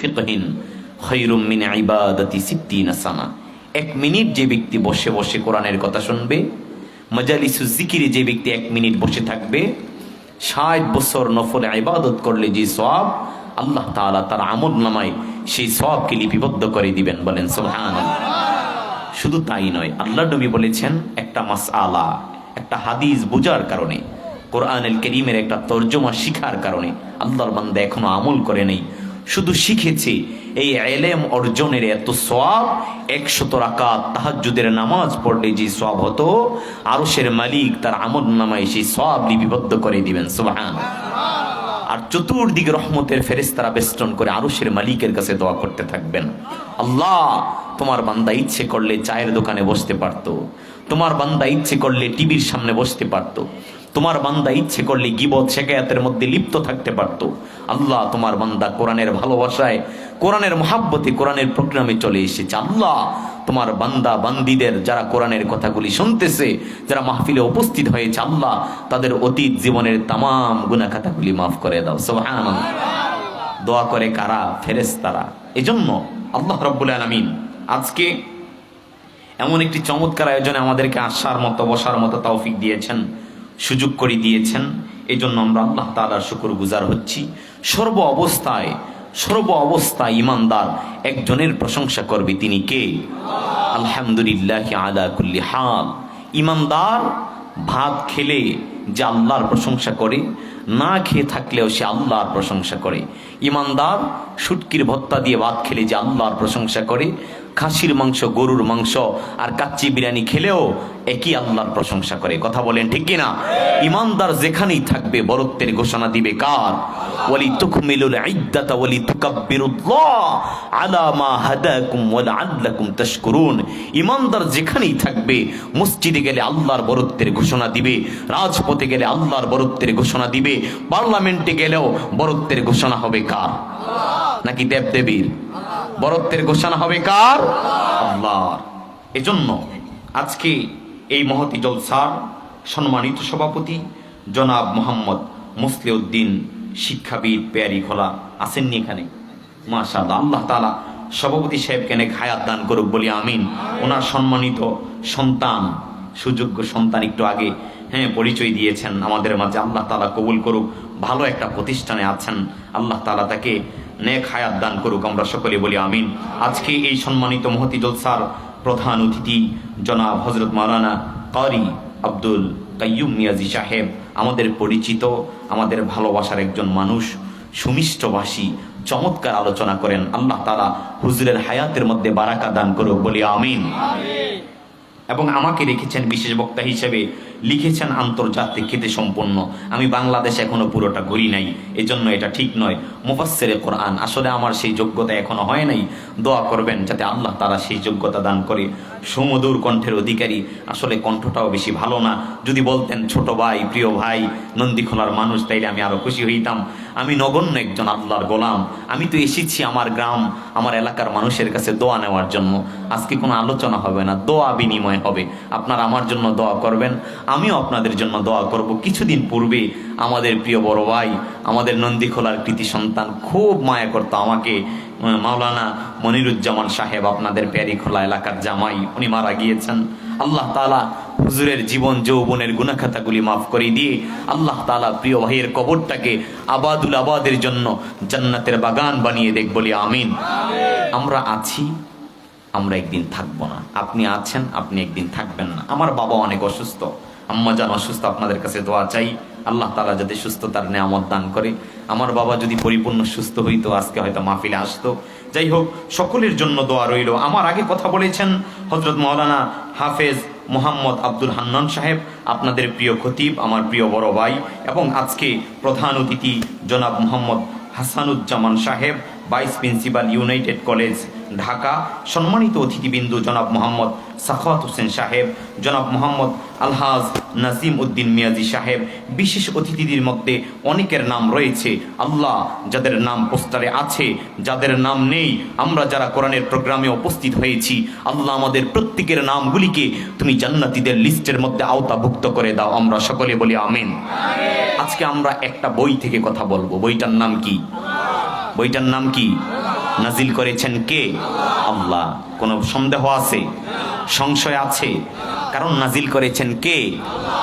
ফিকহিন খায়রুম মিন ইবাদাতি 60 সানা। 1 minute যে ব্যক্তি বসে বসে কোরআনের কথা শুনবে, মাজালিসুজ জিকিরে যে ব্যক্তি 1 মিনিট বসে থাকবে, 60 বছর নফল ইবাদত করলে যে সওয়াব, আল্লাহ তাআলা তার আমলনামায় সেই সওয়াবকে লিপিবদ্ধ করে দিবেন। বলেন সুবহানাল্লাহ। শুধু তাই নয়, আল্লাহ নবী বলেছেন একটা মাসআলা, একটা হাদিস বোঝার কারণে, কোরআনুল কারীমের একটা তরজমা শিখার কারণে আল্লাহর বান্দা এখনো আমল করে নেই, শুধু শিখেছে, এই ইলম অর্জনের এত সওয়াব, 100 রাকাত তাহাজ্জুদের নামাজ পড়লে যে সওয়াব হতো, আরশের মালিক তার আমলনামায় সেই সওয়াব লিপিবদ্ধ করে দিবেন। সুবহানাল্লাহ। আর চতুর্দিকে রহমতের ফেরেশতারা বেষ্টন করে আরশের মালিকের কাছে দোয়া করতে থাকবেন, আল্লাহ তোমার বান্দা ইচ্ছে করলে চায়ের দোকানে বসতে পারতো, তোমার বান্দা ইচ্ছে করলে টিভির সামনে বসতে পারতো, তোমার বান্দা ইচ্ছে করলে গীবত শিকায়াতের মধ্যে লিপ্ত থাকতে পারতো। আল্লাহ তোমার বান্দা কোরআনের ভালোবাসায়, কোরআনের মহাব্বতে, কোরআনের প্রোগ্রামে চলে এসেছে। আল্লাহ তোমার বান্দা বান্দিদের যারা কোরআনের কথাগুলি শুনতেছে, যারা মাহফিলে উপস্থিত হয়েছে, আল্লাহ তাদের অতীত জীবনের তামাম গুনাহ খাতাগুলি মাফ করে দাও। সুবহানাল্লাহ। দোয়া করে কারা? ফেরেশতারা। এজন্য আল্লাহ রাব্বুল আলামিন আজকে এমন একটি চমৎকার আয়োজনে আমাদেরকে আসার মতো, বসার মতো তৌফিক দিয়েছেন, সুযোগ করে দিয়েছেন। এই জন্য আমরা আল্লাহ তাআলার শুকরগুজার হচ্ছি। সর্ব অবস্থায় ইমানদার একজনের প্রশংসা করবে, তিনি কে? আলহামদুলিল্লাহি আলা কুল্লি হাল। ইমানদার ভাত খেলে যে আল্লাহর প্রশংসা করে, না খেয়ে থাকলেও সে আল্লাহর প্রশংসা করে। ইমানদার শুটকির ভর্তা দিয়ে ভাত খেলে যে আল্লাহর প্রশংসা করে, খাসির মাংস, গরুর মাংস আর কাচ্চি বিরিয়ানি খেলেও একই আল্লাহর প্রশংসা করে। কথা বলেন ঠিক কিনা? ইমানদার যেখানেই থাকবে বরত্বের ঘোষণা দিবে কার? ওয়ালি তুকমিলুল ইদ্দাতা ওয়ালি তুকাব্বিরুল্লাহ আলা মা হাদাকুম ওয়া লাআল্লাকুম তাশকুরুন। ইমানদার যেখানেই থাকবে, মসজিদে গেলে আল্লাহর বরত্বের ঘোষণা দিবে, রাজপথে গেলে আল্লাহর বরত্বের ঘোষণা দিবে, পার্লামেন্টে গেলেও বরত্বের ঘোষণা হবে কার? নাকি দেবদেবীর? বরত্বের ঘোষণা হবে কার? আল্লাহর। এজন্য আজকে এই মহতি জলসার সম্মানিত সভাপতি জনাব মোহাম্মদ মুসলিউদ্দিন শিক্ষাবিদ পেয়ারি খোলা আসেননি এখানে? মাশাআল্লাহ। আল্লাহ তাআলা সভাপতি সাহেবকে নেক হায়াত দান করুক বলি আমিন। ওনার সম্মানিত সন্তান, সুযোগ্য সন্তান একটু আগে পরিচয় দিয়েছেন আমাদের মাঝে। আল্লাহ তাআলা কবুল করুক, ভালো একটা প্রতিষ্ঠানে আছেন, আল্লাহ তাআলা তাকে নেক হায়াত দান করুক, আমরা সকলে বলি আমিন। আজকে এই সম্মানিত মহতি জলসার প্রধান অতিথি জনাব হযরত মাওলানা কারি আব্দুল কাইয়ুম মিয়াজি সাহেব, আমাদের পরিচিত, আমাদের ভালোবাসার একজন মানুষ, সুমিষ্টভাষী, চমৎকার আলোচনা করেন। আল্লাহ তাআলা হুজুরের হায়াতের মধ্যে বারাকা দান করুক বলি আমিন। এবং আমাকে রেখেছেন বিশেষ বক্তা হিসেবে, লিখেছেন আন্তর্জাতিক খ্যাতি সম্পন্ন। আমি বাংলাদেশ এখনো পুরোটা ঘুরি নাই, এজন্য এটা ঠিক নয়। মুফাসসিরে কোরআন, আসলে আমার সেই যোগ্যতা এখনো হয় নাই। দোয়া করবেন যাতে আল্লাহ তাআলা সেই যোগ্যতা দান করে। সুমধুর কণ্ঠের অধিকারী, আসলে কণ্ঠটাও বেশি ভালো না। যদি বলতেন ছোট ভাই, প্রিয় ভাই, নন্দীখোলার মানুষ, তাইলে আমি আরো খুশি হইতাম। আমি নগণ্য একজন আল্লাহর গোলাম। আমি তো এসেছি আমার গ্রাম, আমার এলাকার মানুষের কাছে দোয়া নেওয়ার জন্য। আজকে কোনো আলোচনা হবে না, দোয়া বিনিময় হবে। আপনারা আমার জন্য দোয়া করবেন, আমিও আপনাদের জন্য দোয়া করব। কিছুদিন পূর্বে আমাদের প্রিয় বড় ভাই, আমাদের নন্দীখোলার কৃতি সন্তান, খুব মায়া করত আমাকে, মাওলানা মনিরুজ্জামান সাহেব, আপনাদের প্যারিখোলা এলাকার জামাই, উনি মারা গিয়েছেন। আল্লাহ তাআলা হুজুরের জীবন যৌবনের গুনাহ খাতাগুলি মাফ করে দিয়ে আল্লাহ তাআলা প্রিয় ভাইয়ের কবরটাকে আবাদুল আবাদের জন্য জান্নাতের বাগান বানিয়ে দেখ বলি আমিন। আমরা আছি, আমরা একদিন থাকবো না। আপনি আছেন, আপনি একদিন থাকবেন না। আমার বাবা অনেক অসুস্থ, আম্মা জান অসুস্থ, আপনাদের কাছে দোয়া চাই আল্লাহ তাআলা যাতে সুস্থতার নেয়ামত দান করে। আমার বাবা যদি পরিপূর্ণ সুস্থ হইতো আজকে হয়তো মাহফিলে আসতো। যাই হোক, সকলের জন্য দোয়া রইল। আমার আগে কথা বলেছেন হযরত মাওলানা হাফেজ মোহাম্মদ আব্দুল হান্নান সাহেব, আপনাদের প্রিয় খতিব, আমার প্রিয় বড় ভাই, এবং আজকে প্রধান অতিথি জনাব মোহাম্মদ হাসানুজ্জামান সাহেব, vice principal, United college Dhaka. সম্মানিত অতিথিবৃন্দু জনাব মোহাম্মদ সাখাওয়াত হোসেন সাহেব, জনাব মোহাম্মদ আলহাজ নাজিম উদ্দিন মিয়াজি সাহেব। বিশেষ অতিথিদের মধ্যে অনেকের নাম রয়েছে, আল্লাহ যাদের নাম পোস্টারে আছে, যাদের নাম নেই, আমরা যারা কোরআনের প্রোগ্রামে উপস্থিত হয়েছি, আল্লাহ আমাদের প্রত্যেকের নামগুলিকে তুমি জান্নাতীদের লিস্টের মধ্যে আওতাভুক্ত করে দাও, আমরা সকলে বলি আমিন। আজকে আমরা একটা বই থেকে কথা বলবো। বইটার নাম কি? বইটার নাম কি? নাজিল করেছেন কে? আল্লাহ। কোনো সন্দেহ আছে? সংশয় আছে? কারণ নাজিল করেছেন কে?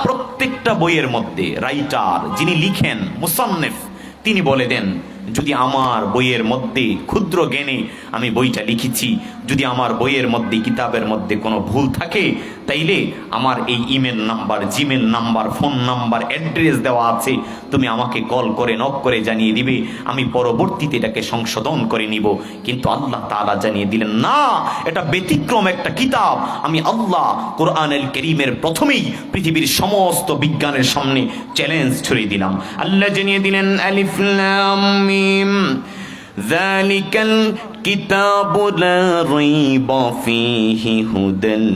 প্রত্যেকটা বইয়ের মধ্যে রাইটার যিনি লিখেন, মুসান্নিফ, তিনি বলে দেন যদি আমার বইয়ের মধ্যে ক্ষুদ্র জ্ঞানে আমি বইটা লিখেছি, যদি আমার বইয়ের মধ্যে কিতাবের মধ্যে কোনো ভুল থাকে, তাইলে আমার এই email number, Gmail number, phone number, address দেওয়া আছে, তুমি আমাকে কল করে নক করে জানিয়ে দিবে, আমি পরবর্তীতে এটাকে সংশোধন করে নিব। কিন্তু আল্লাহ তাআলা জানিয়ে দিলেন না, এটা ব্যতিক্রম একটা কিতাব। আমি আল্লাহ কোরআনুল কারীমের প্রথমেই পৃথিবীর সমস্ত বিজ্ঞানের সামনে চ্যালেঞ্জ ছড়িয়ে দিলাম। আল্লাহ জানিয়ে দিলেন আলিফ লাম মিম যালিকাল কিতাবু লা রাইবা ফীহি হুদাল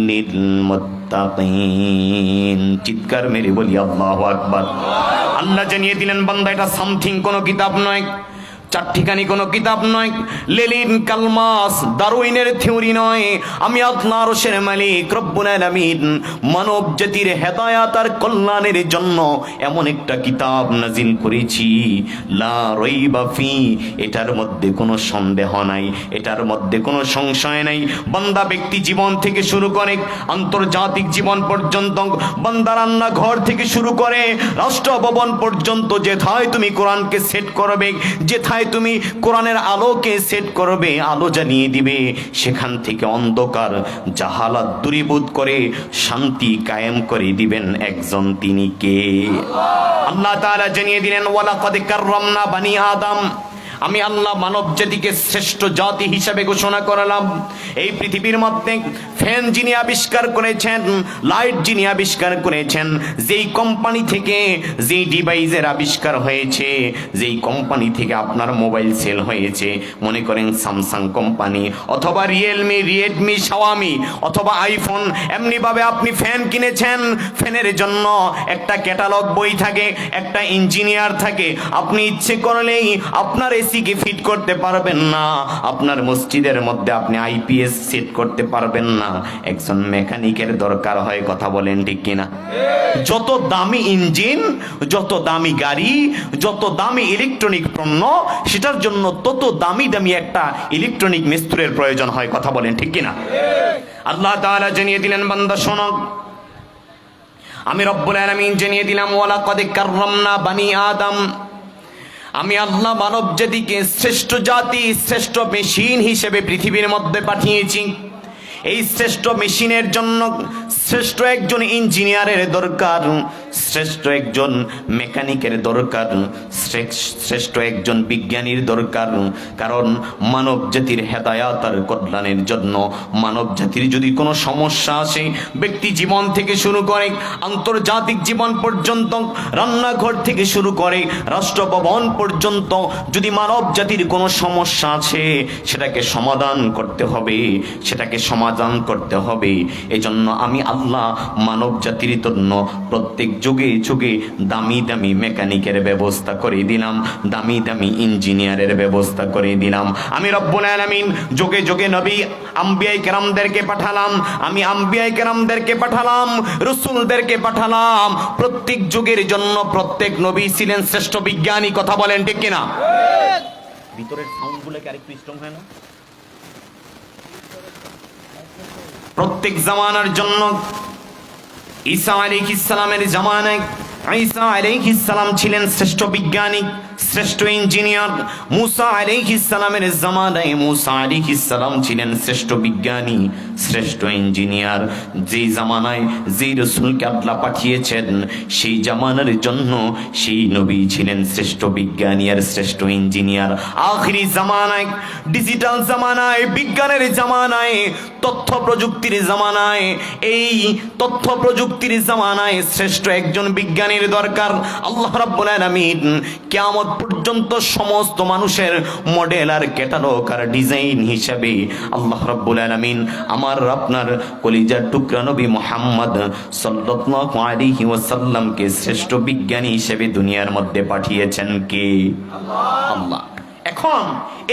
লিল মুত্তাকিন। চিৎকার মেরে বলি আল্লাহু আকবার। আল্লাহ জানিয়ে দিলেন বান্দা এটা সামথিং কোনো কিতাব নয়, চারটিখানি কোনো কিতাব নয়, লেলিন কালমাস দারউইনের থিওরি নয়। আমি আল্লাহ আরশের মালিক রব্বুল আলামিন মানব জাতির হেদায়েত আর কল্যাণের জন্য এমন একটা কিতাব নাজিল করেছি, লা রাইবা ফি, এটার মধ্যে কোনো সন্দেহ নাই, এটার মধ্যে কোনো সংশয় নাই। বান্দা ব্যক্তি জীবন থেকে শুরু করে আন্তর্জাতিক জীবন পর্যন্ত, বান্দা রান্না ঘর থেকে শুরু করে রাষ্ট্র ভবন পর্যন্ত, যেথায় তুমি কোরআনকে সেট করবে, যেথায় তুমি কোরআনের আলোকে সেট করবে, আলো জ্বালিয়ে দিবে, সেখান থেকে অন্ধকার জাহালাত দূরীভূত করে শান্তি কায়েম করে দিবেন একজন, তিনি কে? আল্লাহ তাআলা জানিয়ে দিলেন ওয়ালাকাদ কাররামনা বানি আদম, আমি আল্লাহ মানব জাতিকে শ্রেষ্ঠ জাতি হিসাবে ঘোষণা করলাম। এই পৃথিবীর মধ্যে ফ্যান যিনি আবিষ্কার করেছেন, লাইট যিনি আবিষ্কার করেছেন, যেই কোম্পানি থেকে যেই ডিভাইসের আবিষ্কার হয়েছে, যেই কোম্পানি থেকে আপনার মোবাইল সেল হয়েছে, মনে করেন স্যামসাং কোম্পানি অথবা রিয়েলমি, রেডমি, শাওয়ামি অথবা আইফোন, এমনিভাবে আপনি ফ্যান কিনেছেন, ফ্যানের জন্য একটা ক্যাটালগ বই থাকে, একটা ইঞ্জিনিয়ার থাকে। আপনি ইচ্ছে করলেই আপনার এসিকে ফিট করতে পারবেন না, আপনার মসজিদের মধ্যে আপনি আইপিএস সেট করতে পারবেন না, একজন মেকানিকের দরকার হয়। কথা বলেন ঠিক কিনা? যত দামি ইঞ্জিন, যত দামি গাড়ি, যত দামি ইলেকট্রনিক পণ্য, সেটার জন্য তত দামি দামি একটা ইলেকট্রনিক মিস্ত্রির প্রয়োজন হয়। কথা বলেন ঠিক কিনা? আল্লাহ তাআলা জানিয়ে দিলেন বান্দা শোনো, আমি রব্বুল আলামিন জানিয়ে দিলাম ওয়ালাকাদ কাররামনা বানি আদম, আমি আল্লাহ মানব জাতিকে শ্রেষ্ঠ জাতি, শ্রেষ্ঠ মেশিন হিসেবে পৃথিবীর মধ্যে পাঠিয়েছি। এই শ্রেষ্ঠ মেশিনের জন্য শ্রেষ্ঠ একজন ইঞ্জিনিয়ারের দরকার, শ্রেষ্ঠ একজন মেকানিকের দরকার, শ্রেষ্ঠ একজন বিজ্ঞানীর দরকার। কারণ মানব জাতির হেদায়াত আর কল্যাণের জন্য, মানব জাতির যদি কোনো সমস্যা আসে, ব্যক্তি জীবন থেকে শুরু করে আন্তর্জাতিক জীবন পর্যন্ত, রান্নাঘর থেকে শুরু করে রাষ্ট্রভবন পর্যন্ত, যদি মানব জাতির কোনো সমস্যা আছে, সেটাকে সমাধান করতে হবে, সেটাকে সমাধান করতে হবে। এজন্য আমি আল্লাহ মানব জাতির জন্য প্রত্যেক যুগে যুগে দামি দামি মেকানিকের ব্যবস্থা করে দিলাম, দামি দামি ইঞ্জিনিয়ারের ব্যবস্থা করে দিলাম। আমি রব্বুল আলামিন যুগে যুগে নবী আম্বিয়া কেরামদেরকে পাঠালাম, আমি আম্বিয়া কেরামদেরকে পাঠালাম, রাসূলদেরকে পাঠালাম। প্রত্যেক যুগের জন্য প্রত্যেক নবী ছিলেন শ্রেষ্ঠ বিজ্ঞানী। কথা বলেন ঠিক কিনা? ভিতরের সাউন্ডগুলোকে আরেকটু স্ট্রং হয় না? প্রত্যেক জামানার জন্য, ঈসা আলাইহিস সালামের জামানায় ঈসা আলাইহিস সালাম ছিলেন শ্রেষ্ঠ বিজ্ঞানী, শ্রেষ্ঠ ইঞ্জিনিয়ার। মুসা আলাইহিস সালামের জামানায় মুসা আলাইহিস সালাম ছিলেন শ্রেষ্ঠ বিজ্ঞানী, শ্রেষ্ঠ ইঞ্জিনিয়ার। যেই জামানায় যেই রাসূলকে আল্লাহ পাঠিয়েছেন, সেই জামানার জন্য সেই নবী ছিলেন শ্রেষ্ঠ বিজ্ঞানী আর শ্রেষ্ঠ ইঞ্জিনিয়ার। আখিরি জামানায়, ডিজিটাল জামানায়, বিজ্ঞানের জামানায়, তথ্য প্রযুক্তির জামানায়, এই তথ্য প্রযুক্তির জামানায় শ্রেষ্ঠ একজন বিজ্ঞানীর দরকার। আল্লাহ রাব্বুল আলামিন কিয়ামত পর্যন্ত সমস্ত মানুষের মডেল আর ক্যাটালগ আর ডিজাইন হিসাবে আল্লাহ রাব্বুল আলামিন আমার আপনার কলিজার টুকরা নবী মুহাম্মদ সাল্লাল্লাহু আলাইহি ওয়াসাল্লামকে শ্রেষ্ঠ বিজ্ঞানী হিসেবে দুনিয়ার মধ্যে পাঠিয়েছেন কে? আল্লাহ। এখন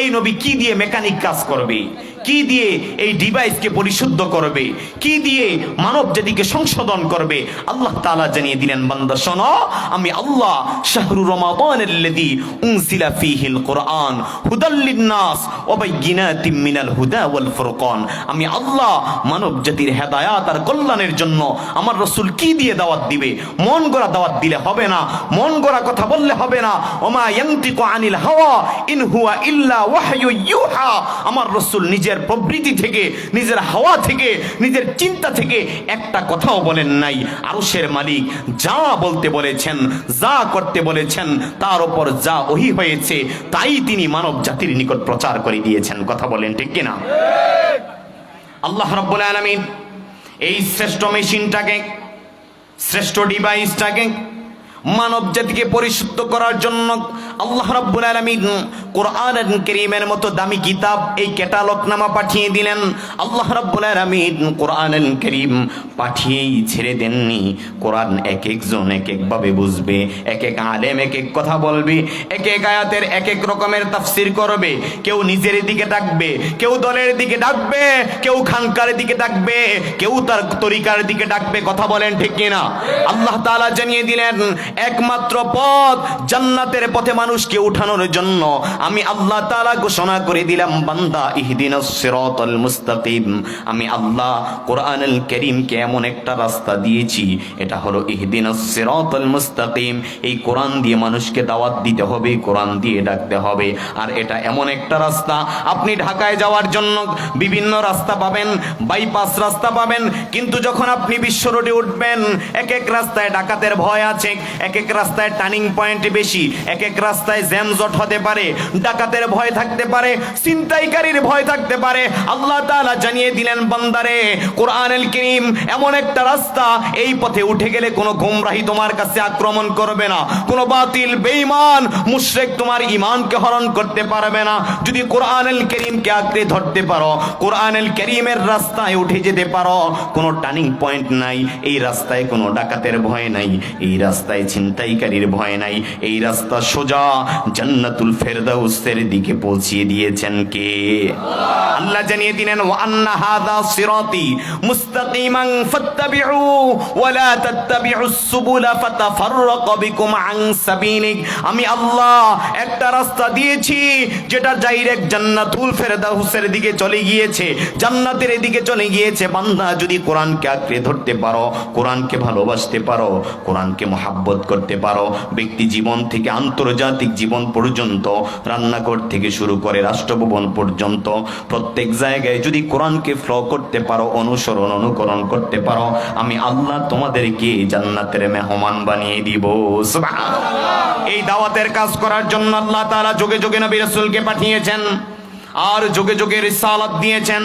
এই নবী কি দিয়ে মেকানিক কাজ করবে, কি দিয়ে এই ডিভাইসকে পরিশুদ্ধ করবে, কি দিয়ে মানব জাতিকে সংশোধন করবে। আল্লাহ তাআলা জানিয়ে দিলেন, বান্দা শোনো, আমি আল্লাহ শাহরু রমাদানাল্লাযী উনজিলা ফীহিল কুরআন হুদাল লিন-নাস ওয়া বাইয়িনাতিম মিনাল হুদা ওয়াল ফুরকান। আমি আল্লাহ মানব জাতির হেদায়াত আর কল্যাণের জন্য আমার রাসূল কি দিয়ে দাওয়াত দিবে? মন গড়া দাওয়াত দিলে হবে না, মন গড়া কথা বললে হবে না। ওমা ইয়ানতিকু আনিল হাওয়া ইন হুয়া ইল্লা ওয়াহয়ু ইউহা। আমার রাসূল নিজের প্রবৃত্তি থেকে, নিজের হাওয়া থেকে, নিজের চিন্তা থেকে একটা কথাও বলেন নাই। আরশের মালিক যা বলতে বলেছেন, যা করতে বলেছেন, তার উপর যা ওহী হয়েছে তাই তিনি মানব জাতির নিকট প্রচার করে দিয়েছেন। কথা বলেন ঠিক কিনা? আল্লাহ রাব্বুল আলামিন এই শ্রেষ্ঠ মেশিনটাকে, শ্রেষ্ঠ ডিভাইসটাকে মানব জাতিকে পরিশুদ্ধ করার জন্য আল্লাহ রাব্বুল আলামিন কোরআনুল কারীমের মতো দামি কিতাব, এই ক্যাটালগ নামা পাঠিয়ে দিলেন। আল্লাহ রাব্বুল আলামিন কোরআনুল কারীম পাঠিয়েই ছেড়ে দেননি। কোরআন এক একজন এক এক ভাবে বুঝবে, এক এক আলেম এক এক কথা বলবে, এক এক আয়াতের এক এক রকমের তাফসীর করবে। কেউ নিজের দিকে ডাকবে, কেউ দলের দিকে ডাকবে, কেউ খানকার দিকে ডাকবে, কেউ তার তরিকার দিকে ডাকবে। কথা বলেন ঠিক কিনা? আল্লাহ তাআলা জানিয়ে দিলেন, একমাত্র পথ জান্নাতের পথে মানুষকে উঠানোর জন্য আমি আল্লাহ তাআলা ঘোষণা করে দিলাম, বান্দা ইহদিনাস সিরাতাল মুস্তাকিম। আমি আল্লাহ কোরআনুল কারীমকে এমন একটা রাস্তা দিয়েছি, এটা হলো ইহদিনাস সিরাতাল মুস্তাকিম। এই কোরআন দিয়ে মানুষকে দাওয়াত দিতে হবে, কোরআন দিয়ে ডাকতে হবে। আর এটা এমন একটা রাস্তা, আপনি ঢাকায় যাওয়ার জন্য বিভিন্ন রাস্তা পাবেন, বাইপাস রাস্তা পাবেন, কিন্তু যখন আপনি বিশ্ব রোডে উঠবেন, এক এক রাস্তায় ডাকাতের ভয় আছে, এক এক রাস্তায় টার্নিং পয়েন্ট বেশি, এক এক রাস্তায় জ্যাম জট হতে পারে, ডাকাতের ভয় থাকতে পারে, ছিনতাইকারীর ভয় থাকতে পারে। আল্লাহ তাআলা জানিয়ে দিলেন, বান্দারে কোরআনুল কারীম এমন একটা রাস্তা, এই পথে উঠে গেলে কোনো গোমরাহি তোমার কাছে আক্রমণ করবে না, কোনো বাতিল বেঈমান মুশরিক তোমার ঈমানকে হরণ করতে পারবে না। যদি কোরআনুল কারীমকে আঁকড়ে ধরতে পারো, কোরআনুল কারীমের রাস্তায় উঠে যেতে পারো, কোনো টার্নিং পয়েন্ট নাই, এই রাস্তায় কোনো ডাকাতের ভয় নাই, এই রাস্তায় ছিনতাইকারীর ভয় নাই, এই রাস্তা সোজা জান্নাতুল ফেরদাউসের দিকে পৌঁছিয়ে দিয়েছেন কে? আল্লাহ জানিয়ে দিলেন, ওয়া আন্না হাযা সিরাতি মুস্তাকিমান ফাত্তাবিউ ওয়া লা তাত্তাবিউস সুবুলা ফাতাফাররাকা বিকুম আন সাবিলিক। আমি আল্লাহ একটা রাস্তা দিয়েছি যেটা ডাইরেক্ট জান্নাতুল ফেরদাউসের দিকে চলে গিয়েছে, জান্নাতের দিকে চলে গিয়েছে। বান্দা যদি কোরআনকে আঁকড়ে ধরতে পারো, কোরআনকে ভালোবাসতে পারো, কোরআনকে মহাব্বত করতে পারো, ব্যক্তি জীবন থেকে আন্তর্জাতিক জীবন পর্যন্ত, রান্নাঘর থেকে শুরু করে রাষ্ট্রভবন পর্যন্ত প্রত্যেক জায়গায় যদি কোরআনকে ফলো করতে পারো, অনুসরণ অনুকরণ করতে পারো, আমি আল্লাহ তোমাদেরকে জান্নাতের মেহমান বানিয়ে দিব। সুবহানাল্লাহ। এই দাওয়াতের কাজ করার জন্য আল্লাহ তাআলা যুগে যুগে নবী রাসূলকে পাঠিয়েছেন, আর যুগে যুগে রিসালাত দিয়েছেন,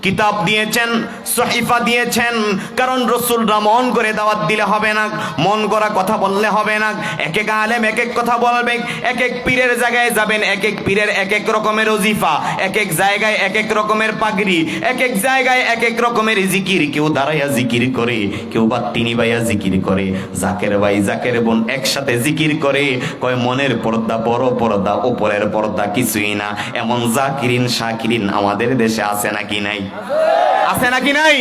কিতাব দিয়েছেন, সহিফা দিয়েছেন। কারণ রাসূলরা মন করে দাওয়াত দিলে হবে না, মন গড়া কথা বললে হবে না। এক এক আলেম এক এক কথা বলবে, এক এক পীরের জায়গায় যাবেন, এক এক পীরের এক এক রকমের ওজিফা, এক এক জায়গায় এক এক রকমের পাগড়ি, এক এক জায়গায় এক এক রকমের জিকির। কেউ দাঁড়াইয়া জিকির করে, কেউ বা তিনি ভাইয়া জিকির করে, জাকের ভাই জাকের বোন একসাথে জিকির করে। কয় মনের পর্দা বড় পর্দা, উপরের পর্দা কিছুই না। এমন জাকিরিন শাকিরিন আমাদের দেশে আছে নাকি নাই? আছে নাকি নাই?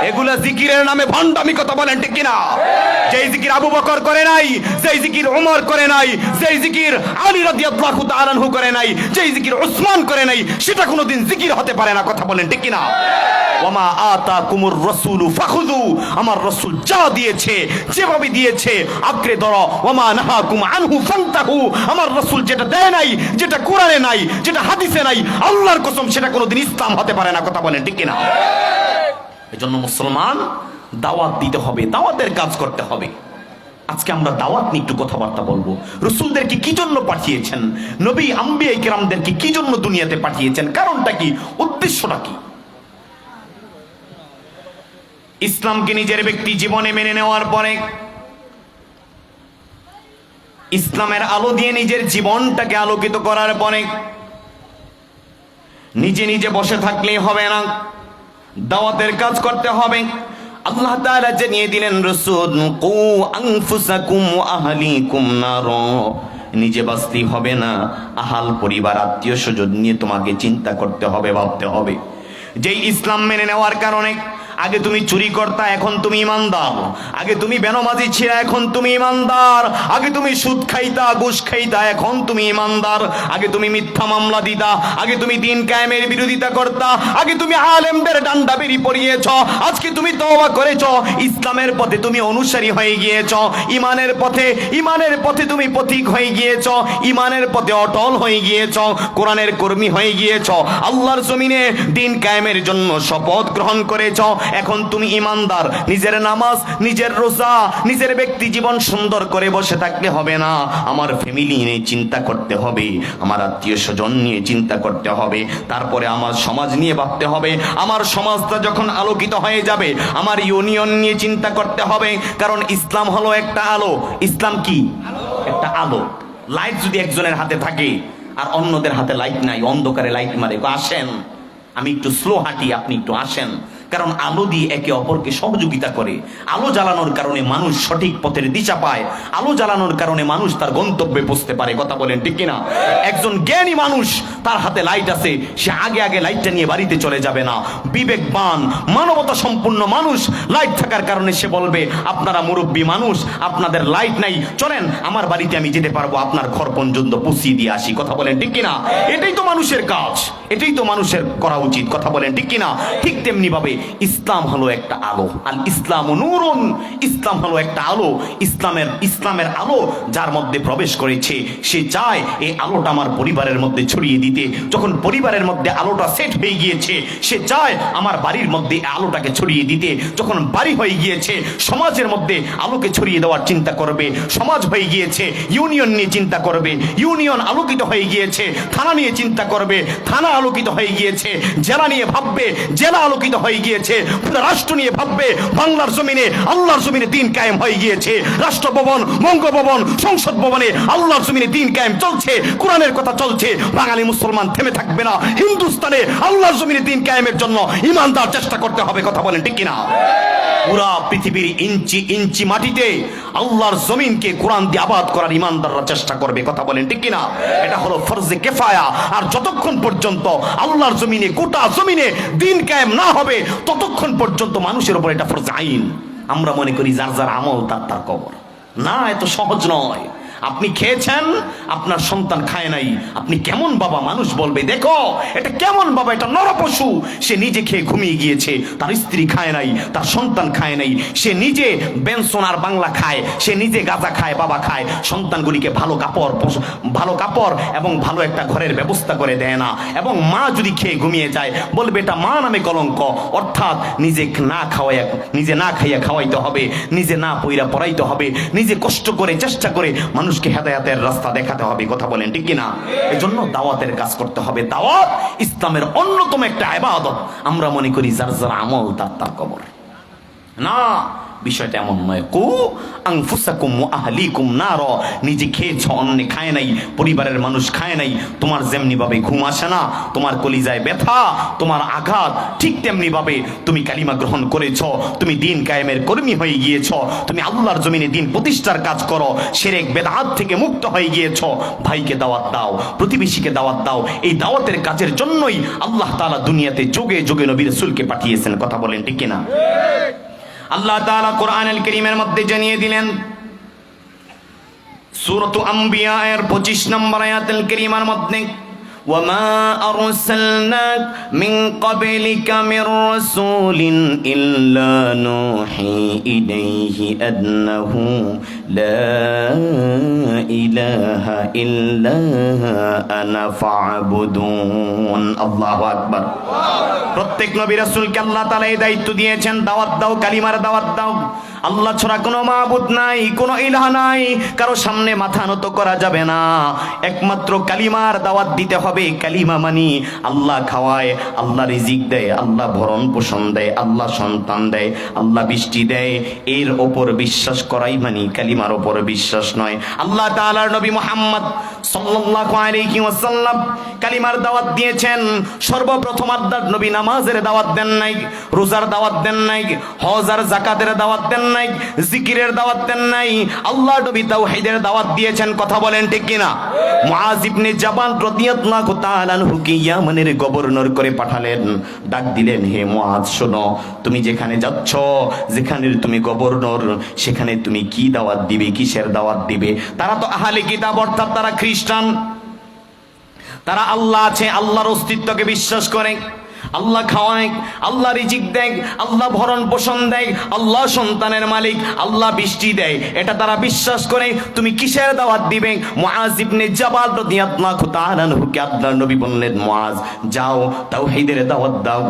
এগুলা জিকিরের নামে ভণ্ডামি। কথা বলেন ঠিক কিনা? যেই জিকির আবু বকর করে নাই, যেই জিকির ওমর করে নাই, যেই জিকির আলী রাদিয়াল্লাহু তাআলা আনহু করে নাই, যেই জিকির উসমান করে নাই, সেটা কোনোদিন জিকির হতে পারে না। কথা বলেন ঠিক কিনা? ওয়ামা আতাকুমুর রাসূলু ফাখুযু। আমার রাসূল যা দিয়েছে, যেভাবে দিয়েছে আঁকড়ে ধরো। ওয়ামা নাহাকুম আনহু ফান্তাহু। আমার রাসূল যেটা দেয় নাই, যেটা কোরআনে নাই, যেটা হাদিসে নাই, আল্লাহর কসম সেটা কোনোদিন ইসলাম হতে পারে না। কথা বলেন ঠিক কিনা? এজন্য মুসলমান দাওয়াত দিতে হবে, দাওয়াতের কাজ করতে হবে। আজকে আমরা দাওয়াত নিয়ে একটু কথাবার্তা বলবো। রাসূলদেরকে কি জন্য পাঠিয়েছেন, নবী আম্বিয়া কিরামদেরকে কি জন্য দুনিয়াতে পাঠিয়েছেন, কারণটা কি, উদ্দেশ্যটা কি? ইসলামকে নিজের ব্যক্তি জীবনে মেনে নেওয়ার পরে, ইসলামের আলো দিয়ে নিজের জীবনটাকে আলোকিত করার পরে নিজে নিজে বসে থাকলেই হবে না, দাওয়াতের কাজ করতে হবে। আল্লাহ তাআলা জানিয়ে দিলেন, রাসূল কু আনফুসাকুম ওয়া আহলিকুম নার। নিজে বাঁচতেই হবে না, আহাল পরিবার আত্মীয় স্বজন নিয়ে তোমাকে চিন্তা করতে হবে, ভাবতে হবে। যেই ইসলাম মেনে নেওয়ার কারণে আগে তুমি চুরি করতা, এখন তুমি ইমানদার। আগে তুমি বেনামাজি ছিলা, এখন তুমি ইমানদার। আগে তুমি সুদ খাইতা, ঘুষ খাইতা, এখন তুমি ইমানদার। আগে তুমি মিথ্যা মামলা দিতা, আগে তুমি দিন কায়েমের বিরোধিতা করতা, আগে তুমি আলেমদের ডান্ডা বেরি পড়িয়েছ, আজকে তুমি তওবা করেছ, ইসলামের পথে তুমি অনুসারী হয়ে গিয়েছ, ইমানের পথে তুমি পথিক হয়ে গিয়েছ, ইমানের পথে অটল হয়ে গিয়েছ, কোরআনের কর্মী হয়ে গিয়েছ, আল্লাহর জমিনে দিন কায়েমের জন্য শপথ গ্রহণ করেছ। এখন তুমি ইমানদার। নিজের নামাজ, নিজের রোজা, নিজের ব্যক্তি জীবন সুন্দর করে বসে থাকলে হবে না। আমার ফ্যামিলি নিয়ে চিন্তা করতে হবে, আমার আত্মীয় স্বজন নিয়ে চিন্তা করতে হবে, তারপরে আমার সমাজ নিয়ে ভাবতে হবে। আমার সমাজটা যখন আলোকিত হয়ে যাবে, আমার ইউনিয়ন নিয়ে চিন্তা করতে হবে। কারণ ইসলাম হলো একটা আলো। ইসলাম কি? একটা আলো। লাইট যদি একজনের হাতে থাকে আর অন্যদের হাতে লাইট নাই, অন্ধকারে লাইট মারে, আসেন আমি একটু স্লো হাঁটি, আপনি একটু আসেন। কারণ আলো দিয়ে একে অপরকে সহযোগিতা করে। আলো জ্বালানোর কারণে মানুষ সঠিক পথের দিশা পায়। আলো জ্বালানোর কারণে মানুষ তার গন্তব্যে পৌঁছতে পারে। কথা বলেন ঠিক কিনা? একজন জ্ঞানী মানুষ, তার হাতে লাইট আছে, সে আগে লাইটটা নিয়ে বাড়িতে চলে যাবে না। বিবেকবান, মানবতা সম্পূর্ণ মানুষ, লাইট থাকার কারণে সে বলবে, আপনারা মুরব্বী মানুষ, আপনাদের লাইট নাই, চলেন আমার বাড়িতে আমি যেতে পারবো, আপনার ঘর পর্যন্ত পৌঁছিয়ে দিয়ে আসি। কথা বলেন ঠিক কিনা? এটাই তো মানুষের কাজ, এটাই তো মানুষের করা উচিত। কথা বলেন ঠিক কিনা? ঠিক তেমনি ভাবে ইসলাম হলো একটা আলো। আল ইসলাম নূরুন, ইসলাম হলো একটা আলো। ইসলামের আলো যার মধ্যে প্রবেশ করেছে, সে চায় এই আলোটা আমার পরিবারের মধ্যে ছড়িয়ে দিতে। যখন পরিবারের মধ্যে আলোটা সেট হয়ে গিয়েছে, সে চায় আমার বাড়ির মধ্যে আলোটাকে ছড়িয়ে দিতে। যখন বাড়ি হয়ে গিয়েছে, সমাজের মধ্যে আলোকে ছড়িয়ে দেওয়ার চিন্তা করবে। সমাজ হয়ে গিয়েছে, ইউনিয়ন নিয়ে চিন্তা করবে। ইউনিয়ন আলোকিত হয়ে গিয়েছে, থানা নিয়ে চিন্তা করবে। থানা আলোকিত হয়ে গিয়েছে, জেলা নিয়ে ভাববে। জেলা আলোকিত হয়ে গিয়েছে, রাষ্ট্র নিয়ে ভাববে। বাংলার জমিনে, আল্লাহর জমিনে দিন কায়েম হয়ে গিয়েছে। রাষ্ট্রভবন, বঙ্গভবন, সংসদ ভবনে আল্লাহর জমিনে দিন কায়েম চলছে, কোরআনের কথা চলছে। বাঙালি মুসলমান থেমে থাকবে না। হিন্দুস্তানে আল্লাহর জমিনে দিন কায়েমের জন্য ইমানদার চেষ্টা করতে হবে। কথা বলেন ঠিক কিনা? পুরা পৃথিবীর ইঞ্চি ইঞ্চি মাটিতে আল্লাহর জমিনকে কোরআন দিয়ে আবাদ করার ইমানদাররা চেষ্টা করবে। কথা বলেন ঠিক কিনা? এটা হলো ফরজে কিফায়া। আর যতক্ষণ পর্যন্ত আল্লাহর জমিনে, গোটা জমিনে দিন কায়েম না হবে, ততক্ষণ পর্যন্ত মানুষের উপর এটা ফরজে আইন। আমরা মনে করি যার যার আমল তার তার কবর। না, এত সহজ নয়। আপনি খেয়েছেন, আপনার সন্তান খায় নাই, আপনি কেমন বাবা? মানুষ বলবে, দেখো এটা কেমন বাবা, এটা নরপশু। সে নিজে খেয়ে ঘুমিয়ে গিয়েছে, তার স্ত্রী খায় নাই, তার সন্তান খায় নাই। সে নিজে বেনসন আর বাংলা খায়, সে নিজে গাঁজা খায়, বাবা খায়। সন্তানগুলিকে ভালো কাপড় এবং ভালো একটা ঘরের ব্যবস্থা করে দেয় না। এবং মা যদি খেয়ে ঘুমিয়ে যায়, বলবে এটা মা নামে কলঙ্ক। অর্থাৎ নিজে না খাইয়া খাওয়াইতে হবে, নিজে না পইরা পড়াইতে হবে, নিজে কষ্ট করে চেষ্টা করে মানুষকে হেদায়েতের রাস্তা দেখাতে হবে। কথা বলেন ঠিক কিনা? এজন্য দাওয়াতের কাজ করতে হবে। দাওয়াত ইসলামের অন্যতম একটা ইবাদত। আমরা মনে করি যার যার আমল তার তার কবর। না, বিষয়টা এমন নয়। কু আনফুসাকুম ওয়া আহলিকুম নার। নিজে খেয়েছ, অন্য খায় নাই, পরিবারের মানুষ খায় নাই। তোমার যেমনি ভাবে ঘুম আসে না, তোমার কলিজায় ব্যথা, তোমার আঘাত, ঠিক তেমনি ভাবে তুমি কালিমা গ্রহণ করেছ, তুমি দিন কায়েমের কর্মী হয়ে গিয়েছ, তুমি আল্লাহর জমিনে দিন প্রতিষ্ঠার কাজ করো, শিরক বেদাত থেকে মুক্ত হয়ে গিয়েছ। ভাইকে দাওয়াত দাও, প্রতিবেশীকে দাওয়াত দাও। এই দাওয়াতের কাজের জন্যই আল্লাহ তাআলা দুনিয়াতে যুগে যুগে নবী রাসূলকে পাঠিয়েছেন। কথা বলেন ঠিক কিনা? আল্লাহ তাআলা কোরআনুল কারীমের মধ্যে জানিয়ে দিলেন, সূরাতুল আম্বিয়া এর 25 নম্বর আয়াতুল কারীমার মধ্যে, وما أرسلنا من قبلك من رسول إلا نوحي إليه أنه لا إله إلا أنا فاعبدون। الله أكبر। প্রত্যেক নবী রাসূলকে আল্লাহ তাআলা এই দায়িত্ব দিয়েছেন, দাওয়াত দাও, কালিমার দাওয়াত দাও। আল্লাহ ছাড়া কোনো মাবুদ নাই, কোনো ইলাহ নাই, কারো সামনে মাথা নত করা যাবে না। একমাত্র কালিমার দাওয়াত দিতে হবে। কালিমা মানি আল্লাহ খাওয়ায়, আল্লাহ রিজিক দেয়, আল্লাহ ভরণ পোষণ দেয়, আল্লাহ সন্তান দেয়, আল্লাহ বৃষ্টি দেয়। এর ওপর বিশ্বাস করাই মানি, কালিমার ওপর বিশ্বাস নয়। আল্লাহ তাআলার নবী মুহাম্মদ সাল্লাল্লাহু আলাইহি ওয়াসাল্লাম কালিমার দাওয়াত দিয়েছেন। সর্বপ্রথম আল্লাহর নবী নামাজের দাওয়াত দেন নাই, রোজার দাওয়াত দেন নাই, হজ আর যাকাতের দাওয়াত দেন নাই, জিকিরের দাওয়াত দেন নাই। আল্লাহর নবী তাওহীদের দাওয়াত দিয়েছেন। কথা বলেন ঠিক কিনা? মুআয ইবনে জাবাল রাদিয়াল্লাহু রাদিয়াল্লাহু তাআলা আনহুকে ইয়ামানের গভর্নর করে পাঠালেন। ডাক দিলেন, হে মুআজ শোনো, তুমি যেখানে যাচ্ছ, যেখানে তুমি গভর্নর, সেখানে তুমি কি দাওয়াত দিবে, কিসের দাওয়াত দিবে? তারা তো আহলে কিতাব, অর্থাৎ তারা খ্রিস্টান। তারা আল্লাহ আছে, আল্লাহর অস্তিত্বকে বিশ্বাস করে। আল্লাহ খাওয়ায়, আল্লাহ রিজিক দেয়, আল্লাহ ভরণ পোষণ দেয়, আল্লাহ সন্তানের মালিক, আল্লাহ বৃষ্টি দেয়, এটা তারা বিশ্বাস করে। তুমি কিসের দাওয়াত দিবে? মুআজ ইবনে জাবাল রাদিয়াল্লাহু তাআলা আনহুকে আল্লাহর নবী বললেন, মুআজ যাও তাওহীদের দাওয়াত দাও।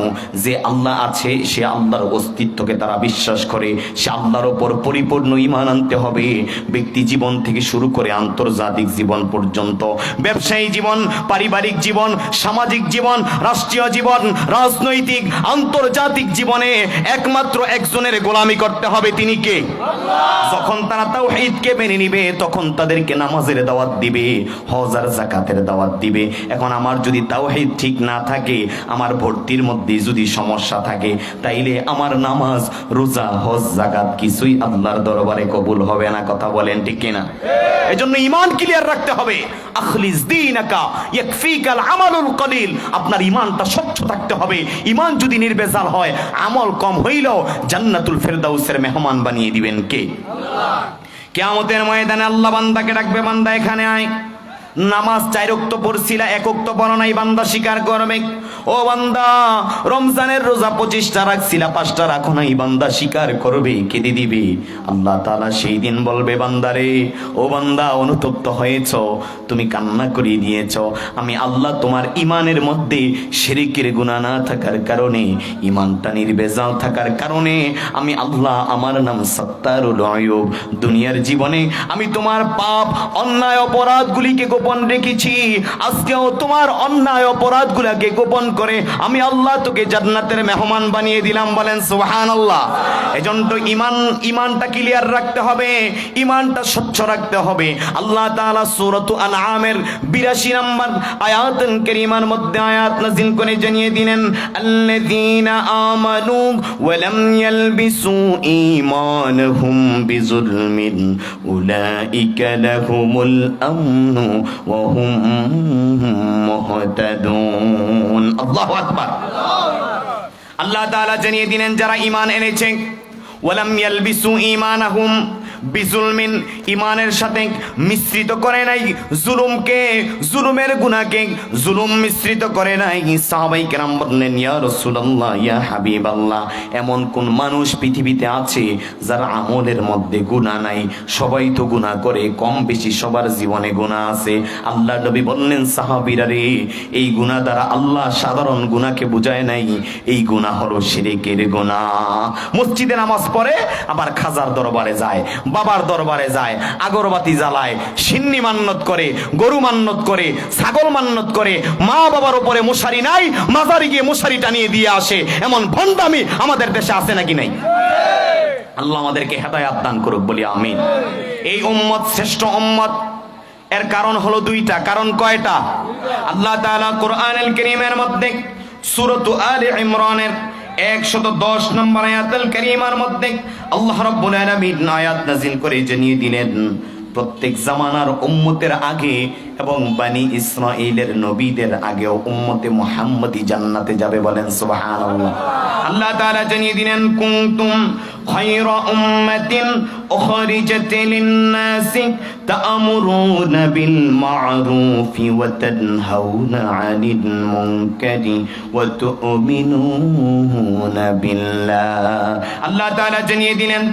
যে আল্লাহ আছে, সে আল্লাহর অস্তিত্বকে তারা বিশ্বাস করে, সে আল্লাহর উপর পরিপূর্ণ ঈমান আনতে হবে। ব্যক্তি জীবন থেকে শুরু করে আন্তর্জাতিক জীবন পর্যন্ত, ব্যবসায়ী জীবন, পারিবারিক জীবন, সামাজিক জীবন, রাষ্ট্রীয় জীবন, রাজনৈতিক, আন্তর্জাতিক জীবনে একমাত্র একজনের গোলামি করতে হবে। তিনি কে? যখন তারা তাওহীদকে মেনে নিবে, তখন তাদেরকে নামাজের দাওয়াত দিবে, হজ আর যাকাতের দাওয়াত দিবে। এখন আমার যদি তাওহীদ ঠিক না থাকে, আমার ভর্তির মধ্যে যদি সমস্যা থাকে, তাইলে আমার নামাজ, রোজা, হজ, যাকাত কিছুই আল্লাহর দরবারে কবুল হবে না। কথা বলেন ঠিক কিনা? এজন্য ঈমান ক্লিয়ার রাখতে হবে। আখলিস দীনাকা ইয়াকফিকাল আমালুল কলিল। আপনার ঈমানটা স্বচ্ছ থাকতে হবে। ঈমান যদি নির্ভেজাল হয়, আমল কম হইলেও জান্নাতুল ফেরদাউসের মেহমান বানিয়ে দিবেন কে? আল্লাহ। কিয়ামতের ময়দানে আল্লাহ বান্দাকে ডাকবে, বান্দা এখানে আয়। নামাজ 4 ওয়াক্ত পড়ছিলা, 1 ওয়াক্ত পড়ো নাই, বান্দা স্বীকার করবে। ও বান্দা, রমজানের রোজা 25টা রাখছিলা, 5টা রাখো নাই, বান্দা স্বীকার করবে, কেঁদে দিবে। আল্লাহ তাআলা সেই দিন বলবে, বান্দারে, ও বান্দা, অনুতপ্ত হয়েছ, তুমি কান্না করিয়ে দিয়েছ। আমি আল্লাহ তোমার ঈমানের মধ্যে শিরকের গুনাহ না থাকার কারণে, ঈমানটা নির্ভেজাল থাকার কারণে আমি আল্লাহ, আমার নাম সাত্তারুল আয়ুব, দুনিয়ার জীবনে আমি তোমার পাপ, অন্যায়, অপরাধগুলিকে গোপন রেখেছি। আজকেও তোমার অন্যায় অপরাধগুলোকে গোপন করে আমি আল্লাহ তোকে জান্নাতের মেহমান বানিয়ে দিলাম। বলেন সুবহানাল্লাহ। এজন্য ঈমানটা ক্লিয়ার রাখতে হবে, ঈমানটা স্বচ্ছ রাখতে হবে। আল্লাহ তাআলা সূরাতু আনআমের 82 নম্বর আয়াতুল কারীমার মধ্যে আয়াত নাযিল করে জানিয়ে দিলেন, আল্লাযীনা আমানু ওয়া লাম ইয়ালবিসু ঈমানহুম বিযুলমিন উলাইকা লাহুমুল আমনু ওয়া হুম মুহতাদুন। আল্লাহু আকবার। আল্লাহ তাআলা জানিয়ে দিলেন, যারা ঈমান এনেছে, ওয়ালাম ইয়ালবিসু ঈমানাহুম বিজুলমিন, ঈমানের সাথে মিশ্রিত করে নাই জুলুমকে, জুলুমের গুনাহকে জুলুম মিশ্রিত করে নাই। সাহাবায়ে কেরাম বললেন, ইয়া রাসূলুল্লাহ, ইয়া হাবিবাল্লাহ, এমন কোন মানুষ পৃথিবীতে আছে যার আমলের মধ্যে গুনাহ নাই? সবাই তো গুনাহ করে, কম বেশি সবার জীবনে গুনাহ আছে। আল্লাহর নবী বললেন, সাহাবীরা রে, এই গুনাহ দ্বারা আল্লাহ সাধারণ গুনাহকে বুঝায় নাই, এই গুনাহ হলো শিরকের গুনাহ। মসজিদে নামাজ পড়ে, আবার খাজার দরবারে যায়, বাবার দরবারে যায়, আগরবাতি জ্বালায়, সিন্নি মান্নত করে, গরু মান্নত করে, ছাগল মান্নত করে, মা বাবার উপরে মশারি নাই, মাজারে গিয়ে মশারি টানিয়ে দিয়ে আসে। এমন ভণ্ডামি আমাদের দেশে আছে নাকি নাই? আল্লাহ আমাদেরকে হেদায়েত দান করুক, বলি আমিন। এই উম্মত শ্রেষ্ঠ উম্মত, এর কারণ হলো 2টা। কারণ কয়টা? আল্লাহ তাআলা কোরআনুল কারীমের মধ্যে সূরাতু আলে ইমরানের 110 নম্বর আয়াতুল কারীমার মধ্যে আল্লাহ রাব্বুল আলামিন আয়াত নাযিল করে জানিয়ে দিলেন, প্রত্যেক জামানার উম্মতের আগে এবং বনি ইসরাঈলের নবীদের আগেও উম্মতে মুহাম্মদী জান্নাতে যাবে। বলেন সুবহানাল্লাহ। আল্লাহ তাআলা জানিয়ে দিলেন, কুনতুম খায়রা উম্মাতিন উখরিজাত লিন-নাসি তা'মুরুনা বিল মা'রুফি ওয়া তানহাউনা 'আনিল মুনকারি ওয়া তু'মিনুনা বিল্লাহ। আল্লাহ তাআলা জানিয়ে দিলেন,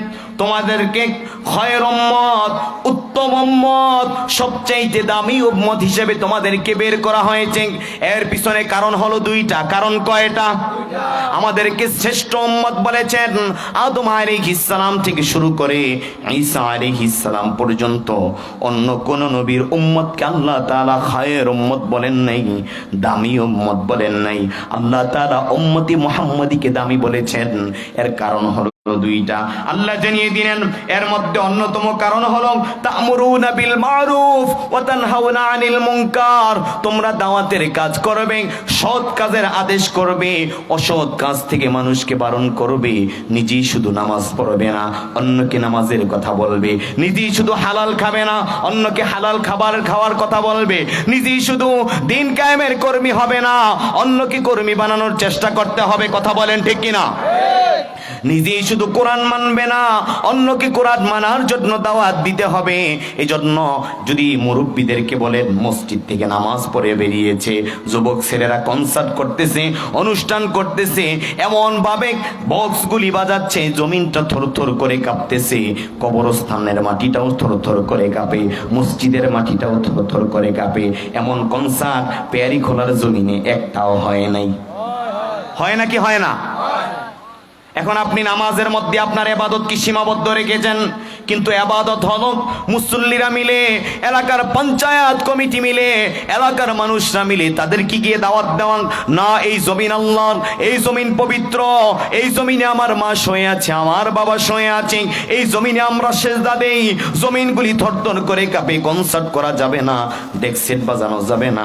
তোমাদেরকে খায়র উম্মত, উত্তম উম্মত, সবচাইতে দামি উম্মত হিসেবে তোমাদেরকে বের করা হয়েছে। এর পিছনে কারণ হলো 2টা। কারণ কয়টা? আমাদেরকে শ্রেষ্ঠ উম্মত বলেছেন আদম আলাইহিস সালাম থেকে শুরু করে ঈসা আলাইহিস সালাম পর্যন্ত। অন্য কোন নবীর উম্মতকে আল্লাহ তাআলা খায়র উম্মত বলেন নাই, দামি উম্মত বলেন নাই। আল্লাহ তাআলা উম্মতি মুহাম্মাদীকে দামি বলেছেন। এর কারণ হলো দুইটা আল্লাহ জানিয়ে দিলেন। এর মধ্যে অন্যতম কারণ হলো তা'মুরুনা বিল মারুফ ওয়া তানহাউনা আনিল মুনকার, তোমরা দাওয়াতের কাজ করবে, সৎ কাজের আদেশ করবে, অসৎ কাজ থেকে মানুষকে বারণ করবে। নিজেই শুধু নামাজ পড়বে না, অন্যকে নামাজের কথা বলবে। নিজেই শুধু হালাল খাবে না, অন্যকে হালাল খাবার খাওয়ার কথা বলবে। নিজেই শুধু দিন কায়েমের কর্মী হবে না, অন্যকে কর্মী বানানোর চেষ্টা করতে হবে। কথা বলেন ঠিক কিনা? নিজেই শুধু কোরআন মানবে না, অন্যকে কোরআন মানার জন্য দাওয়াত দিতে হবে। এই জন্য যদি মুরব্বীদেরকে বলেন, মসজিদ থেকে নামাজ পড়ে বেরিয়েছে, যুবক ছেলেরা কনসার্ট করতেছে, অনুষ্ঠান করতেছে, এমন ভাবে বক্সগুলি বাজাচ্ছে, জমিনটা থরথর করে কাঁপতেছে, কবরস্থানের মাটিটাও থরথর করে কাঁপে, মসজিদের মাটিটাও থরথর করে কাঁপে। এমন কনসার্ট পেয়ারি খোলার জমিনে একটাও হয় নাই। হয় নাকি হয় না? এখন আপনি নামাজের মধ্যে আপনার ইবাদত কি সীমাবদ্ধ রেখেছেন? কিন্তু ইবাদত হলো মুসল্লিরা মিলে, এলাকার পঞ্চায়েত কমিটি মিলে, এলাকার মানুষরা মিলে তাদেরকে গিয়ে দাওয়াত দেওয়া না। এই জমিন আল্লাহর, এই জমিন পবিত্র, এই জমিনে আমার মা শুয়ে আছে, আমার বাবা শুয়ে আছে, এই জমিনে আমরা সেজদা দেই। জমিনগুলি থরথর করে কাঁপে। কনসার্ট করা যাবে না, ডেক সেট বাজানো যাবে না,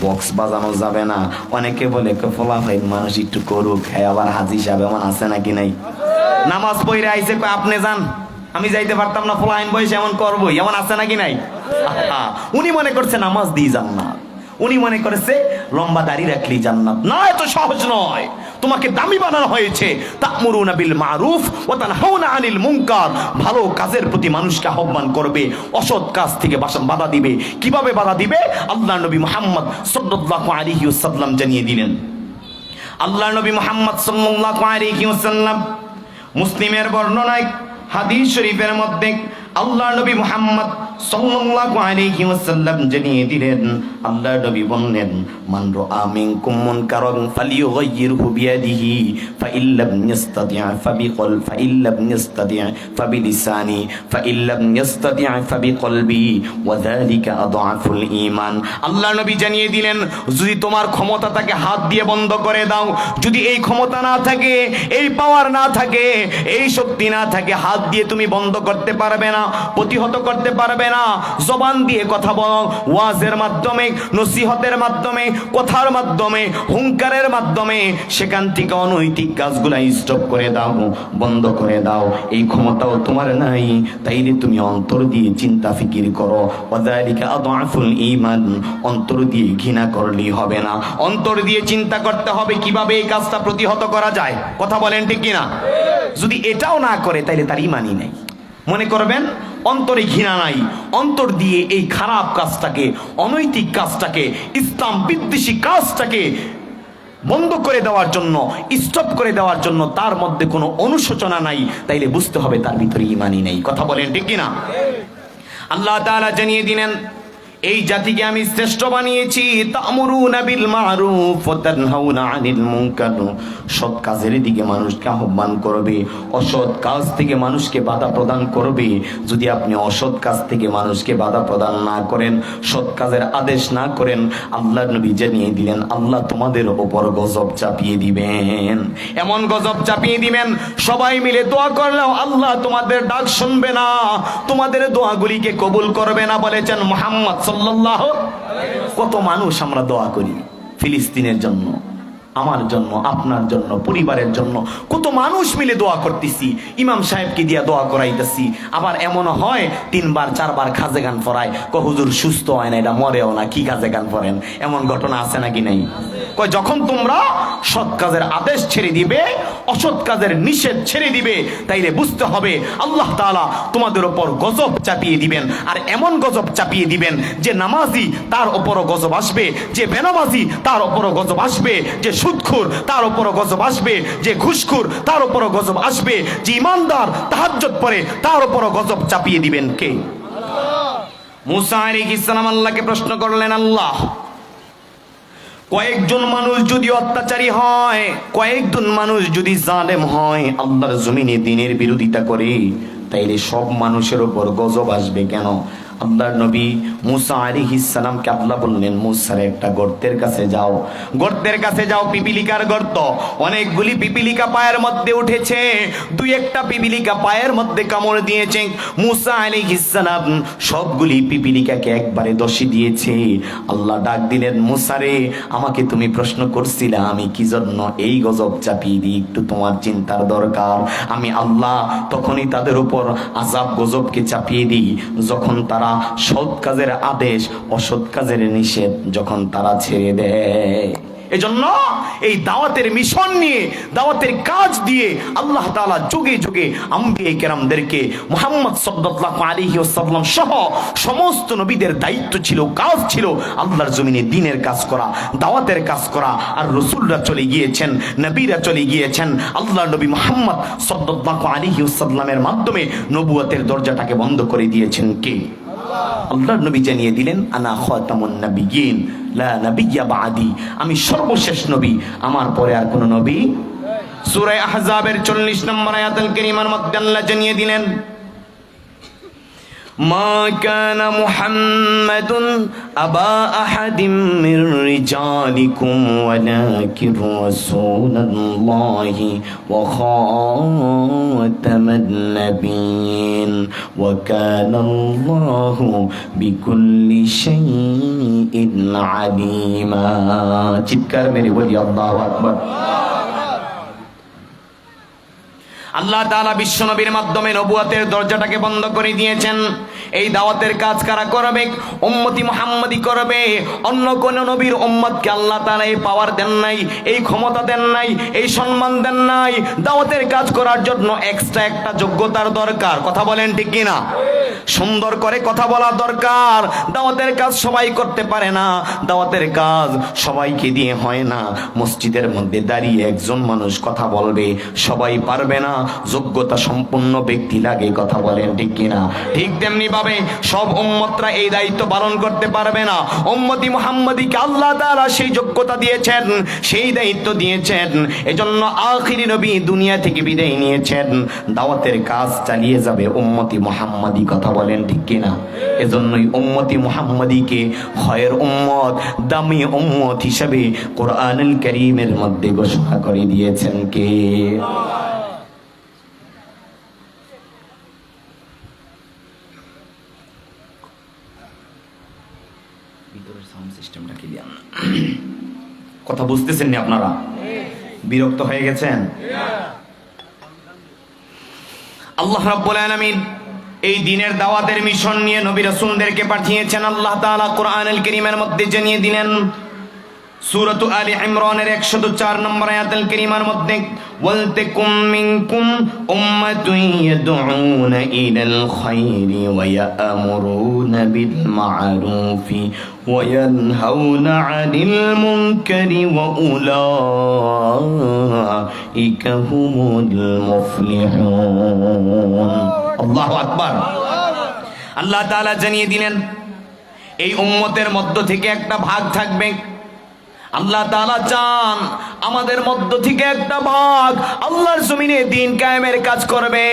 বক্স বাজানো যাবে না। অনেকে বলে ফলা ভাই মানুষ একটু করুক, হ্যাঁ আবার হাজি সাহেব এমন আছে নাকি নাই? নামাজ পড়ে আইছে, আপনি যান, আমি যাইতে পারতাম না, ফলাইন বয়সে এমন করবোই, এমন আছে নাকি নাই? উনি মনে করছে নামাজ দিয়ে জান্নাত, উনি মনে করেছে লম্বা দাড়ি রাখলি জান্নাত। না, এত সহজ নয়। তোমাকে দামি বানানো হয়েছে। তা'মুরুনা বিল মারুফ ওয়া তানহাউনা আনিল মুনকার, ভালো কাজের প্রতি মানুষকে আহ্বান করবে, অসৎ কাজ থেকে বাধা দিবে। কিভাবে বাধা দিবে? আল্লাহ নবী মুহাম্মদ সাল্লাল্লাহু আলাইহি ওয়াসাল্লাম জানিয়ে দিলেন। আল্লাহ নবী মুহাম্মদ সাল্লাল্লাহু আলাইহি ওয়াসাল্লাম, মুসলিমের বর্ণনায় হাদিস শরীফের মধ্যে আল্লাহ নবী মুহাম্মদ সাল্লাল্লাহু আলাইহি ওয়াসাল্লাম জানিয়ে দিলেন, আল্লাহ নবী বললেন, মান রাআ মিনকুম মুনকারান ফালিয়ুগাইয়িরহু বিয়াদিহি ফাইল্লাম ইস্তাতি' ফাইল্লাম ইস্তাতি' ফাবিলিসানি ফাইল্লাম ইস্তাতি' ফাবিকলবি ওয়া যালিকা আযআফুল ঈমান। আল্লাহ নবী জানিয়ে দিলেন, যদি তোমার ক্ষমতা থাকে হাত দিয়ে বন্ধ করে দাও। যদি এই ক্ষমতা না থাকে, এই পাওয়ার না থাকে, এই শক্তি না থাকে, হাত দিয়ে তুমি বন্ধ করতে পারবে না, প্রতিহত করতে পারবে না। জবান দিয়ে কথা বলো, ওয়াজের মাধ্যমে, নসিহতের মাধ্যমে, কথার মাধ্যমে, হুঙ্কারের মাধ্যমে সেখান থেকে অনৈতিক কাজগুলা স্টপ করে দাও, বন্ধ করে দাও। এই ক্ষমতাও তোমার নাই, তাইলে তুমি অন্তর দিয়ে চিন্তা ফিকির করো। ওয়াযালিকা আযআফুল ঈমান, অন্তর দিয়ে ঘৃণা করলেই হবে না, অন্তর দিয়ে চিন্তা করতে হবে কিভাবে এই কাজটা প্রতিহত করা যায়। কথা বলেন ঠিক কিনা? যদি এটাও না করে তাইলে তার ঈমানই নাই। মনে করবেন অন্তরে ঘৃণা নাই, অন্তর দিয়ে এই খারাপ কাজটাকে, অনৈতিক কাজটাকে, ইসলাম বিদ্বেষী কাজটাকে বন্ধ করে দেওয়ার জন্য, স্টপ করে দেওয়ার জন্য তার মধ্যে কোনো অনুশোচনা নাই, তাইলে বুঝতে হবে তার ভিতরে ঈমানই নেই। কথা বলেন ঠিক কিনা? আল্লাহ তাআলা জানিয়ে দিলেন, এই জাতিকে আমি শ্রেষ্ঠ বানিয়েছি। তা'মুরুনা বিল মারুফ ওয়া তানহাউনা আনিল মুনকার, সৎ কাজের দিকে মানুষকে আহ্বান করবে, অসৎ কাজ থেকে মানুষকে বাধা প্রদান করবে। যদি আপনি অসৎ কাজ থেকে মানুষকে বাধা প্রদান না করেন, সৎ কাজের আদেশ না করেন, আল্লাহ নবী জানিয়ে দিলেন, আল্লাহ তোমাদের উপর গজব চাপিয়ে দিবেন। এমন গজব চাপিয়ে দিবেন, সবাই মিলে দোয়া করলেও আল্লাহ তোমাদের ডাক শুনবে না, তোমাদের দোয়াগুলিকে কবুল করবে না। বলেছেন মুহাম্মদ সাল্লাল্লাহু আলাইহি ওয়াসাল্লাম। কত মানুষ আমরা দোয়া করি ফিলিস্তিনের জন্য, আমার জন্য, আপনার জন্য, পরিবারের জন্য, কত মানুষ মিলে দোয়া করতেছি, ইমাম সাহেবকে দিয়া দোয়া করাইতেছি। আবার এমন হয় 3 বার 4 বার খাজে গান পড়ায়, হুজুর সুস্থ হয় না, এটা মরেও না, কি খাজে গান পড়েন? এমন ঘটনা আছে নাকি নাই? কয় যখন তোমরা সৎ কাজের আদেশ ছেড়ে দিবে, অসৎ কাজের নিষেধ ছেড়ে দিবে, তাইলে বুঝতে হবে আল্লাহ তাআলা তোমাদের উপর গজব চাপিয়ে দিবেন। আর এমন গজব চাপিয়ে দিবেন যে নামাজি তার উপরও গজব আসবে, যে বেনামাজি তার উপরও গজব আসবে, যে সুদখোর তার উপরও গজব আসবে, যে ঘুষখোর তার উপরও গজব আসবে, যে ইমানদার তাহাজ্জুদ পড়ে তার উপরও গজব চাপিয়ে দিবেন কে? আল্লাহ। মুসা আলাইহিস সালাম আল্লাহকে প্রশ্ন করলেন, আল্লাহ, কয়েকজন মানুষ যদি অত্যাচারী হয়, কয়েকজন মানুষ যদি জালেম হয়, আল্লাহর জমিনে দ্বীনের বিরোধিতা করে, তাইলে সব মানুষের উপর গজব আসবে কেন? আল্লাহর নবী মুসা আলাইহিস সালামকে আল্লাহ বললেন, মুসা একটা গর্তের কাছে যাও, গর্তের কাছে যাও, পিপিলিকার গর্ত, অনেকগুলি পিপিলিকা পায়ের মধ্যে উঠেছে, দুই একটা পিপিলিকা পায়ের মধ্যে কামড় দিয়েছে। মুসা আলাইহিস সালাম সবগুলি পিপিলিকাকে একবারে দোষী দিয়েছে। আল্লাহ ডাক দিলেন, মুসা রে, আমাকে তুমি প্রশ্ন করছিলে আমি কি জন্য এই গজব চাপিয়ে দিই, একটু তোমার চিন্তার দরকার। আমি আল্লাহ তখনই তাদের উপর আযাব গজবকে চাপিয়ে দিই যখন তারা সৎ কাজের আদেশ অসৎ কাজের নিষেধ যখন তারা ছেড়ে দেয়। এজন্য এই দাওয়াতের মিশন নিয়ে, দাওয়াতের কাজ দিয়ে আল্লাহ তাআলা যুগে যুগে আম্বিয়া কেরামদেরকে, মুহাম্মদ সাল্লাল্লাহু আলাইহি ওয়াসাল্লাম সহ সমস্ত নবীদের দায়িত্ব ছিল, কাজ ছিল আল্লাহর জমিনে দ্বীনের কাজ করা, দাওয়াতের কাজ করা। আর রাসূলরা চলে গিয়েছেন, নবীরা চলে গিয়েছেন, আল্লাহর নবী মুহাম্মদ সাল্লাল্লাহু আলাইহি ওয়াসাল্লামের মাধ্যমে নবুয়তের দরজাটাকে বন্ধ করে দিয়েছেন কে? আল্লাহর নবী জানিয়ে দিলেন, আনা খাতামুন নাবিয়্যিন লা নাবিয়্যা বাদি, আমি সর্বশেষ নবী, আমার পরে আর কোন নবী। সূরা আহজাবের 40 নম্বর আয়াতুল কারীমার মধ্যে আল্লাহ জানিয়ে দিলেন, মা কানা মুহাম্মাদুন আবা আহাদিম মির রিজালিকুম ওয়ালাকিন রাসূলুল্লাহি ওয়া খাতামান নাবিয়্যিন ওয়া কানা আল্লাহু বিকুল্লি শাইইন আলিমা। চিৎকার মেরে বলি আল্লাহু আকবার। আল্লাহ তাআলা বিশ্বনবীর মাধ্যমে নবুয়তের দরজাটাকে বন্ধ করে দিয়েছেন। এই দাওয়াতের কাজ কারা করবে? উম্মতি মুহাম্মাদি করবে। অন্য কোন নবীর উম্মতকে আল্লাহ তাআলা এই পাওয়ার দেন নাই, এই ক্ষমতা দেন নাই, এই সম্মান দেন নাই। দাওয়াতের কাজ করার জন্য এক্সট্রা একটা যোগ্যতার দরকার। কথা বলেন ঠিক কিনা? সুন্দর করে কথা বলা দরকার। দাওয়াতের কাজ সবাই করতে পারে না, দাওয়াতের কাজ সবাইকে দিয়ে হয় না। মসজিদের মধ্যে দাঁড়িয়ে একজন মানুষ কথা বলবে, সবাই পারবে না, যোগ্যতা সম্পন্ন ব্যক্তি লাগে। কথা বলেন ঠিক কিনা? ঠিক তেমনি ভাবে সব উম্মতরা এই দায়িত্ব পালন করতে পারবে না। উম্মতি মুহাম্মাদিকে আল্লাহ তাআলা সেই যোগ্যতা দিয়েছেন, সেই দায়িত্ব দিয়েছেন। এজন্য আখিরি নবী দুনিয়া থেকে বিদায় নিয়েছেন, দাওয়াতের কাজ চালিয়ে যাবে উম্মতি মুহাম্মাদি। কথা বলেন ঠিক কিনা? এজন্যই উম্মতি মুহাম্মাদিকে খয়ের উম্মত, দামি উম্মত হিসেবে কোরআনুল কারীমের মধ্যে ঘোষণা করে দিয়েছেন কে? ভিতরের সাউন্ড সিস্টেমটা ক্লিয়ার না। কথা বুঝতেছেন না আপনারা? বিরক্ত হয়ে গেছেন? আল্লাহ রাব্বুল আলামিন এই দ্বীনের দাওয়াতের মিশন নিয়ে নবী রাসূলদেরকে পাঠিয়েছেন। আল্লাহ তাআলা কোরআনুল কারীমের মধ্যে জানিয়ে দিলেন, সূরাতু আলী ইমরানের 104 নম্বর আয়াতুল কারীমার মধ্যে, ওয়ালতাকুম মিনকুম উম্মাতুন ইয়াদউনা ইলাল খায়রি ওয়া ইয়া'মুরুনা বিল মা'রুফি ওয়া ইয়ানহাউনা 'আনিল মুনকারি ওয়া উলাইকা হুমুল মুফলিহুন। আল্লাহু আকবার। আল্লাহ তাআলা জানিয়ে দিলেন, এই উম্মতের মধ্য থেকে একটা ভাগ থাকবে। আল্লাহ তাআলা চান আমাদের মধ্য থেকে একটা ভাগ আল্লাহর জমিনে দ্বীন কায়েমের কাজ করবে।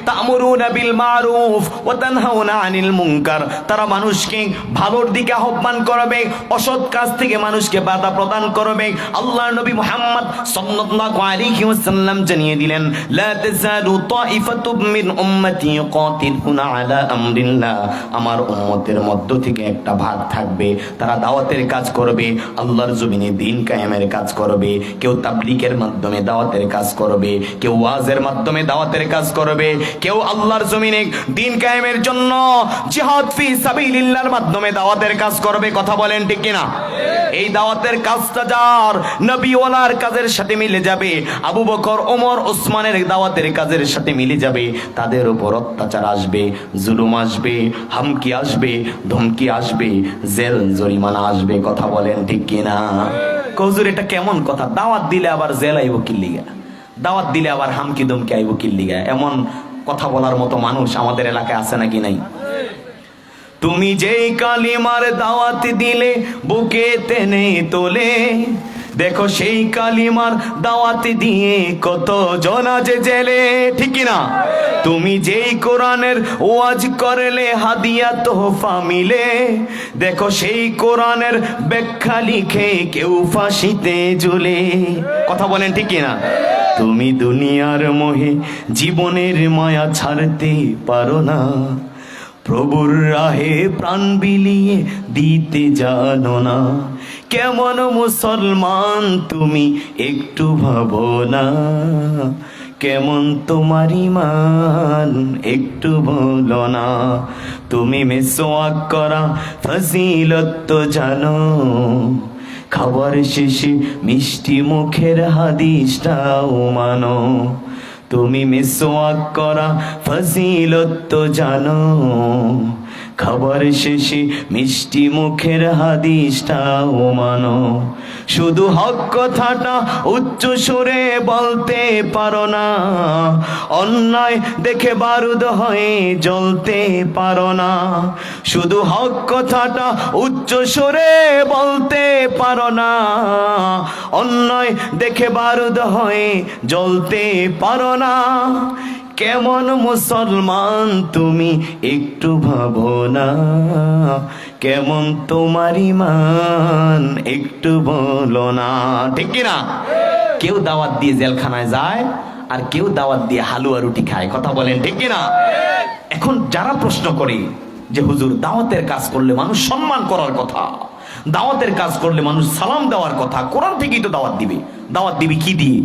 তা'মুরুনা বিল মারুফ ওয়া তানহাউনা আনিল মুনকার, তারা মানুষকে ভালোর দিকে আহ্বান করবে, অসৎ কাজ থেকে মানুষকে বাধা প্রদান করবে। আল্লাহর নবী মুহাম্মদ সাল্লাল্লাহু আলাইহি ওয়াসাল্লাম জানিয়ে দিলেন, লা তাযালু তাইফাতুম মিন উম্মতি কাতিলুনা আলা আমরিল্লাহ, আমার উম্মতের মধ্য থেকে একটা ভাগ থাকবে, তারা দাওয়াতের কাজ করবে, আল্লাহর জমিনে দ্বীন কায়েমের কাজ করবে। কেউ তাবলীগের মাধ্যমে দাওয়াতের কাজ করবে, কেউ ওয়াজের মাধ্যমে দাওয়াতের কাজ করবে, কেউ আল্লাহর জমিনে দ্বীন কায়েমের জন্য জিহাদ ফি সাবিলিল্লাহর মাধ্যমে দাওয়াতের কাজ করবে। কথা বলেন ঠিক কিনা? এই দাওয়াতের কাজটা যার নবী ওয়ালার কাজের সাথে মিলে যাবে, আবু বকর, ওমর, ওসমানের দাওয়াতের কাজের সাথে মিলে যাবে, তাদের উপর অত্যাচার আসবে, জুলুম আসবে, হামকি আসবে, ধমকি আসবে, জেল জরিমানা আসবে। কথা বলেন ঠিক কিনা? হুজুর এটা কেমন কথা? দাওয়াত দিলে আবার জেল আইব কি লিগা? দাওয়াত দিলে আবার হামকি দমকি আইব কি লিগা? এমন কথা বলার মতো মানুষ আমাদের এলাকায় আছে নাকি নাই? তুমি যেই কালিমার দাওয়াত দিলে বুকে টেনে তোলে, দেখো সেই কালিমার দাওয়াতে দিয়ে কত জন আজ জেলে, ঠিক না? তুমি যেই কোরআনের ওয়াজ করলে হাদিয়া তোহফা মিলে, দেখো সেই কোরআনের ব্যাখ্যা লিখে কেউ ফাঁসিতে ঝুলে। কথা বলেন ঠিক না? তুমি দুনিয়ার মোহে জীবনের মায়া ছাড়তে পারো না, প্রভুর রাহে প্রাণ বিলিয়ে দিতে জানো না। কেমন মুসলমান তুমি একটু ভাবো না, কেমন তোমার ঈমান একটু বলো না। তুমি মিসওয়াক করা ফজিলত তো জানো, খাবার শেষে মিষ্টি মুখের হাদিসটাও মানো। তুমি মিসওয়াক করা ফজিলত তো জানো, খাবার শেষে মিষ্টি মুখের হাদিসটাও মানো। শুধু হক কথাটা উচ্চ সুরে বলতে পারো না, অন্যায় দেখে বারুদ হয়ে জ্বলতে পারো না। শুধু হক কথাটা উচ্চ সুরে বলতে পারো না, অন্যায় দেখে বারুদ হয়ে জ্বলতে পারো না। কেমন মুসলমান তুমি একটু ভাবো না, কেমন তোমার ঈমান একটু বলো না, ঠিক না? কেউ দাওয়াত দিয়ে জেলখানায় যায় আর কেউ দাওয়াত দিয়ে হালুয়া রুটি খায়। কথা বলেন ঠিক না? এখন যারা প্রশ্ন করে যে হুজুর দাওয়াতের কাজ করলে মানুষ সম্মান করার কথা, দাওয়াতের কাজ করলে মানুষ সালাম দেওয়ার কথা, কোরআন থেকেই তো দাওয়াত দিবে। দাওয়াত দিবে কি দিয়ে?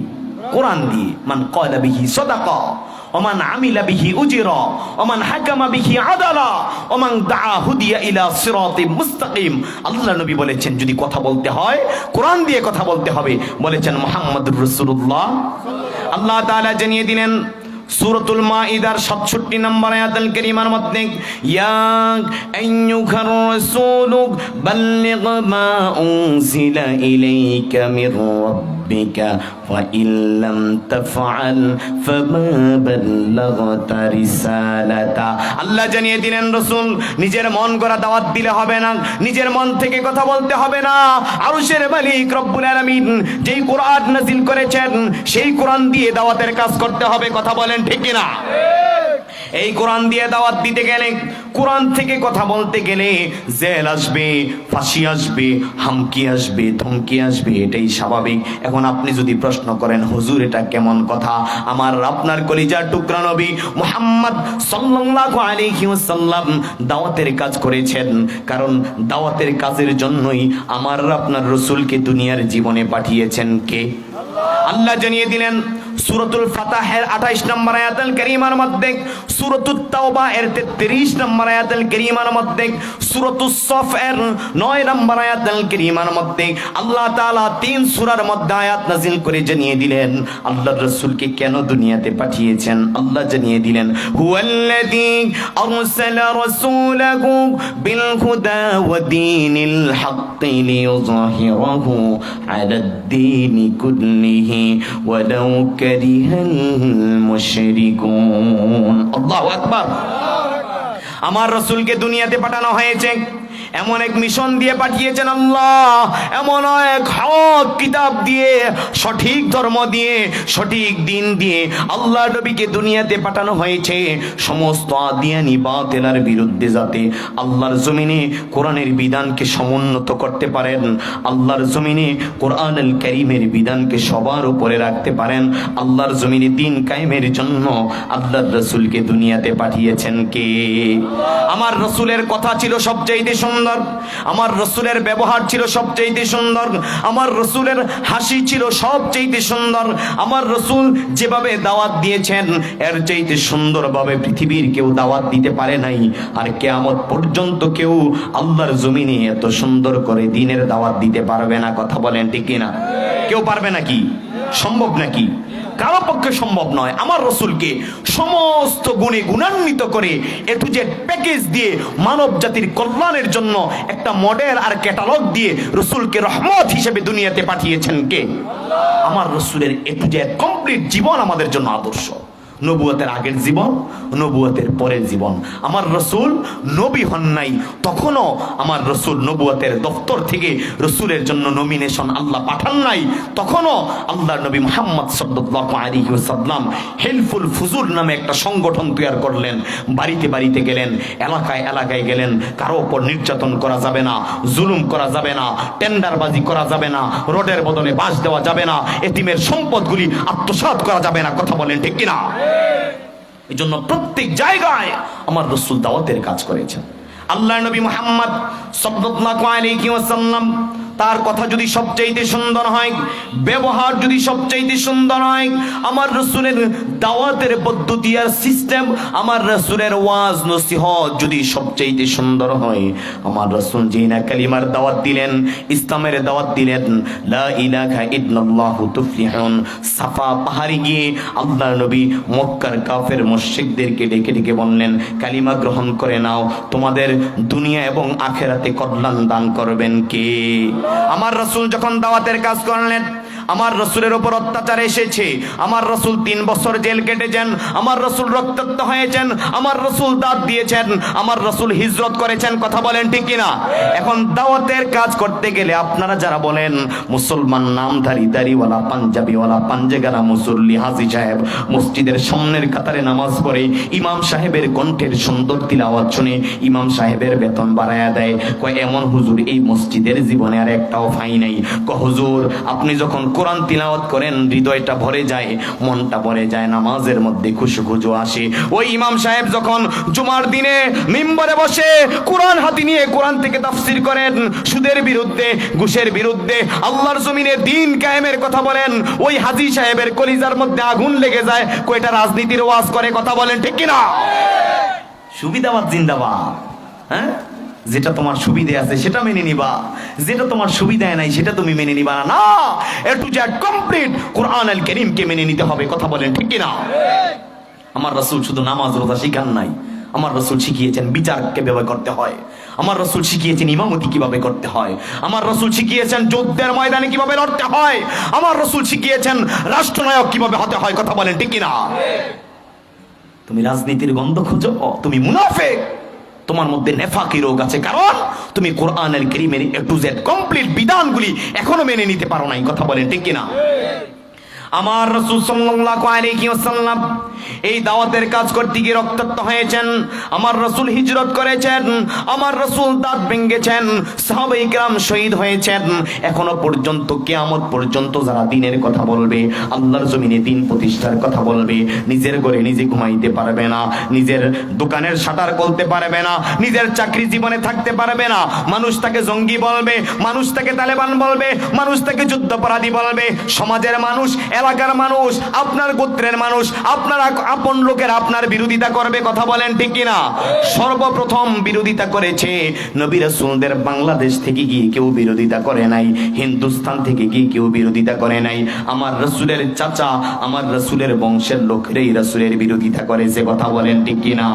কোরআন দিয়ে। মান ক্বালা বিহি সাদাকা ওমান আমিলা বিহি উজিরা ওমান হাকামা বিহি আদালা ওমান দাআ হুদিয়া ইলা সিরাতিম মুস্তাকিম। আল্লাহ নবী বলেছেন যদি কথা বলতে হয় কোরআন দিয়ে কথা বলতে হবে, বলেছেন মুহাম্মদুর রাসূলুল্লাহ। আল্লাহ তাআলা জানিয়ে দিলেন সূরাতুল মাইদার 67 নম্বর আয়াতুল কারীমার মধ্যে, ইয়া আইয়ুহার রাসূলু বাল্লিগ মা উনজিলা ইলাইকা মির রাব্বিকা ওয়া ইল্লাম তাফআল ফামা বাল্লাগতা রিসালাতা। আল্লাহ জানিয়ে দিলেন রাসূল নিজের মন গড়া দাওয়াত দিলে হবে না, নিজের মন থেকে কথা বলতে হবে না। আরশের মালিক রব্বুল আলামিন যেই কোরআন নাযিল করেছেন সেই কোরআন দিয়ে দাওয়াতের কাজ করতে হবে। কথা বলেন ঠিক না? এই কোরআন দিয়ে দাওয়াত দিতে গেলে, কোরআন থেকে কথা বলতে গেলে জেল আসবে, ফাঁসি আসবে, হামকি আসবে, ধমকি আসবে, এটাই স্বাভাবিক। এখন আপনি যদি প্রশ্ন করেন হুজুর এটা কেমন কথা, আমার আপনার কলিজার টুকরা নবী মুহাম্মদ সাল্লাল্লাহু আলাইহি ওয়াসাল্লাম দাওয়াতের কাজ করেছেন, কারণ দাওয়াতের কাজের জন্যই আমার আপনার রাসূলকে দুনিয়ার জীবনে পাঠিয়েছেন কে? আল্লাহ জানিয়ে দিলেন সূরাতুল ফাতাহের 28 নম্বর আয়াতুল কারীমার মধ্যে, সূরাতুত তাওবা এর 33 নম্বর আয়াতুল কারীমার মধ্যে, সূরাতুস সফ এর 9 নম্বর আয়াতুল কারীমার মধ্যে আল্লাহ তাআলা 3 সূরার মধ্যে আয়াত নাযিল করে জানিয়ে দিলেন আল্লাহর রাসূলকে কেন দুনিয়াতে পাঠিয়েছেন। আল্লাহ জানিয়ে দিলেন হুয়াল্লাযী আরসালা রাসূলাহু বিল হুদা ওয়া দীনিল হাক্কি লিইয়ুযহিরাহু আলাদ দীনি কুল্লিহি ওয়ালাউ কারিহাল মুশরিকুন। আল্লাহু আকবার। আমার রাসূলকে দুনিয়াতে পাঠানো হয়েছে, এমন এক মিশন দিয়ে পাঠিয়েছেন আল্লাহ, এমন এক হক কিতাব দিয়ে, সঠিক ধর্ম দিয়ে, সঠিক দিন দিয়ে আল্লাহ নবীকে দুনিয়াতে পাঠানো হয়েছে সমস্ত আদিয়ানি বাতিলের বিরুদ্ধে, যাতে আল্লাহর জমিনে কোরআনের বিধানকে সমুন্নত করতে পারেন, আল্লাহর জমিনে কোরআনুল কারীমের বিধানকে সবার উপরে রাখতে পারেন। আল্লাহর জমিনে দ্বীন কায়েমের জন্য আল্লাহর রাসূলকে দুনিয়াতে পাঠিয়েছেন কে? আমার রাসূলের কথা ছিল সবচাইতে সুন্দর, আমার রাসূলের ব্যবহার ছিল সবচাইতে সুন্দর, আমার রাসূলের হাসি ছিল সবচাইতে সুন্দর। আমার রাসূল যেভাবে দাওয়াত দিয়েছেন এর চাইতে সুন্দরভাবে পৃথিবীর কেউ দাওয়াত দিতে পারে নাই, আর কিয়ামত পর্যন্ত কেউ আল্লাহর জমিনে এত সুন্দর করে দ্বীনের দাওয়াত দিতে পারবে না। কথা বলেন ঠিক কিনা? কেউ পারবে নাকি? সম্ভব নাকি? কারো পক্ষে সম্ভব নয়। আমার রাসূলকে সমস্ত গুণে গুণান্বিত করে এ টু জেড প্যাকেজ দিয়ে মানব জাতির কল্যাণের জন্য একটা মডেল আর ক্যাটালগ দিয়ে রাসূলকে রহমত হিসেবে দুনিয়াতে পাঠিয়েছেন কে? আমার রাসূলের এ টু জেড কমপ্লিট জীবন আমাদের জন্য আদর্শ। নবুয়তের আগের জীবন, নবুয়তের পরের জীবন। আমার রসুল নবী হন নাই, তখনও আমার রসুল নবুয়তের দফতর থেকে রসুলের জন্য নমিনেশন আল্লাহ পাঠান নাই, তখনও আল্লাহ নবী মুহাম্মদ সাল্লাল্লাহু আলাইহি ওয়াসাল্লাম হেলফুল ফুজুর নামে একটা সংগঠন তৈরি করলেন। বাড়িতে বাড়িতে গেলেন, এলাকায় এলাকায় গেলেন। কারো উপর নির্যাতন করা যাবে না, জুলুম করা যাবে না, টেন্ডারবাজি করা যাবে না, রোডের বদলে বাস দেওয়া যাবে না, এতিমের সম্পদগুলি আত্মসাৎ করা যাবে না। কথা বলেন ঠিক কিনা? এই জন্য প্রত্যেক জায়গায় আমার রাসূল দাওয়াতের কাজ করেছেন। আল্লাহ নবী মুহাম্মদ সাল্লাল্লাহু আলাইহি ওয়াসাল্লাম, তার কথা যদি সবচাইতে সুন্দর হয়, ব্যবহার যদি সবচাইতে সুন্দর হয়, আমার রাসূলের দাওয়াতের পদ্ধতি আর সিস্টেম, আমার রাসূলের ওয়াজ নসিহত যদি সবচাইতে সুন্দর হয়, আমার রাসূল জিনা কালিমার দাওয়াত দিলেন, ইসলামের দাওয়াত দিলেন, লা ইলাহা ইল্লাল্লাহু তুফলিহুন। সাফা পাহাড়ে গিয়ে আল্লাহ নবী মক্কার কাফের মুশরিকদেরকে ডেকে ডেকে বললেন, কালিমা গ্রহণ করে নাও, তোমাদের দুনিয়া এবং আখিরাতে কল্যাণ দান করবেন কে? আমার রাসূল যখন দাওয়াতের কাজ করলেন, আমার রাসূলের উপর অত্যাচার এসেছে, আমার রাসূল 3 বছর জেল কেটেছেন, আমার রাসূল রক্তাক্ত হয়েছেন, আমার রাসূল দাঁত দিয়েছেন, আমার রাসূল হিজরত করেছেন। কথা বলেন ঠিক কিনা? এখন দাওয়াতের কাজ করতে গেলে আপনারা যারা বলেন মুসলমান নামধারী, দাড়িওয়ালা, পাঞ্জাবিওয়ালা, পাঞ্জেগারা মুসল্লি হাজী সাহেব মসজিদের সামনের কাতারে নামাজ পড়ে ইমাম সাহেবের কণ্ঠের সুন্দর তিলাওয়াত শুনে ইমাম সাহেবের বেতন বাড়ায়া দেয়, কয় এমন হুজুর এই মসজিদের জীবনে আর একটাও ফাই নাই। কয় হুজুর আপনি যখন কোরআন তিলাওয়াত করেন হৃদয়টা ভরে যায়, মনটা ভরে যায়, নামাজের মধ্যে খুশখুশু আসে। ওই ইমাম সাহেব যখন জুমার দিনে মিম্বরে বসে কোরআন হাতে নিয়ে কোরআন থেকে তাফসীর করেন, সুদের বিরুদ্ধে, ঘুষের বিরুদ্ধে, আল্লাহর জমিনে দ্বীন কায়েমের কথা বলেন, ওই হাজী সাহেবের কলিজার মধ্যে আগুন লেগে যায়। কয়টা রাজনীতির ওয়াজ করে। কথা বলেন ঠিক কিনা? সুবিধাবাদ জিন্দাবাদ। হ্যাঁ, যেটা তোমার সুবিধে আছে সেটা মেনে নিবা, যেটা তোমার সুবিধায় নাই সেটা তুমি মেনে নিবা না। এ টু জেড কমপ্লিট কোরআন আল কারীমকে মেনে নিতে হবে। কথা বলেন ঠিক কিনা? আমার রাসূল শুধু নামাজ রোজা শিখান নাই, আমার রাসূল শিখিয়েছেন বিচার কিভাবে করতে হয়, আমার রাসূল শিখিয়েছেন ইমামতি কিভাবে করতে হয়, আমার রাসূল শিখিয়েছেন যুদ্ধের ময়দানে কিভাবে লড়তে হয়, আমার রাসূল শিখিয়েছেন রাষ্ট্রনায়ক কিভাবে হতে হয়। কথা বলেন ঠিক কিনা? তুমি রাজনীতির গন্ধ খুঁজো, তুমি মুনাফিক, তোমার মধ্যে নেফাকি রোগ আছে, কারণ তুমি কোরআনুল কারীমের এ টু জেড কমপ্লিট বিধানগুলি এখনো মেনে নিতে পারো নাই। কথা বলেন ঠিক কিনা? আমার রাসূল সাল্লাল্লাহু আলাইহি ওয়াসাল্লাম এই দাওয়াতের কাজ করতে গিয়ে রক্তাক্ত হয়েছেন, আমার রাসূল হিজরত করেছেন, আমার রাসূল দাঁত ভেঙেছেন, সাহাবায়ে কেরাম শহীদ হয়েছেন। এখনো পর্যন্ত কিয়ামত পর্যন্ত যারা দ্বীনের কথা বলবে, আল্লাহর জমিনে দ্বীন প্রতিষ্ঠার কথা বলবে, নিজের ঘরে নিজে ঘুমাইতে পারবে না, নিজের দোকানের শাটার খুলতে পারবে না, নিজের চাকরি জীবনে থাকতে পারবে না, মানুষ তাকে জঙ্গি বলবে, মানুষ তাকে তালেবান বলবে, মানুষ তাকে যুদ্ধাপরাধী বলবে, সমাজের মানুষ, এলাকার মানুষ, আপনার গোত্রের মানুষ, আপনার আপন লোকের আপনার বিরোধিতা করবে। কথা বলেন ঠিক কিনা? সর্বপ্রথম বিরোধিতা করেছে নবী রাসূলদের বাংলাদেশ থেকে গিয়ে কেউ বিরোধিতা করে নাই, হিন্দুস্তান থেকে গিয়ে কেউ বিরোধিতা করে নাই, আমার রাসূলের চাচা, আমার রাসূলের বংশের লোকেরাই রাসূলের বিরোধিতা করেছে। কথা বলেন ঠিক কিনা?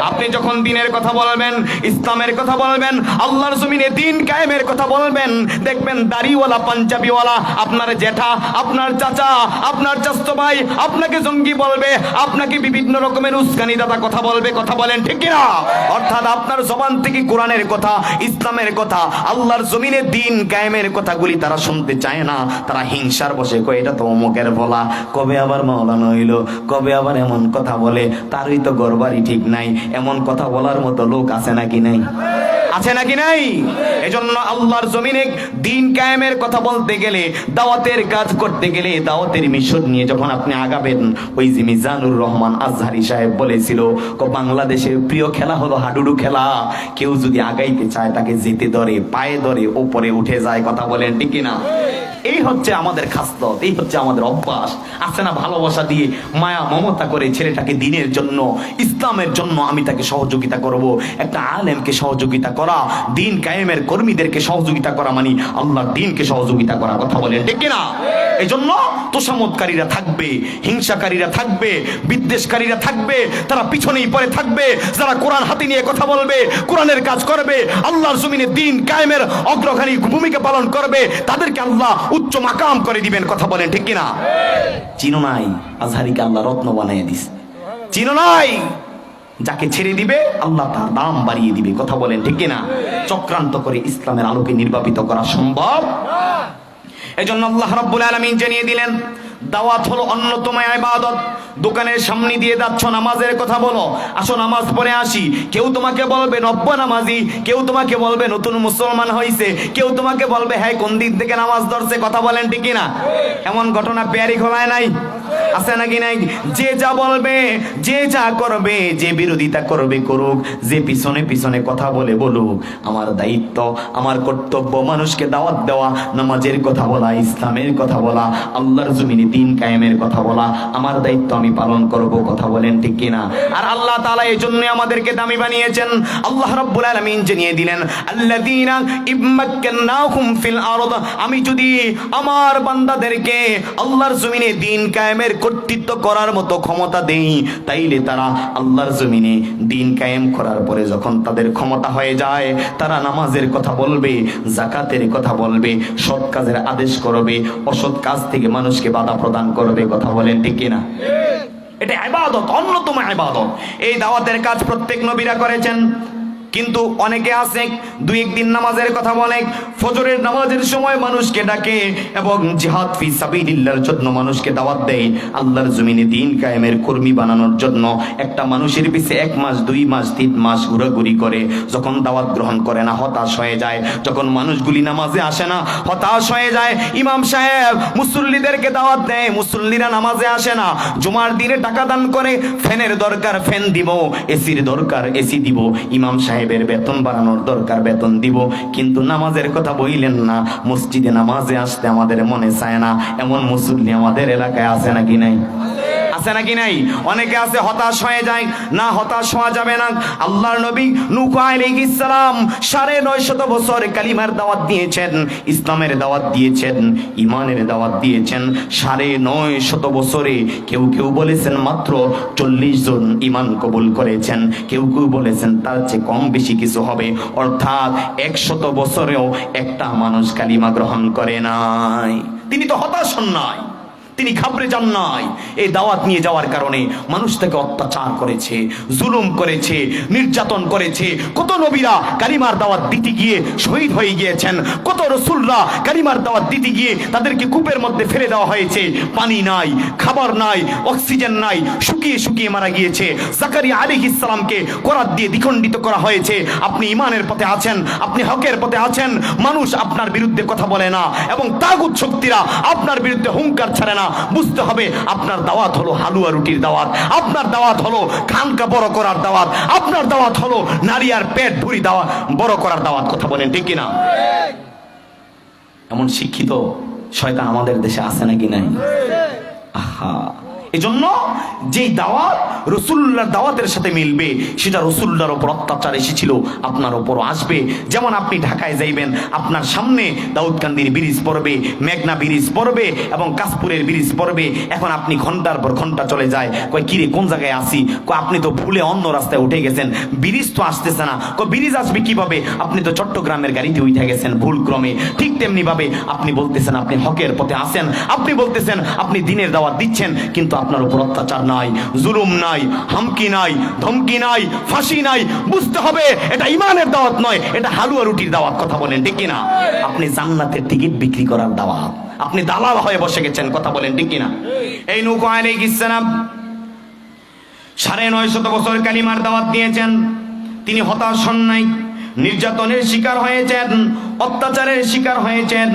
আপনি যখন দ্বীনের কথা বলবেন, ইসলামের কথা বলবেন, আল্লাহর জমিনে দ্বীন কায়েমের কথা বলবেন, দেখবেন দাড়িওয়ালা, পাঞ্জাবিওয়ালা, আপনার জেঠা, আপনার চাচা, আপনার চাচতো ভাই আপনাকে জঙ্গি বলবে, আপনাকে বিভিন্ন রকমের উস্কানি দাতা কথা বলবে। কথা বলেন ঠিক কিনা? অর্থাৎ আপনার জবান থেকে কোরআনের কথা, ইসলামের কথা, আল্লাহর জমিনে দ্বীন কায়েমের কথাগুলি তারা শুনতে চায় না। তারা হিংসার বসে কয় এটা তো অমুকের বলা, কবে আবার মাওলানা হইল, কবে আবার এমন কথা বলে, তারই তো ঘরবাড়ি ঠিক নাই। এমন কথা বলার মতো লোক আছে নাকি নাই? আছে নাকি নাই? এজন্য আল্লাহর জমিনে দ্বীন কায়েমের কথা বলতে গেলে, দাওয়াতের কাজ করতে গেলে, দাওয়াতের মিশন নিয়ে যখন আপনি আগাবেন, ওই যে মিজানুর রহমান আজহারি সাহেব বলেছিল, বাংলাদেশের প্রিয় খেলা হলো হাডুডু খেলা, কেউ যদি আগাইতে চায় তাকে যেতে ধরে, পায়ে ধরে, ওপরে উঠে যায়। কথা বলেন ঠিক কিনা? এই হচ্ছে আমাদের খাসলত, এই হচ্ছে আমাদের অভ্যাস। আছে না ভালোবাসা দিয়ে মায়া মমতা করে ছেলেটাকে দ্বীনের জন্য, ইসলামের জন্য আমি তাকে সহযোগিতা করব। একটা আলেমকে সহযোগিতা করা, দ্বীন কায়েমের কর্মীদেরকে সহযোগিতা করা মানে আল্লাহর দ্বীনকে সহযোগিতা করা। কথা বলেন ঠিক কিনা? এই জন্য তোষামতকারীরা থাকবে, হিংসাকারীরা থাকবে, বিদ্বেষকারীরা থাকবে, তারা পিছনেই পড়ে থাকবে। যারা কোরআন হাতে নিয়ে কথা বলবে, কোরআনের কাজ করবে, আল্লাহর জমিনে দ্বীন কায়েমের অগ্রগামী ভূমিকা পালন করবে, তাদেরকে আল্লাহ উচ্চ মাকাম করে দিবেন। কথা বলেন ঠিক কিনা? চিনো নাই আজহারিকে আল্লাহ রত্ন বানিয়ে দিস। চিনো নাই? যাকে ছেড়ে দিবে আল্লাহ তার দাম বাড়িয়ে দিবে। কথা বলেন ঠিক কিনা? চক্রান্ত করে ইসলামের আলোকে নির্বাপিত করা সম্ভব। এজন্য আল্লাহ রাব্বুল আলামিন জানিয়ে দিলেন, দাওয়াত হলো অন্যতম ইবাদত। দোকানের সামনে দিয়ে যাচ্ছ, নামাজের কথা বলো, আসো নামাজ পড়ে আসি। কেউ তোমাকে বলবে নব্য নামাজি, কেউ তোমাকে বলবে নতুন মুসলমান হয়েছে, কেউ তোমাকে বলবে হ্যাঁ কোন দিক থেকে নামাজ ধরছে। কথা বলেন ঠিক কিনা? এমন ঘটনা পেয়ারি খোলায় নাই? আছে নাকি নাই? যে যা বলবে, যে যা করবে, যে বিরোধিতা করবে করুক, যে পিছনে পিছনে কথা বলে বলুক, আমার দায়িত্ব, আমার কর্তব্য মানুষকে দাওয়াত দেওয়া, নামাজের কথা বলা, ইসলামের কথা বলা, আল্লাহর জমিনে দ্বীন কায়েমের কথা বলা, আমার দায়িত্ব আমি পালন করব। কথা বলেন ঠিক কিনা? আর আল্লাহ তাআলা এই জন্য আমাদেরকে দামি বানিয়েছেন। আল্লাহ রাব্বুল আলামিন জানিয়ে দিলেন, আল্লাযীনা ইম্মাক্কান্নাহুম ফিল আরদ, আমি যদি আমার বান্দাদেরকে আল্লাহর জমিনে দ্বীন কায়েমের কর্তৃত্ব করার মতো ক্ষমতা দেই, তাইলে তারা আল্লাহর জমিনে দ্বীন কায়েম করার পরে যখন তাদের ক্ষমতা হয়ে যায়, তারা নামাজের কথা বলবে, যাকাতের কথা বলবে, সৎ কাজের আদেশ করবে, অসৎ কাজ থেকে মানুষকে বাধা প্রদান করবে। কথা বলেন ঠিক কিনা? এটা ইবাদত, অন্যতম ইবাদত। এই দাওয়াতের কাজ প্রত্যেক নবীরা করেছেন। কিন্তু অনেকে আছে দুই একদিন নামাজের কথা বলে, ফজরের নামাজের সময় মানুষকে ডাকে এবং জিহাদ ফি সাবিলিল্লাহর জন্য মানুষকে দাওয়াত দেয়, আল্লাহর জমিনে দ্বীন কায়েমের কর্মী বানানোর জন্য। একটা মানুষের পিছে 1 মাস 2 মাস 3 মাস ঘোরাঘুরি করে, যখন দাওয়াত গ্রহণ করে না হতাশ হয়ে যায়, যখন মানুষগুলি নামাজে আসে না হতাশ হয়ে যায়। ইমাম সাহেব মুসল্লিদেরকে দাওয়াত দেয়, মুসল্লিরা নামাজে আসে না, জুমার দিনে টাকা দান করে, ফ্যানের দরকার ফ্যান দিব, এসির দরকার এসি দিব, ইমাম সাহেবের বেতন বাড়ানোর দরকার বেতন দিব, কিন্তু নামাজের কথা বইলেন না। মসজিদে নামাজে আসতে আমাদের মনে চায় না, এমন মুসল্লি আমাদের এলাকায় আছে নাকি নাই? আছে নাকি নাই? অনেকে আছে হতাশ হয়ে যায়। না, হতাশ হওয়া যাবে না। আল্লাহর নবী নূহ আলাইহিস সালাম 950 বছর কালিমার দাওয়াত দিয়েছেন, ইসলামের দাওয়াত দিয়েছেন, ঈমানের দাওয়াত দিয়েছেন। 950 বছরে কেউ কেউ বলেছেন মাত্র 40 জন ঈমান কবুল করেছেন, কেউ কেউ বলেছেন তার চেয়ে কম বেশি কিছু হবে। অর্থাৎ 100 বছরেও একটা মানুষ কালিমা গ্রহণ করে নাই। তিনি তো হতাশ হন নাই, তিনি ঘাবড়ে যান নাই। এই দাওয়াত নিয়ে যাওয়ার কারণে মানুষ তাকে অত্যাচার করেছে, জুলুম করেছে, নির্যাতন করেছে। কত নবীরা কালিমার দাওয়াত দিতে গিয়ে শহীদ হয়ে গিয়েছেন, কত রাসূলরা কালিমার দাওয়াত দিতে গিয়ে তাদেরকে কূপের মধ্যে ফেলে দেওয়া হয়েছে। পানি নাই, খাবার নাই, অক্সিজেন নাই, শুকিয়ে শুকিয়ে মারা গিয়েছে। জাকারিয়া আলাইহিস সালামকে করাত দিয়ে দ্বিখণ্ডিত করা হয়েছে। আপনি ঈমানের পথে আছেন, আপনি হকের পথে আছেন, মানুষ আপনার বিরুদ্ধে কথা বলে না এবং তাগুত শক্তিরা আপনার বিরুদ্ধে হুঙ্কার ছাড়ে না। বুঝতে হবে আপনার দাওয়াত হলো হালুয়া রুটির দাওয়াত, আপনার দাওয়াত হলো খানকা বড় করার দাওয়াত, আপনার দাওয়াত হলো নারী আর পেট ভরি দাওয়াত, বড় করার দাওয়াত। কথা বলেন ঠিক কিনা? এমন শিক্ষিত শয়তান আমাদের দেশে আছে নাকি নাই? আহা, এজন্য যেই দাওয়াত রাসূলুল্লাহর দাওয়াতের সাথে মিলবে, সেটা রাসূলুল্লাহর উপর অত্যাচার এসেছিল আপনার উপরও আসবে। যেমন আপনি ঢাকায় যাইবেন, আপনার সামনে দাউদকান্দির ব্রিজ পড়বে, মেঘনা ব্রিজ পড়বে এবং কাশপুরের ব্রিজ পড়বে। এখন আপনি ঘন্টার পর ঘন্টা চলে যায়, কয় কিরে কোন জায়গায় আসি? কয় আপনি তো ভুলে অন্য রাস্তায় উঠে গেছেন, ব্রিজ তো আসতেছে না। কয় ব্রিজ আসবে কিভাবে? আপনি তো চট্টগ্রামের গাড়িতে উঠে গেছেন ভুল ক্রমে। ঠিক তেমনি ভাবে আপনি বলতেছেন আপনি হকের পথে আছেন, আপনি বলতেছেন আপনি দ্বীনের দাওয়াত দিচ্ছেন, কিন্তু আপনার উপর অত্যাচার নাই, জুলুম নাই, হামকি নাই, ধমকি নাই, ফাঁসি নাই। বুঝতে হবে এটা ঈমানের দাওয়াত নয়, এটা হালুয়া রুটির দাওয়াত। কথা বলেন ঠিক কিনা? আপনি জান্নাতের টিকিট বিক্রি করার দাওয়াত, আপনি দালাল হয়ে বসে গেছেন। কথা বলেন ঠিক কিনা? এই নূহ আলাইহিস সালাম 950 বছর কালিমার দাওয়াত দিয়েছেন, তিনি হতাশ হন নাই, নির্যাতনের শিকার হয়েছেন, অত্যাচারের শিকার হয়েছেন।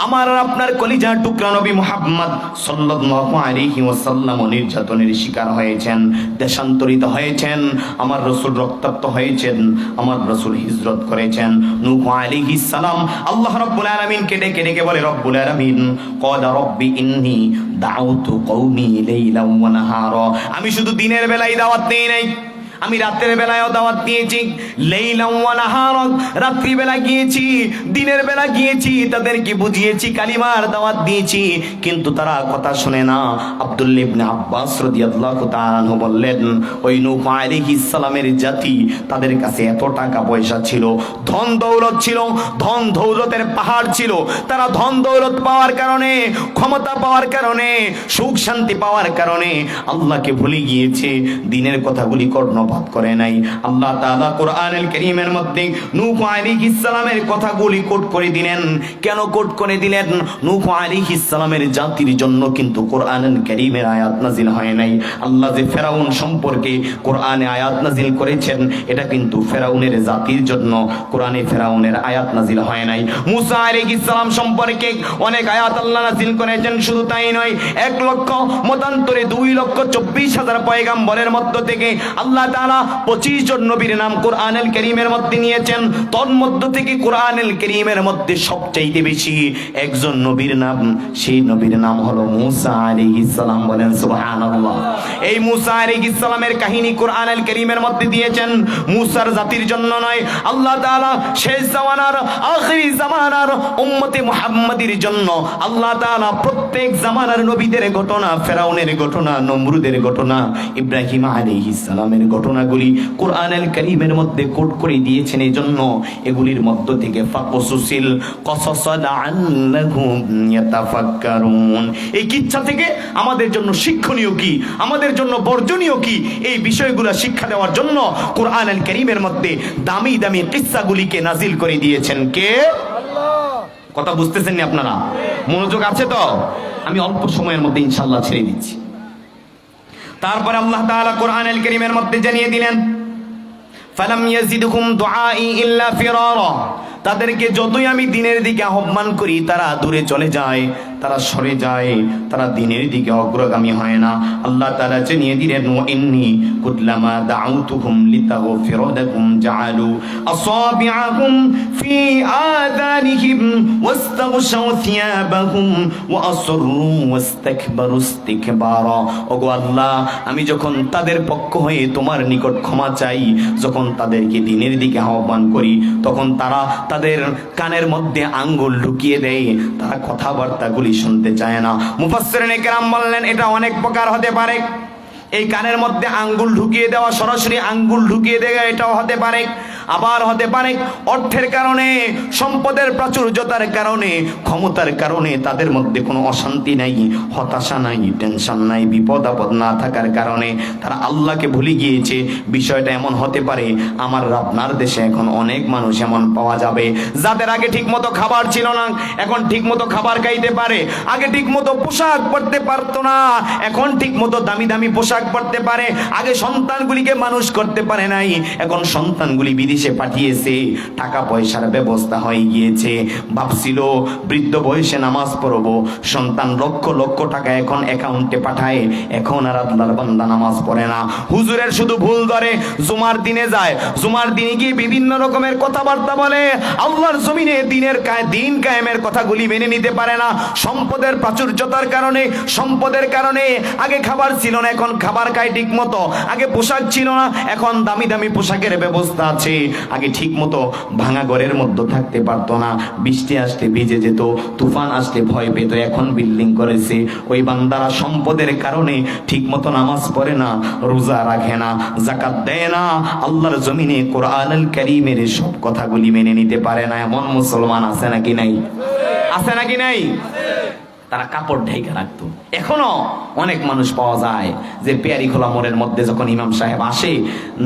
আমার আপনার কলিজার টুকরা নবী মুহাম্মদ সাল্লাল্লাহু আলাইহি ওয়াসাল্লাম নির্যাতনের শিকার হয়েছেন, দেশান্তরিত হয়েছেন, আমার রাসূল রক্তাক্ত হয়েছেন, আমার রাসূল হিজরত করেছেন। নূহ আলাইহিস সালাম আল্লাহ রাব্বুল আলামিনকে ডেকে ডেকে বলে, রব্বুল আলামিন ক্বালা রব্বি ইন্নী দাউতু কওমি লাইলান ওয়া নাহারা। আমি শুধু দিনের বেলায় দাওয়াত দেই নাই, আমি রাতের বেলায়ও দাওয়াত দিয়েছি, লাইলাম ওয়া নাহারান, রাত্রি বেলা গিয়েছি, দিনের বেলা গিয়েছি, তাদেরকে বুঝিয়েছি, কালিমার দাওয়াত দিয়েছি, কিন্তু তারা কথা শুনে না। আব্দুল্লাহ ইবনে আব্বাস রাদিয়াল্লাহু তাআলা আনহু বললেন, ওই নূহ আলাইহিস সালামের জাতি, তাদের কাছে এত টাকা পয়সা ছিল, ধন দৌলত ছিল, ধন দৌলতের পাহাড় ছিল। তারা ধন দৌলত পাওয়ার কারণে, ক্ষমতা পাওয়ার কারণে, সুখ শান্তি পাওয়ার কারণে আল্লাহকে ভুলে গিয়েছে, দিনের কথাগুলি কর্ণপাত করে নাই। আল্লাহ তাআলা কোরআনুল কারীমের মধ্যে নূহ আলাইহিস সালামের কথাগুলি কোট করে দিলেন। কেন কোট করে দিলেন? নূহ আলাইহিস সালামের জাতির জন্য কিন্তু কোরআনুল কারীমের আয়াত নাজিল হয় নাই। আল্লাহ যে ফেরাউন সম্পর্কে কোরআনে আয়াত নাজিল করেছেন, এটা কিন্তু ফেরাউনের জাতির জন্য, কোরআনে ফেরাউনের আয়াত নাজিল হয় নাই। মুসা আলাইহিস সালাম সম্পর্কে অনেক আয়াত আল্লাহ নাজিল করেছেন। শুধু তাই নয়, 1 লক্ষ মতান্তরে 2,24,000 পয়গাম্বরের মধ্য থেকে আল্লাহ তাআলা 25 জন নবীর নাম কোরআনুল কারীমের মধ্যে নিয়েছেন। তোর মধ্য থেকে কোরআনুল কারীমের মধ্যে সবচেয়ে বেশি একজন নবীর নাম, সেই নবীর নাম হলো মুসা আলাইহিস সালাম। বলেন সুবহানাল্লাহ। এই মুসা আলাইহিস সালামের কাহিনী কোরআনুল কারীমের মধ্যে দিয়েছেন মুসার জাতির জন্য নয়, আল্লাহ তাআলা শেষ জামানার, আখিরি জামানার উম্মতে মুহাম্মাদির জন্য আল্লাহ তাআলা প্রত্যেক জামানার নবীদের ঘটনা, ফেরাউনের ঘটনা, নমরুদের ঘটনা, ইব্রাহিম আলাইহিস সালামের ঘটনাগুলি কোরআনুল কারীমের মধ্যে কোট করে দিয়েছেন। এই জন্য এগুলির মধ্য থেকে ফাকসুসিল কসাসাদ আল্লাহুম ইয়াতাফাক্কারুন, এই কিচ্ছা থেকে আমাদের জন্য শিক্ষণীয় কি, আমাদের জন্য বর্জনীয় কি, এই বিষয়গুলো শিক্ষা দেওয়ার জন্য কোরআনুল কারীমের মধ্যে দামি দামি কিচ্ছাগুলিকে নাজিল করে দিয়েছেন কে? আল্লাহ। কথা বুঝতেছেন না আপনারা? মনোযোগ আছে তো? আমি অল্প সময়ের মধ্যে ইনশাআল্লাহ ছেড়ে দিচ্ছি। তারপরে আল্লাহ তাআলা কোরআনুল কারীমের মধ্যে জানিয়ে দিলেন, ফালাম ইয়াজিদহুম দুআই ইল্লা ফিরারা, তাদেরকে যতই আমি দিনের দিকে আহ্বান করি তারা দূরে চলে যায়, তারা সরে যায়, তারা দিনের দিকে অগ্রগামী হয় না। আল্লাহ তাআলা জানিয়ে দিলেন, ওয়া ইন্নী কুল্লামা দাউতুহুম লিতাগফিরা লাহুম জাআলু আসাবিআহুম ফি আযানিহিম ওয়াস্তাগশাউ থিয়াবাহুম ওয়া আসররু ওয়াস্তাকবারু ইস্তিকবারা। ওগো আল্লাহ, আমি যখন তাদের পক্ষ হয়ে তোমার নিকট ক্ষমা চাই, যখন তাদেরকে দিনের দিকে আহ্বান করি, তখন তারা তাদের কানের মধ্যে আঙ্গুল ঢুকিয়ে দেয়, তারা কথাবার্তাগুলি শুনতে চায় না। মুফাসসিরিনে কেরাম বললেন, এটা অনেক প্রকার হতে পারে। এই কানের মধ্যে আঙ্গুল ঢুকিয়ে দেওয়া, সরাসরি আঙ্গুল ঢুকিয়ে দেওয়া, এটাও হতে পারে। আবার হতে পারে অর্থের কারণে, সম্পদের প্রাচুর্যতার কারণে, ক্ষমতার কারণে তাদের মধ্যে কোনো অশান্তি নাই, হতাশা নাই, টেনশন নাই, বিপদ আপদ না থাকার কারণে তারা আল্লাহকে ভুলে গিয়েছে। বিষয়টা এমন হতে পারে, আমার আপনার দেশে এখন অনেক মানুষ এমন পাওয়া যাবে যাদের আগে ঠিক মতো খাবার ছিল না, এখন ঠিক মতো খাবার খাইতে পারে। আগে ঠিক মতো পোশাক পরতে পারতো না, এখন ঠিক মতো দামি দামি পোশাক পরতে পারে। আগে সন্তানগুলিকে মানুষ করতে পারে নাই, এখন সন্তানগুলি বিদেশে পাঠিয়েছে, টাকা পয়সার ব্যবস্থা হয়ে গিয়েছে। ভাবছিল বৃদ্ধ বয়সে নামাজ পড়বো, সন্তান লক্ষ লক্ষ টাকা এখন অ্যাকাউন্টে পাঠায়, এখন আর আল্লাহর বান্দা নামাজ পড়ে না। হুজুরের শুধু ভুল ধরে, জুমার দিনে যায়, জুমার দিনে গিয়ে বিভিন্ন রকমের কথাবার্তা বলে, আল্লাহর জমিনে দিন কায়েমের কথাগুলি মেনে নিতে পারে না। সম্পদের প্রাচুর্যতার কারণে, সম্পদের কারণে আগে খাবার ছিল না, এখন খাবার খায় ঠিক মতো। আগে পোশাক ছিল না, এখন দামি দামি পোশাকের ব্যবস্থা আছে। আগে ঠিক মতো ভাঙা ঘরের মধ্যে থাকতে পারতো না, বৃষ্টি আসতে ভিজে যেত, তুফান আসতে ভয় পেত, এখন বিল্ডিং করেছে। ওই বান্দারা সম্পদের কারণে ঠিক মতো নামাজ পড়ে না, রোজা রাখে না, যাকাত দেয় না, আল্লাহর জমিনে কোরআনুল কারীমের সব কথাগুলি মেনে নিতে পারে না। এমন মুসলমান আছে নাকি নাই? আছে নাকি নাই? তারা কাপড় ঢেকে রাখতো। এখনো অনেক মানুষ পাওয়া যায় যে পেয়ারি খোলা মোড়ের মধ্যে যখন ইমাম সাহেব আসে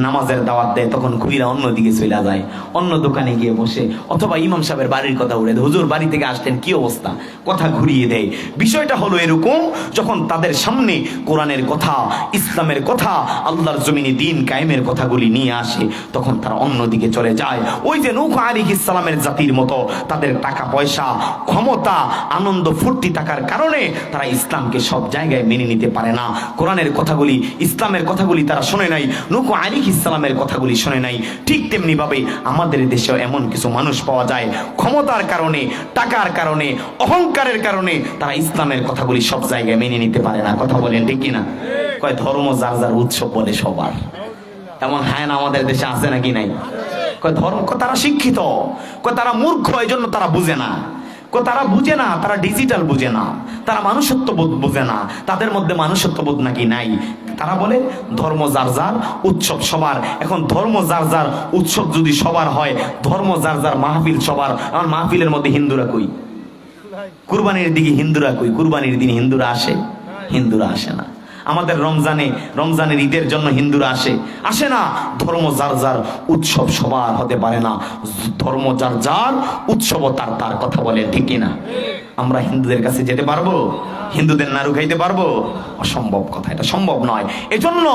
নামাজের দাওয়াত দেয়, তখন ঘুরিরা অন্যদিকে চলে যায়, অন্য দোকানে গিয়ে বসে, অথবা ইমাম সাহেবের বাড়ির কথা উড়ে দেয়, হুজুর বাড়ি থেকে আসতেন কি অবস্থা, কথা ঘুরিয়ে দেয়। বিষয়টা হলো এরকম, যখন তাদের সামনে কোরআনের কথা, ইসলামের কথা, আল্লাহর জমিনে দিন কায়েমের কথাগুলি নিয়ে আসে, তখন তারা অন্যদিকে চলে যায়। ওই যে নূহ আলাইহিস সালামের জাতির মতো তাদের টাকা পয়সা, ক্ষমতা, আনন্দ, ফুর্তি থাকার কারণে তারা ইসলামকে সব জায়গায় মেনে নিতে পারে না। কোরআনের কথাগুলি, ইসলামের কথাগুলি তারা শোনে নাই, নূহ আলাইহিস সালামের কথাগুলি শোনে নাই। ঠিক তেমনি ভাবে আমাদের দেশেও এমন কিছু মানুষ পাওয়া যায়, ক্ষমতার কারণে, টাকার কারণে, অহংকারের কারণে তারা ইসলামের কথাগুলি সব জায়গায় মেনে নিতে পারে না। কথা বলেন ঠিক কিনা? কয় ধর্ম যার যার উৎসব বলে সবার। এমন হায়না আমাদের দেশে আছে নাকি নাই? কয় ধর্ম, তারা শিক্ষিত, কয় তারা মূর্খ, এই জন্য তারা বুঝে না। তারা বুঝে না, তারা ডিজিটাল বুঝে না, তারা মানুষত্ববোধ বুঝে না, তাদের মধ্যে মানুষত্ববোধ নাকি নাই। তারা বলে ধর্ম যার যার, উৎসব সবার। এখন ধর্ম যার যার, উৎসব যদি সবার হয়, ধর্ম যার যার, মাহফিল সবার। আমার মাহফিলের মধ্যে হিন্দুরা কই? কুরবানির দিকে হিন্দুরা কই? কুরবানির দিন হিন্দুরা আসে? হিন্দুরা আসে না। আমাদের রমজানের ঈদের জন্য হিন্দুরা আসে না। ধর্ম যার যার, উৎসব সবার হতে পারে না। ধর্ম যার যার, উৎসব তার তার। কথা বলে ঠিক কিনা? আমরা হিন্দুদের কাছে যেতে পারবো? হিন্দুদের নাড়ু খাইতে পারবো? অসম্ভব কথা, এটা সম্ভব নয়। এজন্য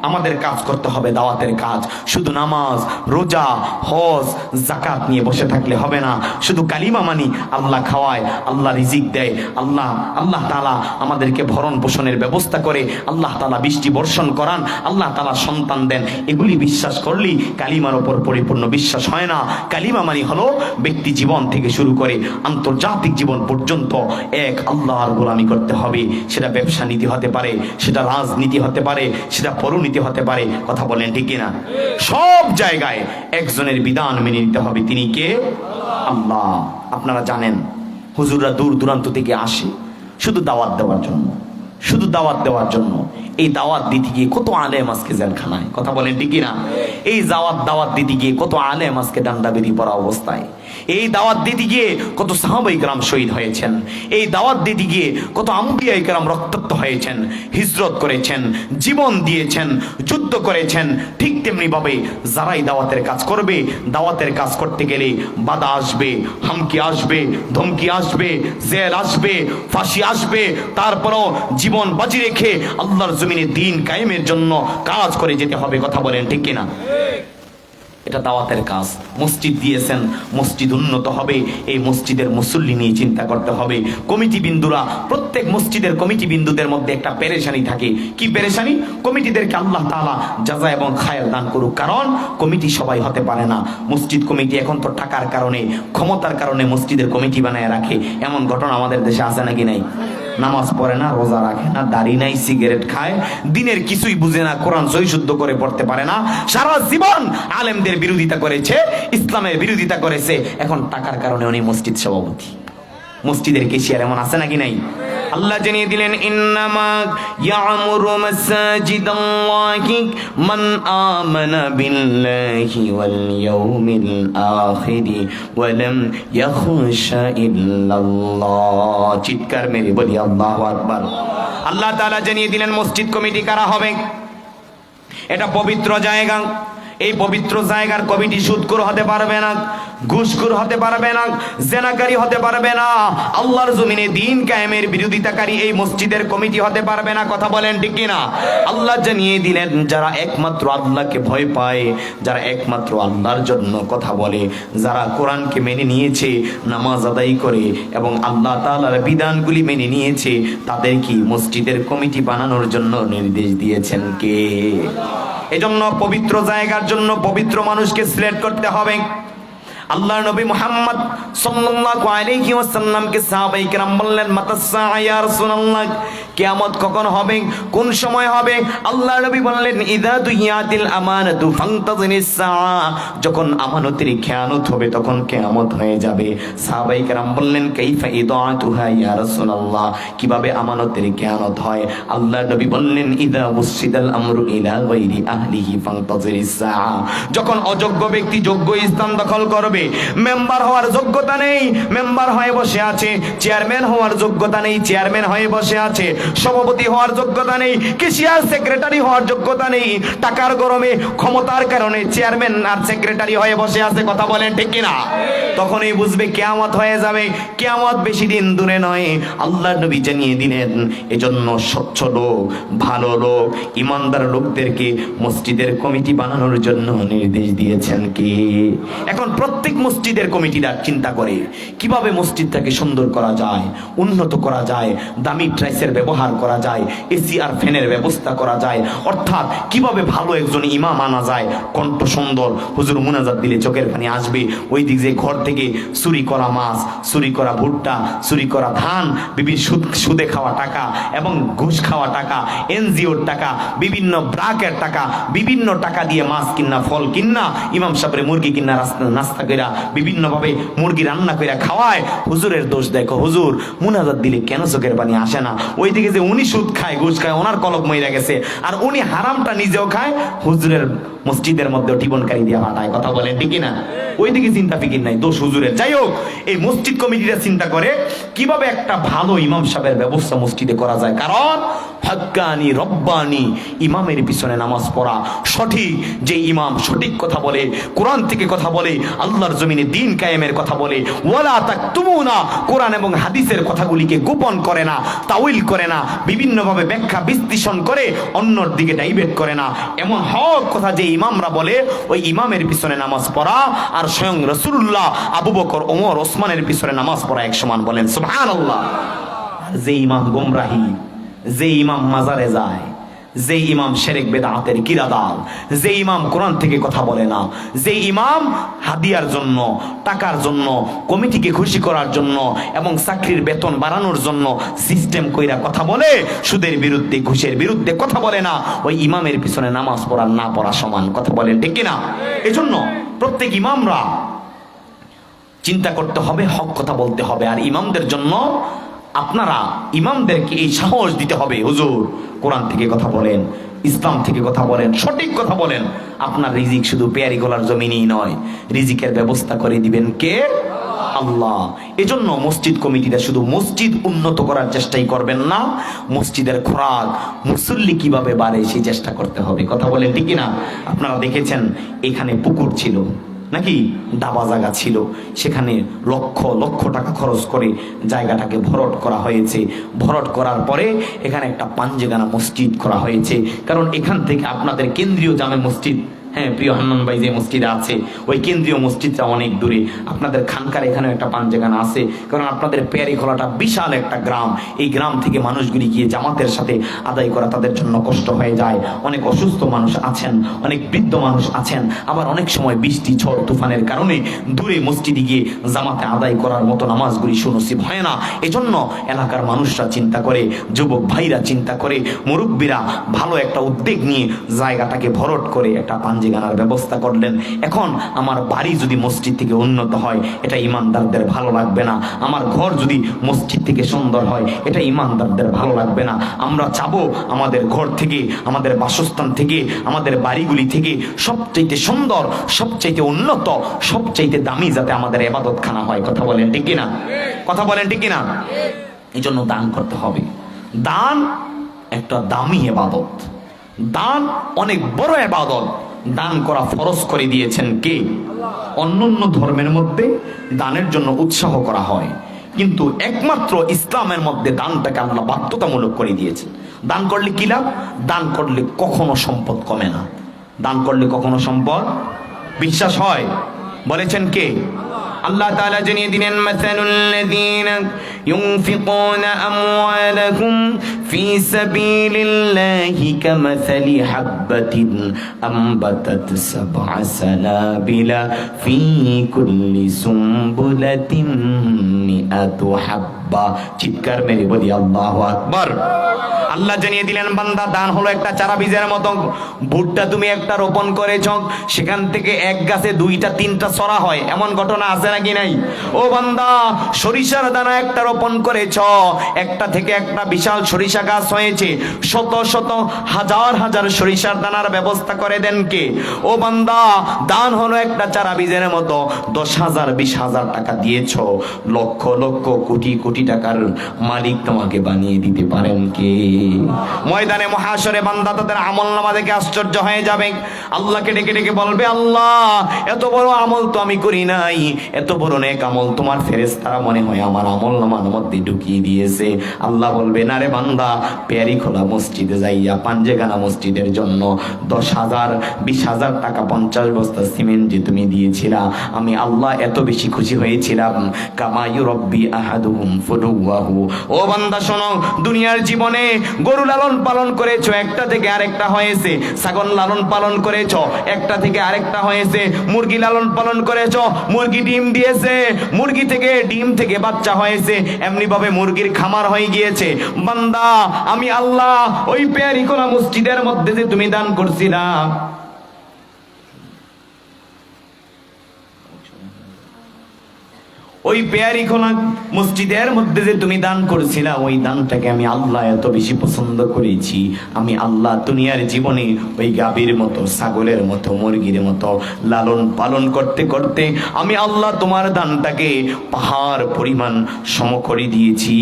আমাদের কাজ করতে হবে, দাওয়াতের কাজ। শুধু নামাজ, রোজা, হজ, যাকাত নিয়ে বসে থাকলে হবে না। শুধু কালিমা মানি, আল্লাহ খাওয়ায়, আল্লাহ রিজিক দেয়, আল্লাহ তাআলা আমাদেরকে ভরণ পোষণের ব্যবস্থা করে, আল্লাহ তাআলা বৃষ্টি বর্ষণ করান, আল্লাহ তাআলা সন্তান দেন, এগুলি বিশ্বাস করলেই কালিমার ওপর পরিপূর্ণ বিশ্বাস হয় না। কালিমা মানি হলো ব্যক্তি জীবন থেকে শুরু করে আন্তর্জাতিক জীবন পর্যন্ত এক আল্লাহর গোলামি করতে হবে। সেটা ব্যবসা নীতি হতে পারে, সেটা রাজনীতি হতে পারে, সেটা পরনীতি হতে পারে। কথা বলেন ঠিক কিনা? সব জায়গায় একজনের বিধান মেনে নিতে হবে। তিনি কে? আল্লাহ। আপনারা জানেন হুজুররা দূর দূরান্ত থেকে আসে শুধু দাওয়াত দেওয়ার জন্য, শুধু দাওয়াত দেওয়ার জন্য। এই দাওয়াত দিতে গিয়ে কত আলেম আজকে জেলখানায়। কথা বলেন ঠিক কিনা? এই দাওয়াত দিতে গিয়ে কত আলেম আজকে ডান্ডা বেঁধে পড়া অবস্থায়। এই দাওয়াত দিতে গিয়ে কত সাহাবায়ে কেরাম শহীদ হয়েছেন। এই দাওয়াত দিতে গিয়ে কত আম্বিয়ায়ে কেরাম রক্তাক্ত হয়েছেন, হিজরত করেছেন, জীবন দিয়েছেন, যুদ্ধ করেছেন। ঠিক তেমনি ভাবে যারাই দাওয়াতের কাজ করবে, দাওয়াতের কাজ করতে গেলে বাধা আসবে, হামকি আসবে, ধমকি আসবে, জেল আসবে, ফাঁসি আসবে। তারপরও জীবন বাজি রেখে আল্লাহর জমিনে দ্বীন কায়েমের জন্য কাজ করে যেতে হবে। কথা বলেন ঠিক কিনা? এটা দাওয়াতের কাজ। মসজিদ দিয়েছেন, মসজিদ উন্নত হবে, এই মসজিদের মুসল্লি নিয়ে চিন্তা করতে হবে। কমিটি বিন্দুরা, প্রত্যেক মসজিদের কমিটি বিন্দুদের মধ্যে একটা পেরেশানি থাকে। কি পেরেশানি? কমিটিদেরকে আল্লাহ তাআলা জাযা এবং খায়ের দান করুক। কারণ কমিটি সবাই হতে পারে না। মসজিদ কমিটি এখন তো টাকার কারণে, ক্ষমতার কারণে মসজিদের কমিটি বানায় রাখে। এমন ঘটনা আমাদের দেশে আছে নাকি নাই? নামাজ পড়ে না, রোজা রাখে না, দাড়ি নাই, সিগারেট খায়, দিনের কিছুই বুঝে না, কোরআন সহি শুদ্ধ করে পড়তে পারে না, সারা জীবন আলেমদের বিরোধিতা করেছে, ইসলামের বিরোধিতা করেছে। এখন টাকার কারণে উনি মসজিদ সভাপতি, মসজিদের কেশিয়ার। এমন আছে নাকি নাই? আল্লাহ জানিয়ে দিলেন, ইন্নামা ইয়ামুরু মাসাজিদাল্লাহি মান আমানা বিল্লাহি ওয়াল ইয়াউমিল আখিরি ওয়া লাম ইয়াখশা ইল্লাল্লাহ। চিৎকার মেরে বলি আল্লাহু আকবার। আল্লাহ তাআলা জানিয়ে দিলেন মসজিদ কমিটি কারা হবে। এটা পবিত্র জায়গা। এই পবিত্র জায়গার কমিটি সুদখোর হতে পারবে না, ঘুষখোর হতে পারবে না, জেনাকারী হতে পারবে না, আল্লাহর জমিনে দ্বীন কায়েমের বিরোধিতাকারী এই মসজিদের কমিটি হতে পারবে না। কথা বলেন ঠিক কিনা? আল্লাহ জানিয়ে দিলেন যারা একমাত্র আল্লাহকে ভয় পায়, যারা একমাত্র আল্লাহর জন্য কথা বলে, যারা কোরআনকে মেনে নিয়েছে, নামাজ আদায় করে এবং আল্লাহ তাআলার বিধানগুলি মেনে নিয়েছে, তাদের কি মসজিদের কমিটি বানানোর জন্য নির্দেশ দিয়েছেন কে? এজন্য পবিত্র জায়গার জন্য পবিত্র মানুষকে সিলেক্ট করতে হবে। আল্লাহর নবী মুহাম্মদ সাল্লাল্লাহু আলাইহি ওয়াসাল্লামকে সাহাবায়ে কেরাম বললেন, মাতাসসা ইয়া রাসূলুল্লাহ, কিয়ামত কখন হবে, কোন সময় হবে? আল্লাহর নবী বললেন, ইযা দুইয়াতিল আমানাতু ফান্তাযিরিস সাআ, যখন আমানতের খেয়ানত হবে তখন কিয়ামত হয়ে যাবে। সাহাবায়ে কেরাম বললেন, কাইফা ইদাআতুহা ইয়া রাসূলুল্লাহ, কিভাবে আমানতের খেয়ানত হয়? আল্লাহর নবী বললেন, ইযা বুসিদাল আমরু ইলা গায়রি আহলিহি ফান্তাযিরিস সাআ, যখন অযোগ্য ব্যক্তি যোগ্য স্থান দখল করবে, মেম্বার হওয়ার যোগ্যতা নেই, মেম্বার হয়ে বসে আছে, চেয়ারম্যান হওয়ার যোগ্যতা নেই, চেয়ারম্যান হয়ে বসে আছে, সভাপতি হওয়ার যোগ্যতা নেই, ক্যাশিয়ার সেক্রেটারি হওয়ার যোগ্যতা নেই, টাকার গরমে ক্ষমতার কারণে চেয়ারম্যান আর সেক্রেটারি হয়ে বসে আছে। কথা বলেন ঠিক কিনা? তখনই বুঝবে কিয়ামত হয়ে যাবে। কিয়ামত বেশি দিন দূরে নয়। আল্লাহর নবী জানিয়ে দিলেন, এজন্য স্বচ্ছ লোক, ভালো লোক, ইমানদার লোকদেরকে মসজিদের কমিটি বানানোর জন্য নির্দেশ দিয়েছেন কে? এখন প্রত্যেক প্রত্যেক মসজিদের কমিটিরা চিন্তা করে কিভাবে মসজিদটাকে সুন্দর করা যায়, উন্নত করা যায়, দামি ট্রাইসের ব্যবহার করা যায়, এসি আর ফ্যানের ব্যবস্থা করা যায়, অর্থাৎ কিভাবে ভালো একজন ইমাম আনা যায়, কণ্ঠ সুন্দর, হুজুর মুনাজাত দিলে চোখের পানি আসবে, ওই দিক যে ঘর থেকে চুরি করা মাছ, চুরি করা ভুট্টা, চুরি করা ধান, বিভিন্ন সুদে খাওয়া টাকা এবং ঘুষ খাওয়া টাকা, এনজিওর টাকা, বিভিন্ন ব্রাকের টাকা, বিভিন্ন টাকা দিয়ে মাছ কিনা, ফল কিনা, ইমাম সাহেবের মুরগি কিনা, নাস্তা কইরা বিভিন্নভাবে মুরগি রান্না কইরা খাওয়ায়। হুজুরের দোষ দেখো, হুজুর মুনাজাত দিলে কেন চোখের পানি আসে না? ওইদিকে যে উনি সুদ খায়, ঘুষ খায়, ওনার কলব মইরা গেছে, আর উনি হারামটা নিজেও খায়, হুজুরের মসজিদের মধ্যে টিবনকারী দিয়ে হাঁটায়। কথা বলেন ঠিক না? ওইদিকে চিন্তা ফিকির নাই, দোষ হুজুরের। যাই হোক, এই মসজিদ কমিটিরা চিন্তা করে কিভাবে একটা ভালো ইমাম সাহেবের ব্যবস্থা মসজিদে করা যায়, কারণ হক্কানি রব্বানি ইমামের পিছনে নামাজ পড়া, সঠিক যে ইমাম সঠিক কথা বলে, কোরআন থেকে কথা বলে, আল্লাহর জমিনে দিন কায়েমের কথা বলে, ওয়ালা তাকতুমুনা, কোরআন এবং হাদিসের কথাগুলিকে গোপন করে না, তাউইল করে না, বিভিন্নভাবে ব্যাখ্যা বিশ্লেষণ করে অন্যর দিকে ডাইভার্ট করে না, এমন হক কথা যে ইমামরা বলে, ওই ইমামের পিছনে নামাজ পড়া আর স্বয়ং রাসূলুল্লাহ, আবু বকর, ওমর, ওসমানের পিছনে নামাজ পড়া এক সমান। বলেন সুবহানাল্লাহ। যে ইমাম গোমরাহি, যে ইমাম মাজারে যায়, যে ইমাম শিরক বিদআতের কিরাদাল, যে ইমাম কোরআন থেকে কথা বলে না, যে ইমাম হাদিয়ার জন্য, টাকার জন্য, কমিটিকে খুশি করার জন্য এবং চাকরির বেতন বাড়ানোর জন্য সিস্টেম কইরা কথা বলে, সুদের বিরুদ্ধে, ঘুষের বিরুদ্ধে কথা বলে না, ওই ইমামের পিছনে নামাজ পড়া না পড়া সমান। কথা বলেন ঠিক কিনা? এজন্য প্রত্যেক ইমামরা চিন্তা করতে হবে, হক কথা বলতে হবে। আর ইমামদের জন্য আপনারা ইমামদেরকে এই সাহস দিতে হবে, হুজুর কোরআন থেকে কথা বলেন, ইসলাম থেকে কথা বলেন, সঠিক কথা বলেন। আপনার রিজিক শুধু পেয়ারি গোলার জমিনেই নয়, রিজিকের ব্যবস্থা করে দিবেন কে? আল্লাহ। এজন্য মসজিদ কমিটিরা শুধু মসজিদ উন্নত করার চেষ্টাই করবেন না, মসজিদের খোরাক, মুসল্লি কিভাবে বাড়ে সেই চেষ্টা করতে হবে। কথা বলেন ঠিক না? আপনারা দেখেছেন এখানে পুকুর ছিল নাকি, ডাবা জায়গা ছিল, সেখানে লক্ষ লক্ষ টাকা খরচ করে জায়গাটাকে ভরাট করা হয়েছে। ভরাট করার পরে এখানে একটা পাঞ্জেগানা মসজিদ করা হয়েছে, কারণ এখান থেকে আপনাদের কেন্দ্রীয় জামে মসজিদ, হ্যাঁ প্রিয় হান্নান ভাই যে মসজিদে আছে, ওই কেন্দ্রীয় মসজিদটা অনেক দূরে। আপনাদের খানকার এখানে একটা পাঞ্জেগানা আছে, কারণ আপনাদের পেয়ারি খোলাটা বিশাল একটা গ্রাম, এই গ্রাম থেকে মানুষগুলি গিয়ে জামাতের সাথে আদায় করা তাদের জন্য কষ্ট হয়ে যায়। অনেক অসুস্থ মানুষ আছেন, অনেক বৃদ্ধ মানুষ আছেন, আবার অনেক সময় বৃষ্টি, ঝড় তুফানের কারণে দূরে মসজিদে গিয়ে জামাতে আদায় করার মতো নামাজগুলি সুনসিব হয় না। এজন্য এলাকার মানুষরা চিন্তা করে, যুবক ভাইরা চিন্তা করে, মুরব্বীরা ভালো একটা উদ্যোগ নিয়ে জায়গাটাকে ভরাট করে একটা পাঞ্জেগানার ব্যবস্থা করলেন। এখন আমার বাড়ি যদি মসজিদ থেকে উন্নত হয়, এটা ইমানদারদের ভালো লাগবে না। আমার ঘর যদি মসজিদ থেকে সুন্দর হয়, এটা ইমানদারদের ভালো লাগবে না। আমরা চাবো আমাদের ঘর থেকে, আমাদের বাসস্থান থেকে, আমাদের বাড়িগুলি থেকে সবচাইতে সুন্দর, সবচাইতে উন্নত, সবচাইতে দামি যাতে আমাদের ইবাদতখানা হয়। কথা বলেন ঠিক কিনা? কথা বলেন ঠিক কিনা? এই জন্য দান করতে হবে। দান একটা দামি ইবাদত, দান অনেক বড় ইবাদত। দান করা ফরজ করে দিয়েছেন কে? অন্যান্য ধর্মের মধ্যে দানের জন্য উৎসাহ করা হয়, কিন্তু একমাত্র ইসলামের মধ্যে দানটাকে আল্লাহ বাধ্যতামূলক করে দিয়েছেন। দান করলে কি লাভ? দান করলে কখনো সম্পদ কমে না। দান করলে কখনো সম্পদ বিশ্বাস হয়। বলেছেন কে? আল্লাহ তাআলা জানিয়ে দিলেন, মাসালুল লাযীনা ইউনফিকুনা আমওয়ালাকুম ফি সাবিলিল্লাহি কামাসালি হাববাতিন আম্বাতাত সাবআ সানাবিলা ফি কুল্লি সুমবুলাতিন মিআতু হাব্বা। চিৎকার মেরে বলি আল্লাহু আকবার। আল্লাহ জানিয়ে দিলেন, বান্দা দান হলো একটা চারা বীজের মতো। ভুট্টা তুমি একটা রোপণ করেছ, সেখান থেকে এক গাছে দুইটা তিনটা ছড়া হয়, এমন ঘটনা আছে নাকি নাই? ও বান্দা, সরিষার দানা একটা রোপণ করেছ, একটা থেকে একটা বিশাল সরিষা গাছ হয়েছে, শত শত হাজার হাজার সরিষার দানার ব্যবস্থা করে দেন কে? ও বান্দা, দান হলো একটা চারা বীজের মতো। 10,000 20,000 টাকা দিয়েছ, লক্ষ লক্ষ কোটি কোটি কোটি টাকার মালিক তোমাকে বানিয়ে দিতে পারেন কে? ময়দানে মহাশরে বান্দা তাদের আমলনামা দেখে আশ্চর্য হয়ে যাবে, আল্লাহকে ডেকে ডেকে বলবে, আল্লাহ এত বড় আমল তো আমি করি নাই, এত বড় নেক আমল তোমার ফেরেশতারা মনে হয় আমার আমলনামার মধ্যে ঢুকিয়ে দিয়েছে। আল্লাহ বলবে, না রে বান্দা, পেয়ারি খোলা মসজিদে যাইয়া পাঞ্জেগানা মসজিদের জন্য 10,000 20,000 টাকা 50 বস্তা সিমেন্ট যে তুমি দিয়েছিলা, আমি আল্লাহ এত বেশি খুশি হয়েছিলাম। কামা ইউরাব্বি আহাদুহুম ফুলুয়াহু। ও বান্দা শোনো, দুনিয়ার জীবনে গরু লালন পালন করেছো, একটা থেকে আরেকটা হয়েছে। ছাগল লালন পালন করেছো, একটা থেকে আরেকটা হয়েছে। মুরগি লালন পালন করেছো, মুরগি ডিম দিয়েছে, মুরগি থেকে ডিম থেকে বাচ্চা হয়েছে, এমনি ভাবে মুরগির খামার হয়ে গিয়েছে। বান্দা, আমি আল্লাহ ওই পেয়ারি কোলা মসজিদের মধ্যে যে তুমি দান করছিলা, ওই পেয়ারি খোলা মসজিদের মধ্যে যে তুমি দান করেছিলা, ওই দানটাকে আমি আল্লাহ এত বেশি পছন্দ করেছি। আমি আল্লাহ দুনিয়ার জীবনে ওই গাভীর মতো, ছাগলের মতো, মুরগির মতো লালন পালন করতে করতে আমি আল্লাহ তোমার দানটাকে পাহাড় পরিমাণ সম করে দিয়েছি,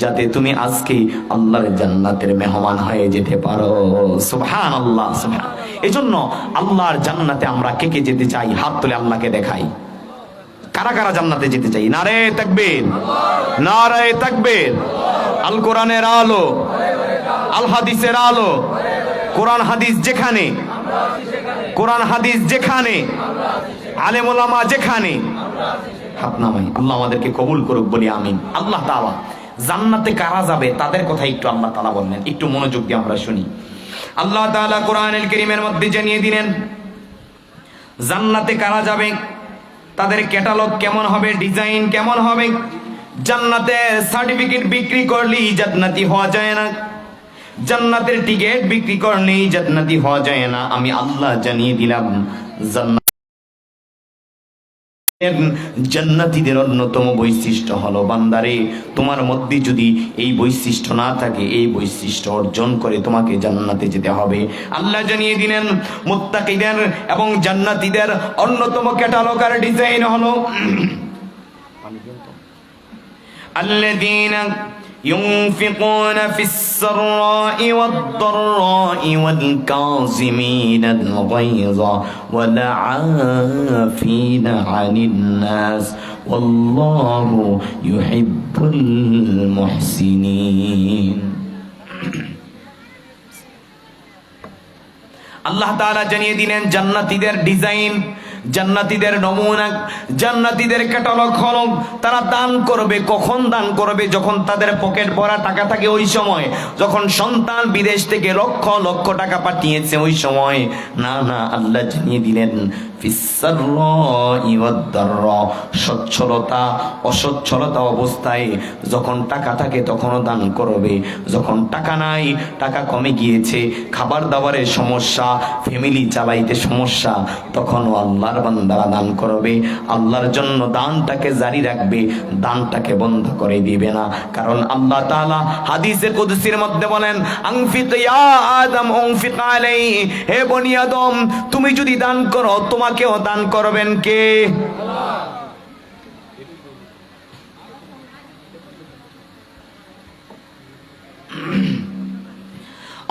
যাতে তুমি আজকে আল্লাহর জান্নাতের মেহমান হয়ে যেতে পারো। সুবহানাল্লাহ, সুবহান। এজন্য আল্লাহর জান্নাতে আমরা কে কে যেতে চাই? হাত তুলে আল্লাহকে দেখাই। কারা কারা জান্নাতে যেতে চাই? নারে তাকবীর, নারে তাকবীর। আল কোরআনের আলো, আল হাদিসের আলো, কোরআন হাদিস যেখানে, কোরআন হাদিস যেখানে, আলেম ওলামা যেখানে, হাত নামাই। আল্লাহ আমাদেরকে কবুল করুক, বলি আমিন। আল্লাহ তাআলা জান্নাতে কারা যাবে তাদের কথা একটু আল্লাহ তাআলা বললেন, একটু মনোযোগ দিয়ে আমরা শুনি। আল্লাহ তাআলা কোরআনুল কারীমের মধ্যে জানিয়ে দিলেন জান্নাতে কারা যাবে, তাদের ক্যাটালগ কেমন হবে, ডিজাইন কেমন হবে। জান্নাতের সার্টিফিকেট বিক্রি করলেই জান্নাতি হওয়া যায় না, জান্নাতের টিকিট বিক্রি করলেই জান্নাতি হওয়া যায় না। আমি আল্লাহ জানিয়ে দিলাম জান্নাতীদের অন্যতম বৈশিষ্ট্য হলো, বান্দারে তোমার মধ্যে যদি এই বৈশিষ্ট্য না থাকে, এই বৈশিষ্ট্য অর্জন করে তোমাকে জান্নাতে যেতে হবে। আল্লাহ জানিয়ে দিলেন মুত্তাকিদের এবং জান্নাতীদের অন্যতম ক্যাটালগ আর ডিজাইন হলো আল্লাযীনা ينفقون في السراء والضراء والكاظمين الغيظ والعافين عن الناس والله يحب المحسنين। আল্লাহ তাআলা জানিয়ে দিলেন জান্নাতীদের ডিজাইন, জান্নাতীদের নমুনা, জান্নাতীদের ক্যাটালগ হলো তারা দান করবে। কখন দান করবে? যখন তাদের পকেট ভরা টাকা থাকে, ওই সময়। যখন সন্তান বিদেশ থেকে লক্ষ লক্ষ টাকা পাঠিয়েছে, ওই সময় না। না, আল্লাহ জানিয়ে দিলেন সচ্ছলতা অসচ্ছলতা অবস্থায় যখন টাকা থাকে তখনও দান করবে। যখন টাকা নাই, টাকা কমে গিয়েছে, খাবার দাবারের সমস্যা, ফ্যামিলি চালাইতে সমস্যা, তখনও আল্লাহর বান্দারা দান করবে। আল্লাহর জন্য দানটাকে জারি রাখবে, দানটাকে বন্ধ করে দিবে না। কারণ আল্লাহ তাআলা হাদিসে কুদসির মধ্যে বলেন, আনফিক ইয়া আদম উনফিক আলাইহি, হে বনি আদম তুমি যদি দান করো তোমাকেও দান করবেন কে?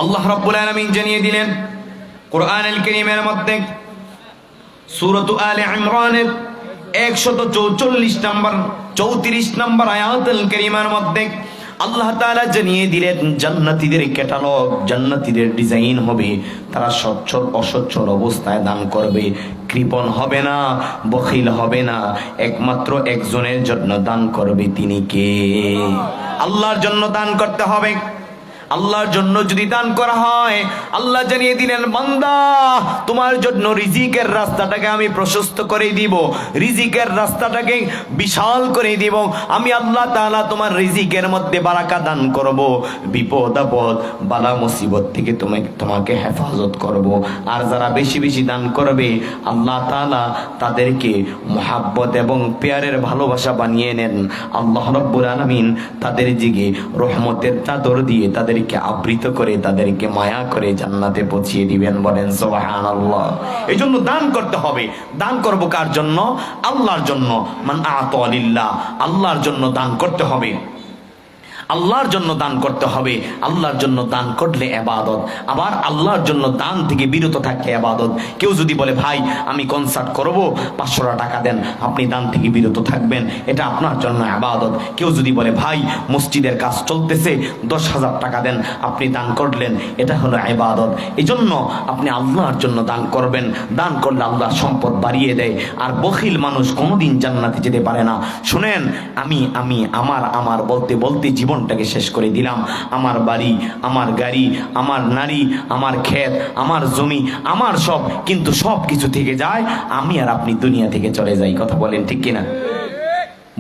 আল্লাহ রাব্বুল আলামিন জানিয়ে দিলেন কোরআনুল কারীমের মধ্যে সূরাত আলে ইমরানের 144 নম্বর 34 নম্বর আয়াতুল কারীমার মধ্যে আল্লাহ তাআলা জানিয়ে দিলেন জান্নাতীদের ক্যাটালগ, জান্নাতীদের ডিজাইন হবে, তারা সচ্ছল অসচ্ছল অবস্থায় দান করবে, কৃপণ হবে না, বখিল হবে না, একমাত্র একজনের জন্য দান করবে। তিনি কে? আল্লাহর জন্য দান করতে হবে। আল্লাহর জন্য যদি দান করা হয়, আল্লাহ জানিয়ে দিলেন বান্দা তোমার জন্য রিজিকের রাস্তাটাকে আমি প্রশস্ত করে দিব, রিজিকের রাস্তাটাকে বিশাল করে দিব। আমি আল্লাহ তাআলা তোমার রিজিকের মধ্যে বারাকা দান করব, বিপদ আপদ বালা মুসিবত থেকে তোমাকে হেফাজত করব। আর যারা বেশি বেশি দান করবে, আল্লাহ তাআলা তাদেরকে মুহাব্বত এবং প্যারের ভালোবাসা বানিয়ে নেন। আল্লাহ রাব্বুল আলামিন তাদের দিকে রহমতের চাদর দিয়ে তাদেরকে আবৃত করে, তাদেরকে মায়া করে জান্নাতে পৌঁছিয়ে দিবেন। বলেন সুবহানাল্লাহ। এই জন্য দান করতে হবে। দান করব কার জন্য? আল্লাহর জন্য। মান আতা লিল্লাহ, আল্লাহর জন্য দান করতে হবে। আল্লাহর জন্য দান করতে হবে। আল্লাহর জন্য দান করলে ইবাদত, আবার আল্লাহর জন্য দান থেকে বিরত থাকলে ইবাদত। কেউ যদি বলে ভাই আমি কনসার্ট করব, 500 টাকা দেন, আপনি দান থেকে বিরত থাকবেন, এটা আপনার জন্য ইবাদত। কেউ যদি বলে ভাই মসজিদের কাজ চলতেছে, 10,000 টাকা দেন, আপনি দান করলেন, এটা হলো ইবাদত। এই জন্য আপনি আল্লাহর জন্য দান করবেন। দান করলে আল্লাহ সম্পদ বাড়িয়ে দেয়। আর বখিল মানুষ কোনোদিন জান্নাতে যেতে পারে না। শুনেন, আমি আমি আমার আমার বলতে বলতে জীবনটাকে শেষ করে দিলাম। আমার বাড়ি, আমার গাড়ি, আমার নারী, আমার ক্ষেত, আমার জমি, আমার সব, কিন্তু সব কিছু থেকে যায়, আমি আর আপনি দুনিয়া থেকে চলে যাই। কথা বলেন ঠিক কিনা?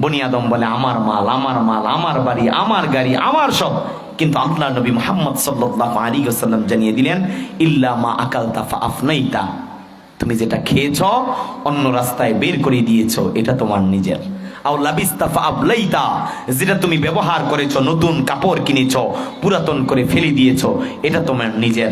বনি আদম বলে আমার মাল, আমার মাল, আমার বাড়ি, আমার গাড়ি, আমার সব। কিন্তু আল্লাহ নবী মুহাম্মদ সাল্লাল্লাহু আলাইহি ওয়াসাল্লাম জানিয়ে দিলেন, ইল্লা মা আকালতা ফাআফনাইতা, তুমি যেটা খেয়েছো অন্য রাস্তায় বের করে দিয়েছো, এটা তোমার নিজের। আও লাবিস্তা ফাআবলাইতা, যেটা তুমি ব্যবহার করেছো, নতুন কাপড় কিনেছো, পুরাতন করে ফেলে দিয়েছো, এটা তোমার নিজের।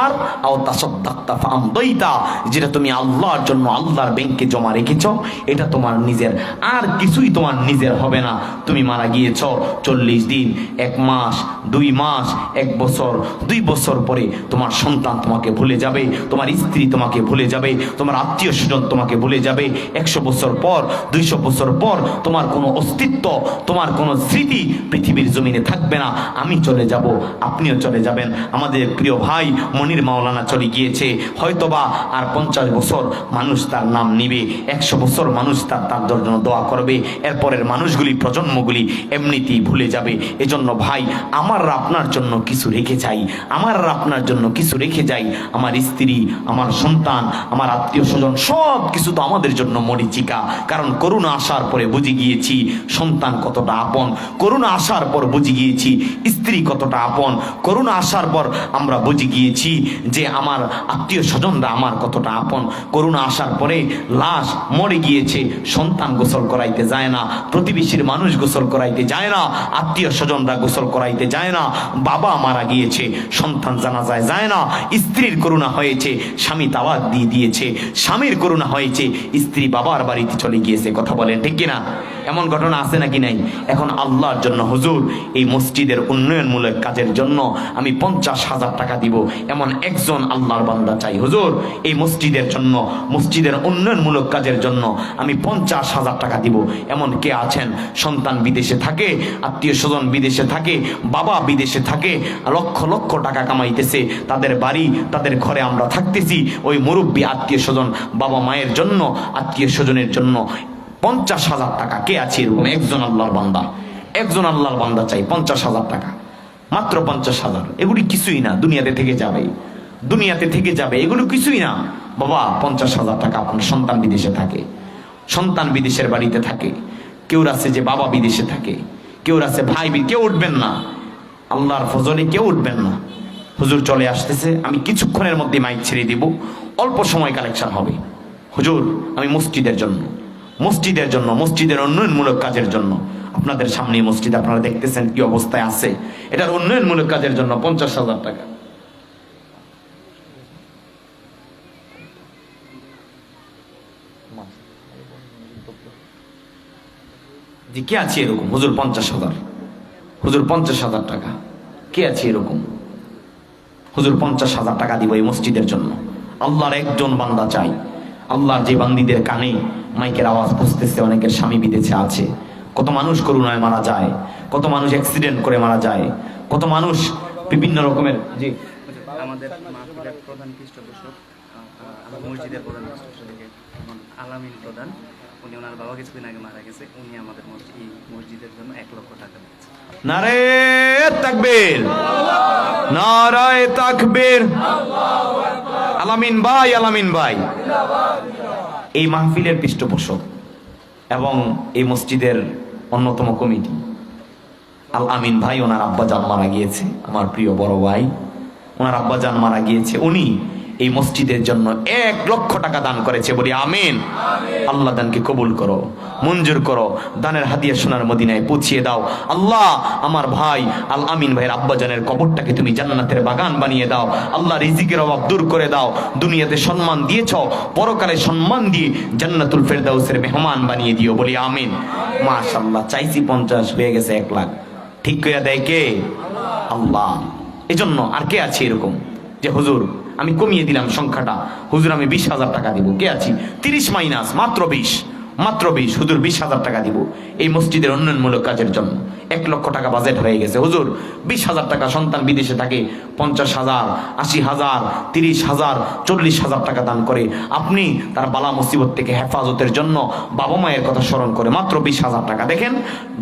আর আও তাসাদদাকতা ফাআমদাইতা, যেটা তুমি আল্লাহর জন্য আল্লাহর ব্যাংকে জমা রেখেছো, এটা তোমার নিজের। আর কিছুই তোমার নিজের হবে না। তুমি মারা গিয়েছো, 40 দিন, 1 মাস, 2 মাস, 1 বছর, 2 বছর পরে তোমার সন্তান তোমাকে ভুলে যাবে, তোমার স্ত্রী তোমাকে ভুলে যাবে, তোমার আত্মীয় স্বজন তোমাকে ভুলে যাবে। 100 বছর পর, 200 বছর পর তোমার কোনো অস্তিত্ব, তোমার কোনো স্মৃতি পৃথিবীর জমিনে থাকবে না। আমি চলে যাব, আপনিও চলে যাবেন। আমাদের প্রিয় ভাই মনির মাওলানা চলে গিয়েছে, হয়তোবা আর 50 বছর মানুষ তার নাম নিবে, 100 বছর মানুষ তার জন্য দোয়া করবে। এরপরের মানুষগুলি, প্রজন্মগুলি এমনিতেই ভুলে যাবে। এজন্য ভাই, আমার আপনার জন্য কিছু রেখে যাই, আমার আপনার জন্য কিছু রেখে যাই। আমার স্ত্রী, আমার সন্তান, আমার আত্মীয় স্বজন, সব কিছু তো আমাদের জন্য মরীচিকা। কারণ করোনা আসার পরে বুঝে গিয়েছি সন্তান কতটা আপন, করোনা আসার পর বুঝে গিয়েছি স্ত্রী কতটা আপন, করোনা আসার পর আমরা বুঝে গিয়েছি যে আমার আত্মীয় স্বজনরা আমার কতটা আপন। করোনা আসার পরে লাশ মরে গিয়েছে, সন্তান গোসল করাইতে যায় না, প্রতিবেশীর মানুষ গোসল করাইতে যায় না, আত্মীয় স্বজনরা গোসল করাইতে যায় না। বাবা মারা গিয়েছে, সন্তান জানাজায় যায় না। স্ত্রীর করোনা হয়েছে, স্বামী তাওয়াক দিয়ে দিয়েছে। স্বামীর করোনা হয়েছে, স্ত্রী বাবার বাড়িতে চলে গিয়েছে। কথা বলেন ঠিক কিনা? এমন ঘটনা আছে নাকি নাই? এখন আল্লাহর জন্য হুজুর এই মসজিদের উন্নয়নমূলক কাজের জন্য আমি 50,000 টাকা দিব, এমন একজন আল্লাহর বান্দা চাই। হুজুর এই মসজিদের জন্য, মসজিদের উন্নয়নমূলক কাজের জন্য আমি 50,000 টাকা দিব, এমন কে আছেন? সন্তান বিদেশে থাকে, আত্মীয় স্বজন বিদেশে থাকে, বাবা বিদেশে থাকে, লক্ষ লক্ষ টাকা কামাইতেছে, তাদের বাড়ি, তাদের ঘরে আমরা থাকতেছি। ওই মুরব্বী আত্মীয় স্বজন, বাবা মায়ের জন্য, আত্মীয় স্বজনের জন্য 50,000 টাকা। কে আছে এরকম? একজন আল্লাহর বান্দা, একজন আল্লাহর বান্দা চাই। 50,000 টাকা, মাত্র 50,000। এগুলি কিছুই না, দুনিয়াতে থেকে যাবে, দুনিয়াতে থেকে যাবে, এগুলো কিছুই না। বাবা 50,000 টাকা, আপনার সন্তান বিদেশে থাকে, সন্তান বিদেশের বাড়িতে থাকে, কেউ আছে যে বাবা বিদেশে থাকে, কেউ আছে ভাই, কেউ উঠবেন না আল্লাহর ফজলে, কেউ উঠবেন না। হুজুর চলে আসতেছে, আমি কিছুক্ষণের মধ্যে মাইক ছেড়ে দিব, অল্প সময় কালেকশন হবে। হুজুর আমি মসজিদের জন্য, মসজিদের জন্য, মসজিদের উন্নয়নমূলক কাজের জন্য, আপনাদের সামনে মসজিদ আপনারা দেখতেছেন কি অবস্থায় আছে, এটার উন্নয়নমূলক কাজের জন্য 50,000 টাকা। যে কে আছে এরকম? হুজুর 50,000, হুজুর 50,000 টাকা। কে আছে এরকম? হুজুর 50,000 টাকা দিব এই মসজিদের জন্য। আল্লাহর একজন বান্দা চাই। আল্লাহর যে বান্দিদের কানে মাইকের আওয়াজ পৌঁছতেছে, অনেকের স্বামী বিদেশে আছে, কত মানুষ করোনায় মারা যায়, কত মানুষ অ্যাক্সিডেন্ট করে মারা যায়, কত মানুষ বিভিন্ন রকমের। জি, আমাদের মাহফিলের প্রধান পৃষ্ঠপোষক, মসজিদের প্রধান পৃষ্ঠপোষক আলামিন প্রধান, উনি ওনার বাবা কিছুদিন আগে মারা গেছে, উনি আমাদের এই মসজিদের জন্য 1 লক্ষ টাকা দিয়েছে। নারে তাকবীর, নারায়ে তাকবীর। আলামিন ভাই, আলামিন ভাই এই মাহফিলের পৃষ্ঠপোষক এবং এই মসজিদের অন্যতম কমিটি। আল আমিন ভাই, ওনার আব্বাজান মারা গিয়েছে, আমার প্রিয় বড় ভাই, ওনার আব্বাজান মারা গিয়েছে। উনি এই মসজিদের জন্য 1 লক্ষ টাকা দান করেছে। বলি আমিন। আল্লাহ দানকে কবুল করো, মঞ্জুর করো, দানের হাদিয়া সোনার মদিনায় পৌঁছিয়ে দাও। আল্লাহ আমার ভাই আল আমিন ভাইয়ের আব্বাজানের কবরটাকে তুমি জান্নাতের বাগান বানিয়ে দাও। আল্লাহ রিজিকের অভাব দূর করে দাও। দুনিয়াতে সম্মান দিয়েছ, পরকালে সম্মান দিয়ে জান্নাতুল ফেরদাউসের মেহমান বানিয়ে দিও। বলি আমিন। মাশাআল্লাহ, চাইছি 50, হয়ে গেছে 1 লাখ। ঠিক করে দেয় কে? আল্লাহ। এজন্য আর কে আছে এরকম যে হুজুর আমি কমিয়ে দিলাম সংখ্যাটা, হুজুর আমি 20,000 টাকা দিব? কে আছি? 30 মাইনাস মাত্র 20, মাত্র 20, হুজুর 20,000 টাকা দিব এই মসজিদের উন্নয়নমূলক কাজের জন্য। 1 লক্ষ টাকা বাজেট হয়ে গেছে, হুজুর 20,000 টাকা, সন্তান বিদেশে থাকে, 50,000, 80,000, 30,000, 40,000 টাকা দান করে আপনি তার বালা মুসিবত থেকে হেফাজতের জন্য বাবা মায়ের কথা স্মরণ করে মাত্র 20,000 টাকা দেখেন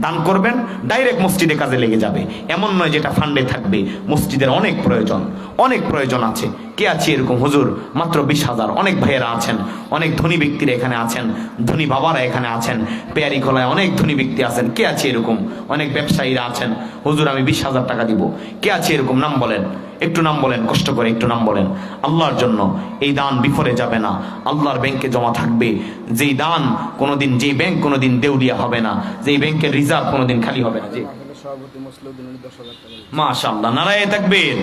দান করবেন, ডাইরেক্ট মসজিদে কাজে লেগে যাবে। এমন নয় যেটা ফান্ডে থাকবে, মসজিদের অনেক প্রয়োজন, অনেক প্রয়োজন আছে। কে আছে এরকম হুজুর মাত্র 20,000? অনেক ভাইয়েরা আছেন, অনেক ধনী ব্যক্তিরা এখানে আছেন, ধনী বাবারা এখানে আছেন, পেয়ারি খোলায় অনেক ধনী ব্যক্তি আছেন। কে আছে এরকম? অনেক ব্যবসায়ীরা আছেন, হুজুর আমি 20,000 টাকা দিব। কে আছে এরকম? নাম বলেন, একটু নাম বলেন, কষ্ট করে একটু নাম বলেন। আল্লাহর জন্য এই দান বিফলে যাবে না, আল্লাহর ব্যাংকে জমা থাকবে। যেই দান কোনোদিন, যেই ব্যাংক কোনোদিন দেউলিয়া হবে না, যেই ব্যাংকের রিজার্ভ কোনোদিন খালি হবে না। জি মাশাআল্লাহ, নারায়ে তাকবীর।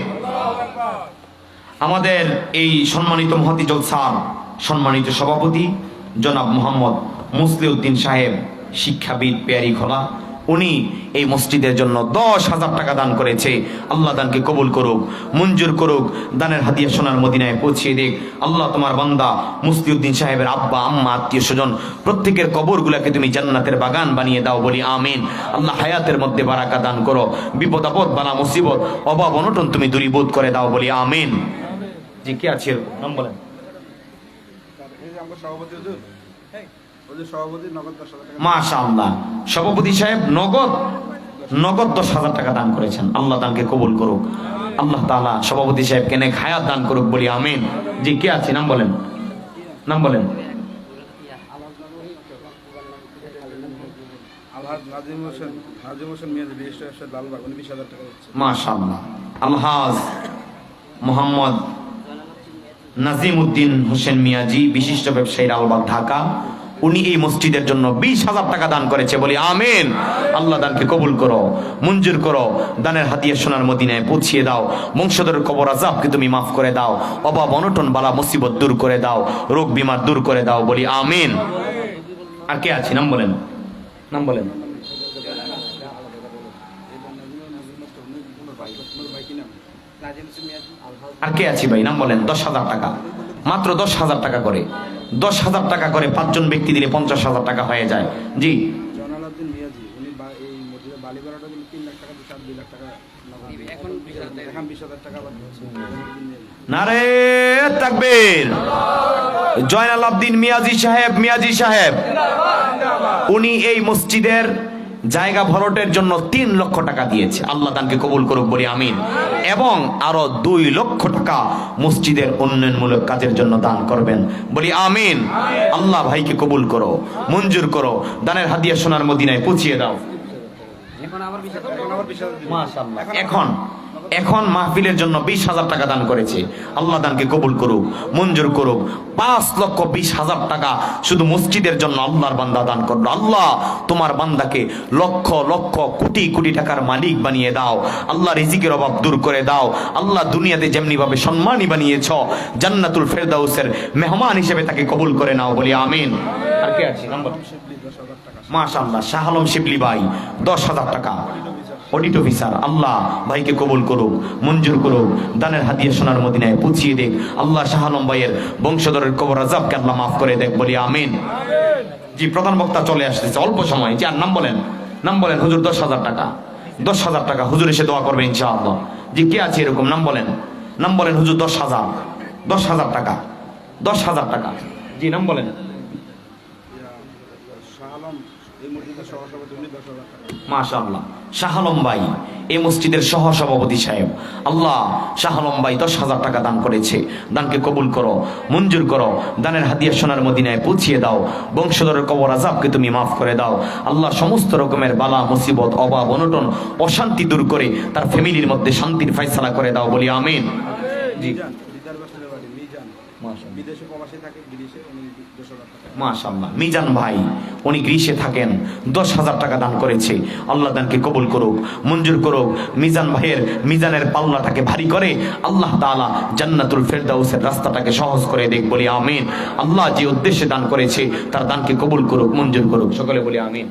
আমাদের এই সম্মানিত মহতি জলসার সম্মানিত সভাপতি জনাব মোহাম্মদ মুসলিউদ্দিন সাহেব, শিক্ষাবিদ, পেয়ারি খোলা, উনি এই মসজিদের জন্য 10,000 টাকা দান করেছে। আল্লাহ দানকে কবুল করুক, মঞ্জুর করুক, দানের হাদিয়া সোনার মদিনায় পৌঁছিয়ে দিক। আল্লাহ তোমার বান্দা মুসলিউদ্দিন সাহেবের আব্বা আম্মা আত্মীয় স্বজন প্রত্যেকের কবরগুলোকে তুমি জান্নাতের বাগান বানিয়ে দাও বলি আমিন। আল্লাহ হায়াতের মধ্যে বারাকা দান করো, বিপদ আপদ বালা মুসিবত অভাব অনটন তুমি দূরীভূত করে দাও বলি আমিন। জি কে আছে নাম বলেন? মাশাআল্লাহ, সভাপতি সাহেব নগদ 10,000 টাকা দান করেছেন। আল্লাহ দানকে কবুল করুক, আল্লাহ তাআলা সভাপতি সাহেবকে নেক হায়াত দান করুক বলি আমিন। জি কে আছে নাম বলেন? নাম বলেন। মাশাআল্লাহ, আলহাজ মোহাম্মদ নাজিম উদ্দিন হোসেন মিয়াজি, বিশিষ্ট ব্যবসায়ী, লালবাগ, ঢাকা, উনি এই মসজিদের জন্য 20,000 টাকা দান করেছে বলি আমিন। আল্লাহ দানকে কবুল করো, মঞ্জুর করো, দানের হাদিয়া সোনার মদিনায় পৌঁছিয়ে দাও, বংশধরের কবর আযাবকে তুমি মাফ করে দাও, অভাব অনটন বালা মুসিবত দূর করে দাও, রোগ বিমার দূর করে দাও বলি আমিন। আর কে আছে নাম বলেন? নাম বলেন। আর কে আছে ভাই? নাম বলেন। 10,000 টাকা, মাত্র 10,000 টাকা করে, 10,000 টাকা করে 5 জন ব্যক্তি দিলে 50,000 টাকা হয়ে যায়। জি নারে তাকবীর। জয়নাল আবদিন মিয়াজি সাহেব উনি এই মসজিদের জায়গা ভরাটের জন্য 3 লক্ষ টাকা দিয়েছে। আল্লাহ দানকে কবুল করুক বলি আমিন। এবং আরো 2 লক্ষ টাকা মসজিদের উন্নয়নমূলক কাজের জন্য দান করবেন বলি আমিন। আল্লাহ ভাইকে কবুল করো, মঞ্জুর করো, দানের হাদিয়া সোনার মদিনায় পৌঁছিয়ে দাও। এখন মাহফিলের জন্য 20,000 টাকা দান করেছে। আল্লাহ দানকে কবুল করুক, মঞ্জুর করুক। 5,20,000 টাকা শুধু মসজিদের জন্য আল্লাহর বান্দা দান করলো। আল্লাহ তোমার বান্দাকে লক্ষ লক্ষ কোটি কোটি টাকার মালিক বানিয়ে দাও। আল্লাহ রিজিকের অভাব দূর করে দাও। আল্লাহ দুনিয়াতে যেমনি ভাবে সম্মানী বানিয়েছ, জান্নাতুল ফেরদাউসের মেহমান হিসেবে তাকে কবুল করে নাও বলি আমিন। আর কে আছে নাম্বার? মাশাআল্লাহ, শাহ আলম শিবলি ভাই 10,000 টাকা, অডিট অফিসার। আল্লাহ ভাইকে কবুল করুক, মঞ্জুর করুক, দানের হাদিয়া সোনার মদিনায় পৌঁছিয়ে দেখ। আল্লাহ শাহ আলম ভাইয়ের বংশধরের কবর আযাবকে আল্লাহ মাফ করে দেখ বলি আমিন। জি প্রধান বক্তা চলে আসতেছে অল্প সময়। জি আর নাম বলেন? নাম বলেন। হুজুর 10,000 টাকা, 10,000 টাকা হুজুর এসে দোয়া করবে ইনশাআল্লাহ। জি কে আছে এরকম? নাম বলেন। নাম বলেন হুজুর। 10,000 টাকা, 10,000 টাকা। জি নাম বলেন। মাশাআল্লাহ, শাহ আলম ভাই এই মসজিদের সহ সভাপতি সাহেব। আল্লাহ শাহ আলম ভাই 10,000 টাকা দান করেছে। দানকে কবুল করো, মঞ্জুর করো, দানের হাদিয়া সোনার মদিনায় পৌঁছিয়ে দাও, বংশধরের কবর আযাবকে তুমি মাফ করে দাও। আল্লাহ সমস্ত রকমের বালা মুসিবত অভাব অনটন অশান্তি দূর করে তার ফ্যামিলির মধ্যে শান্তির ফয়সালা করে দাও বলি আমিন। জি মাশাআল্লাহ, মিজান ভাই উনি গ্রীসে থাকেন, 10,000 টাকা দান করেছে। আল্লাহ দানকে কবুল করুক, মঞ্জুর করুক, মিজানের পাল্লাটাকে ভারী করে আল্লাহ তাআলা জান্নাতুল ফেরদাউসের রাস্তাটাকে সহজ করে দেখ বলি আমিন। আল্লাহ যে উদ্দেশ্যে দান করেছে তার দানকে কবুল করুক, মঞ্জুর করুক, সকলে বলি আমিন।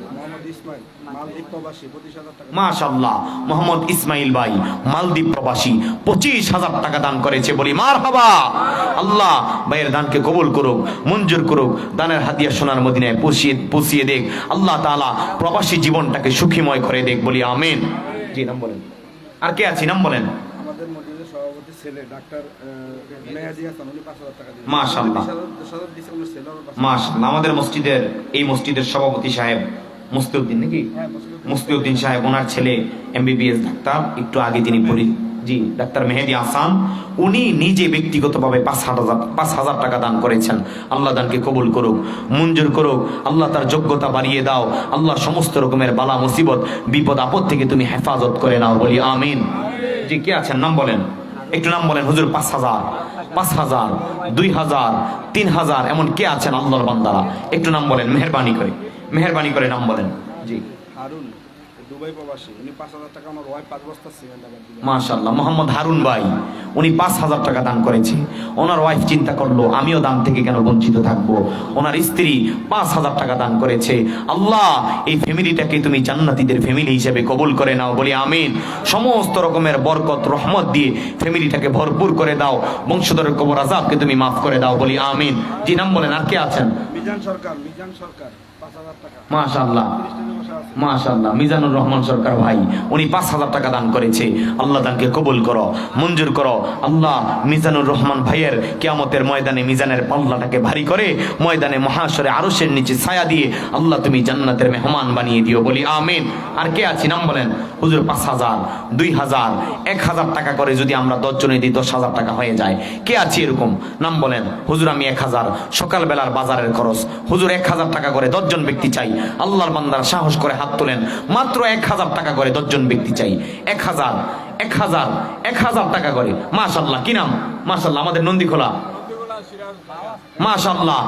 প্রবাসী 25,000 টাকা। মাশাআল্লাহ। মোহাম্মদ ইসমাইল ভাই মালদ্বীপ প্রবাসী 25,000 টাকা দান করেছে, বলি মারহাবা। আল্লাহ ভাইয়ের দানকে কবুল করুক, মঞ্জুর করুক, দানের হাদিয়া সোনার মদিনায় পৌঁছিয়ে দেখ। আল্লাহ তাআলা প্রবাসী জীবনটাকে সুখীময় করে দেখ, বলি আমিন। জি, নাম বলেন। আর কে আছে, নাম বলেন। আমাদের মসজিদের সভাপতি ছেলে ডাক্তার মেহেদী হাসান, উনি 5,000 টাকা দিয়েছেন। মাশাআল্লাহ। 10,000 দিয়েছে ওনার ছেলে, আবার 5,000 মাশাআল্লাহ। আমাদের মসজিদের এই মসজিদের সভাপতি সাহেব মুস্তিউদ্দিন নাকি, হ্যাঁ, মুস্তিউদ্দিন সাহেব, ওনার ছেলে এমবিবিএস ডাক্তার, একটু আগে যিনি পড়ি, জি ডাক্তার মেহেদী হাসান, উনি নিজে ব্যক্তিগতভাবে 5,000 টাকা দান করেছেন। আল্লাহ দানকে কবুল করুক, মঞ্জুর করুক। আল্লাহ তার যোগ্যতা বাড়িয়ে দাও। আল্লাহ সমস্ত রকমের বালা মুসিবত বিপদ আপদ থেকে তুমি হেফাজত করে নাও, বলি আমিন। জি, কে আছেন, নাম বলেন, একটু নাম বলেন। হুজুর 5,000, 5,000, 2,000, 3,000, এমন কে আছেন আল্লাহর বান্দারা? একটু নাম বলেন, মেহেরবানি করে নাম বলেন। জি, হারুন দুবাই প্রবাসী, উনি 5,000 টাকা, আমার ওয়াইফ 5 বস্তা সিমেন্ট আবার দিলেন। মাশাআল্লাহ। মোহাম্মদ হারুন ভাই, উনি 5,000 টাকা দান করেছে। ওনার ওয়াইফ চিন্তা করলো আমিও দান থেকে কেন বঞ্চিত থাকবো। ওনার স্ত্রী 5,000 টাকা দান করেছে। আল্লাহ এই ফ্যামিলিটাকে তুমি জান্নাতীদের ফ্যামিলি হিসেবে কবুল করে নাও, বলি আমিন। সমস্ত রকমের বরকত রহমত দিয়ে ফ্যামিলিটাকে ভরপুর করে দাও। বংশধরের কবর আযাবকে তুমি মাফ করে দাও, বলি আমিন। জি, নাম বলেন। আর কে আছেন? মিজান সরকার 5,000 টাকা। মাশাআল্লাহ, মাশাআল্লাহ। মিজানুর রহমান সরকার ভাই, উনি 5,000 টাকা দান করেছে। আল্লাহ দানকে কবুল করো, মঞ্জুর করো। আল্লাহ মিজানুর রহমান ভাইয়ের কিয়ামতের ময়দানে মিজানের পাল্লাটাকে ভারী করে ময়দানে মহাশরে আরশের নিচে ছায়া দিয়ে আল্লাহ তুমি জান্নাতের মেহমান বানিয়ে দিও, বলি আমিন। আর কে আছি, নাম বলেন। হুজুর 5,000, 2,000, 1,000 টাকা করে যদি আমরা 10 জনে দিই 10,000 টাকা হয়ে যায়। কে আছি এরকম, নাম বলেন। হুজুর আমি 1,000, সকালবেলার বাজারের খরচ। হুজুর 1,000 টাকা করে 10 জন ব্যক্তি চাই। আল্লাহর বান্দারা সাহস করে হাত তোলেন। মাত্র 1,000 টাকা করে 10 জন ব্যক্তি চাই। 1,000 টাকা করে। মাশাআল্লাহ। কি নাম? মাশাআল্লাহ। আমাদের নন্দীখোলা, মাশাআল্লাহ,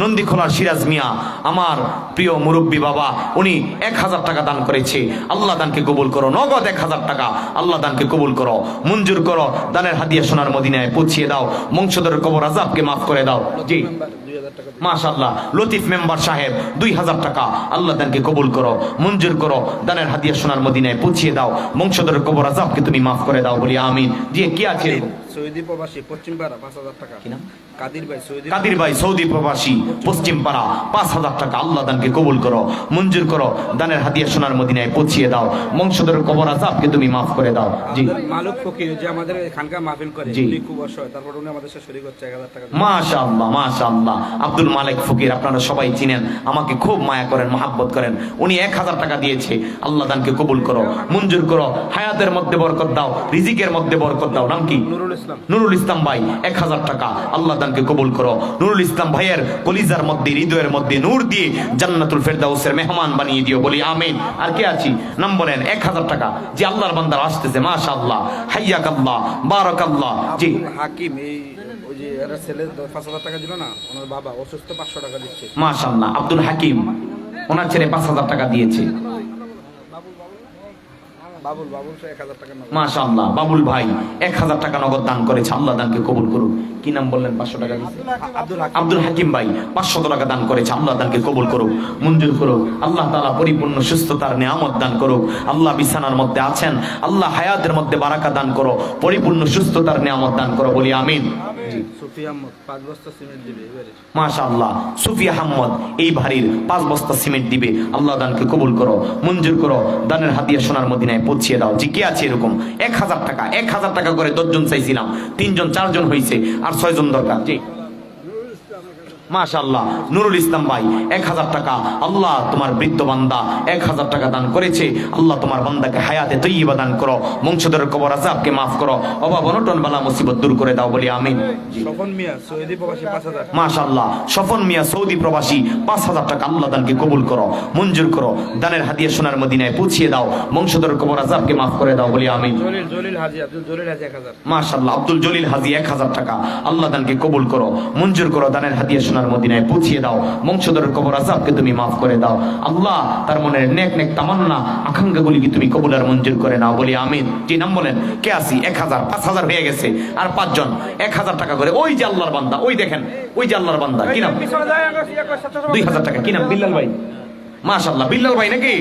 নন্দীখোলার সিরাজ মিয়া, আমার প্রিয় মুরব্বী বাবা, উনি 1,000 টাকা দান করেছে। আল্লাহ দানকে কবুল করো। নগদ 1,000 টাকা। আল্লাহ দানকে কবুল করো, মঞ্জুর করো। দানের হাদিয়া সোনার মদিনায় পৌঁছিয়ে দাও। বংশধরের কবর আযাবকে মাফ করে দাও। জি, মাশাআল্লাহ। লতিফ মেম্বার সাহেব 2,000 টাকা। আল্লাহ দানকে কবুল করো, মঞ্জুর করো। দানের হাদিয়া সোনার মদিনায় পৌঁছিয়ে দাও। বংশধরের কবর আযাবকে তুমি মাফ করে দাও, বলি আমিন। জি, কি আছে? সৌদি প্রবাসী পশ্চিমপাড়া 5,000 টাকা। কি নাম? কাদির ভাই সৌদি প্রবাসী পশ্চিমপাড়া 5,000 টাকা। আল্লাহ দানকে কবুল করো, মঞ্জুর করো। দানের হাদিয়া সোনার মদিনায় পৌঁছিয়ে দাও। বংশধরের কবর আযাবকে তুমি মাফ করে দাও। জি, মালুক ফকির যে আমাদের খানকা মাহফিল করে, জি, উনি খুব অসহায়, তারপর উনি আমাদের সাথে শরীক হচ্ছে 1,000 টাকা। মাশাআল্লাহ, মাশাআল্লাহ। আব্দুল মালিক ফকির, আপনারা সবাই চিনেন, আমাকে খুব মায়া করেন, মহাব্বত করেন। উনি 1,000 টাকা দিয়েছে। আল্লাহ দানকে কবুল করো, মঞ্জুর করো। হায়াতের মধ্যে বরকত দাও, রিজিকের মধ্যে বরকত দাও। নাম কি? নুরুল ইসলাম ভাই 1,000 টাকা। আল্লাহ দানকে কবুল করো। নুরুল ইসলাম ভাইয়ের কলিজার মধ্যে, হৃদয়ের মধ্যে নূর দিয়ে জান্নাতুল ফেরদাউসের মেহমান বানিয়ে দিও, বলি আমিন। আর কে আছি, নাম বলেন। 1,000 টাকা। যে আল্লাহর বান্দারা আসতেছে, মাশাআল্লাহ, হাইয়াকাল্লাহ, বারাকাল্লাহ। জি, হাকিম, এই ওই যে এর ছেলে 5,000 টাকা দিল না, ওনার বাবা অসুস্থ, 500 টাকা দিচ্ছে। মাশাআল্লাহ। আব্দুল হাকিম, ওনার ছেলে 5,000 টাকা দিয়েছে। বাবুল 1,000 টাকা নগদ। মাশাআল্লাহ। বাবুল ভাই 1,000 টাকা নগদ দান করেছে। আল্লাহ দানকে কবুল করুন। কি নাম বললেন? 500 টাকা দিয়েছে। আব্দুল হাকিম ভাই 500 টাকা দান করেছে। আল্লাহ দানকে কবুল করুক, মঞ্জুর করুক। আল্লাহ তাআলা পরিপূর্ণ সুস্থতার নিয়ামত দান করুক। আল্লাহ বিছানার মধ্যে আছেন, আল্লাহ হায়াতের মধ্যে বারাকা দান করো, পরিপূর্ণ সুস্থতার নিয়ামত দান করো, বলি আমিন। সুফি আহমদ 5 বস্তা সিমেন্ট দিবে এবারে। মাশাআল্লাহ। সুফি আহমদ এই ভারীর 5 বস্তা সিমেন্ট দিবে। আল্লাহ দানকে কবুল করো, মঞ্জুর করো। দানের হাদিয়া সোনার মদিনায় পৌঁছিয়ে দাও। জি, কে আছে এরকম? 1,000 টাকা। 1,000 টাকা করে 10 জন চাইছিলাম, 3 জন 4 জন হয়েছে, আর 6 জন দরকার। জি, মাশাআল্লাহ। নুরুল ইসলাম ভাই 1,000 টাকা। আল্লাহ তোমার বৃদ্ধ বান্দা 1,000 টাকা দান করেছে। আল্লাহ তোমার বান্দাকে হায়াতে তৈয়্যিবা দান করো, বংশধরের কবর আযাবকে মাফ করো, অভাব অনটন বালা মুসিবত দূর করে দাও, বলি আমিন। স্বপন মিয়া সৌদি প্রবাসী 5,000। মাশাআল্লাহ। স্বপন মিয়া সৌদি প্রবাসী 5,000 টাকা। আল্লাহ দানকে কবুল করো, মঞ্জুর করো। দানের হাদিয়া সোনার মদিনায় পৌঁছিয়ে দাও। বংশধরের কবর আযাবকে মাফ করে দাও, বলি আমিন। জলিল হাজি, আব্দুল জলিল হাজি 1,000। মাশাআল্লাহ। আব্দুল জলিল হাজি 1,000 টাকা। আল্লাহ দানকে কবুল করো, মঞ্জুর করো। দানের হাদিয়া সোনার মদিনায় পৌঁছিয়ে দাও। বংশধরের কবর আযাবকে তুমি মাফ করে দাও। আল্লাহ তার মনের নেক নেক তামান্না আকাঙ্ক্ষাগুলিকে তুমি কবুল আর মঞ্জুর করে নাও, বলি আমিন। জি, নাম বলেন। কে আসি? 1,000। 5,000 হয়ে গেছে, আর 5 জন 1,000 টাকা করে। ওই যে আল্লাহর বান্দা, ওই দেখেন, ওই যে আল্লাহর বান্দা। কি নাম? 2,000 টাকা। কি নাম? বিল্লাল ভাই মাশাআল্লাহ, বিল্লাল ভাই নাকি?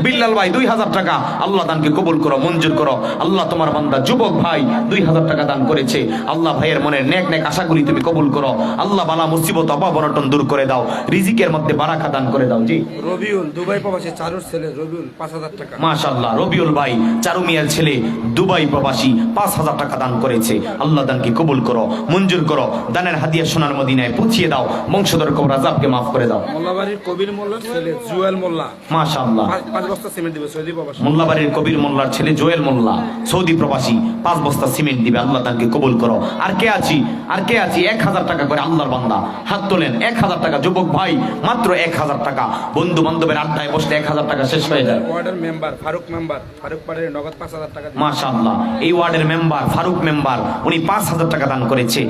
বিল্লাল ভাই 2000 টাকা, আল্লাহ দানকে কবুল করো, মঞ্জুর করো। আল্লাহ তোমার বান্দা যুবক ভাই 2000 টাকা দান করেছে। আল্লাহ ভাইয়ের মনের নেক নেক আশাগুলি তুমি কবুল করো। আল্লাহ বালা মুসিবত অভাব অনটন দূর করে দাও, রিজিকের মধ্যে বারাকা দান করে দাও। জি রবিউল দুবাই প্রবাসী চারুর ছেলে রবিউল 5000 টাকা। মাশাআল্লাহ, রবিউল ভাই চারু মিয়ার ছেলে দুবাই প্রবাসী 5000 টাকা দান করেছে। আল্লাহ দানকে কবুল করো, মঞ্জুর করো। দানের হাদিয়া সোনার মদিনায় পৌঁছিয়ে দাও, বংশধর কবর আযাবকে মাফ করে দাও। মোল্লাবাড়ির কবির মোল্লার ছেলে জুয়েল মোল্লা মাশাআল্লাহ, 5 বস্তা সিমেন্ট দিবে সৌদি প্রবাসী। মোল্লাবাড়ির কবির মোল্লার ছেলে জোয়েল মোল্লা সৌদি প্রবাসী 5 বস্তা সিমেন্ট দিবে। আল্লাহ তাকে কবুল করো। আর কে আছি? 1000 টাকা করে আল্লাহর বান্দা হাত তোলেন। 1000 টাকা যুবক ভাই, মাত্র 1000 টাকা। বন্ধু বান্ধবের আড্ডায় বসলে 1000 টাকা শেষ হয়ে যায়। ওয়ার্ডের মেম্বার ফারুক পাড়ের নগদ 5000 টাকা দিবে। মাশাআল্লাহ, এই ওয়ার্ডের মেম্বার ফারুক মেম্বার উনি 5000 টাকা দান করেছে।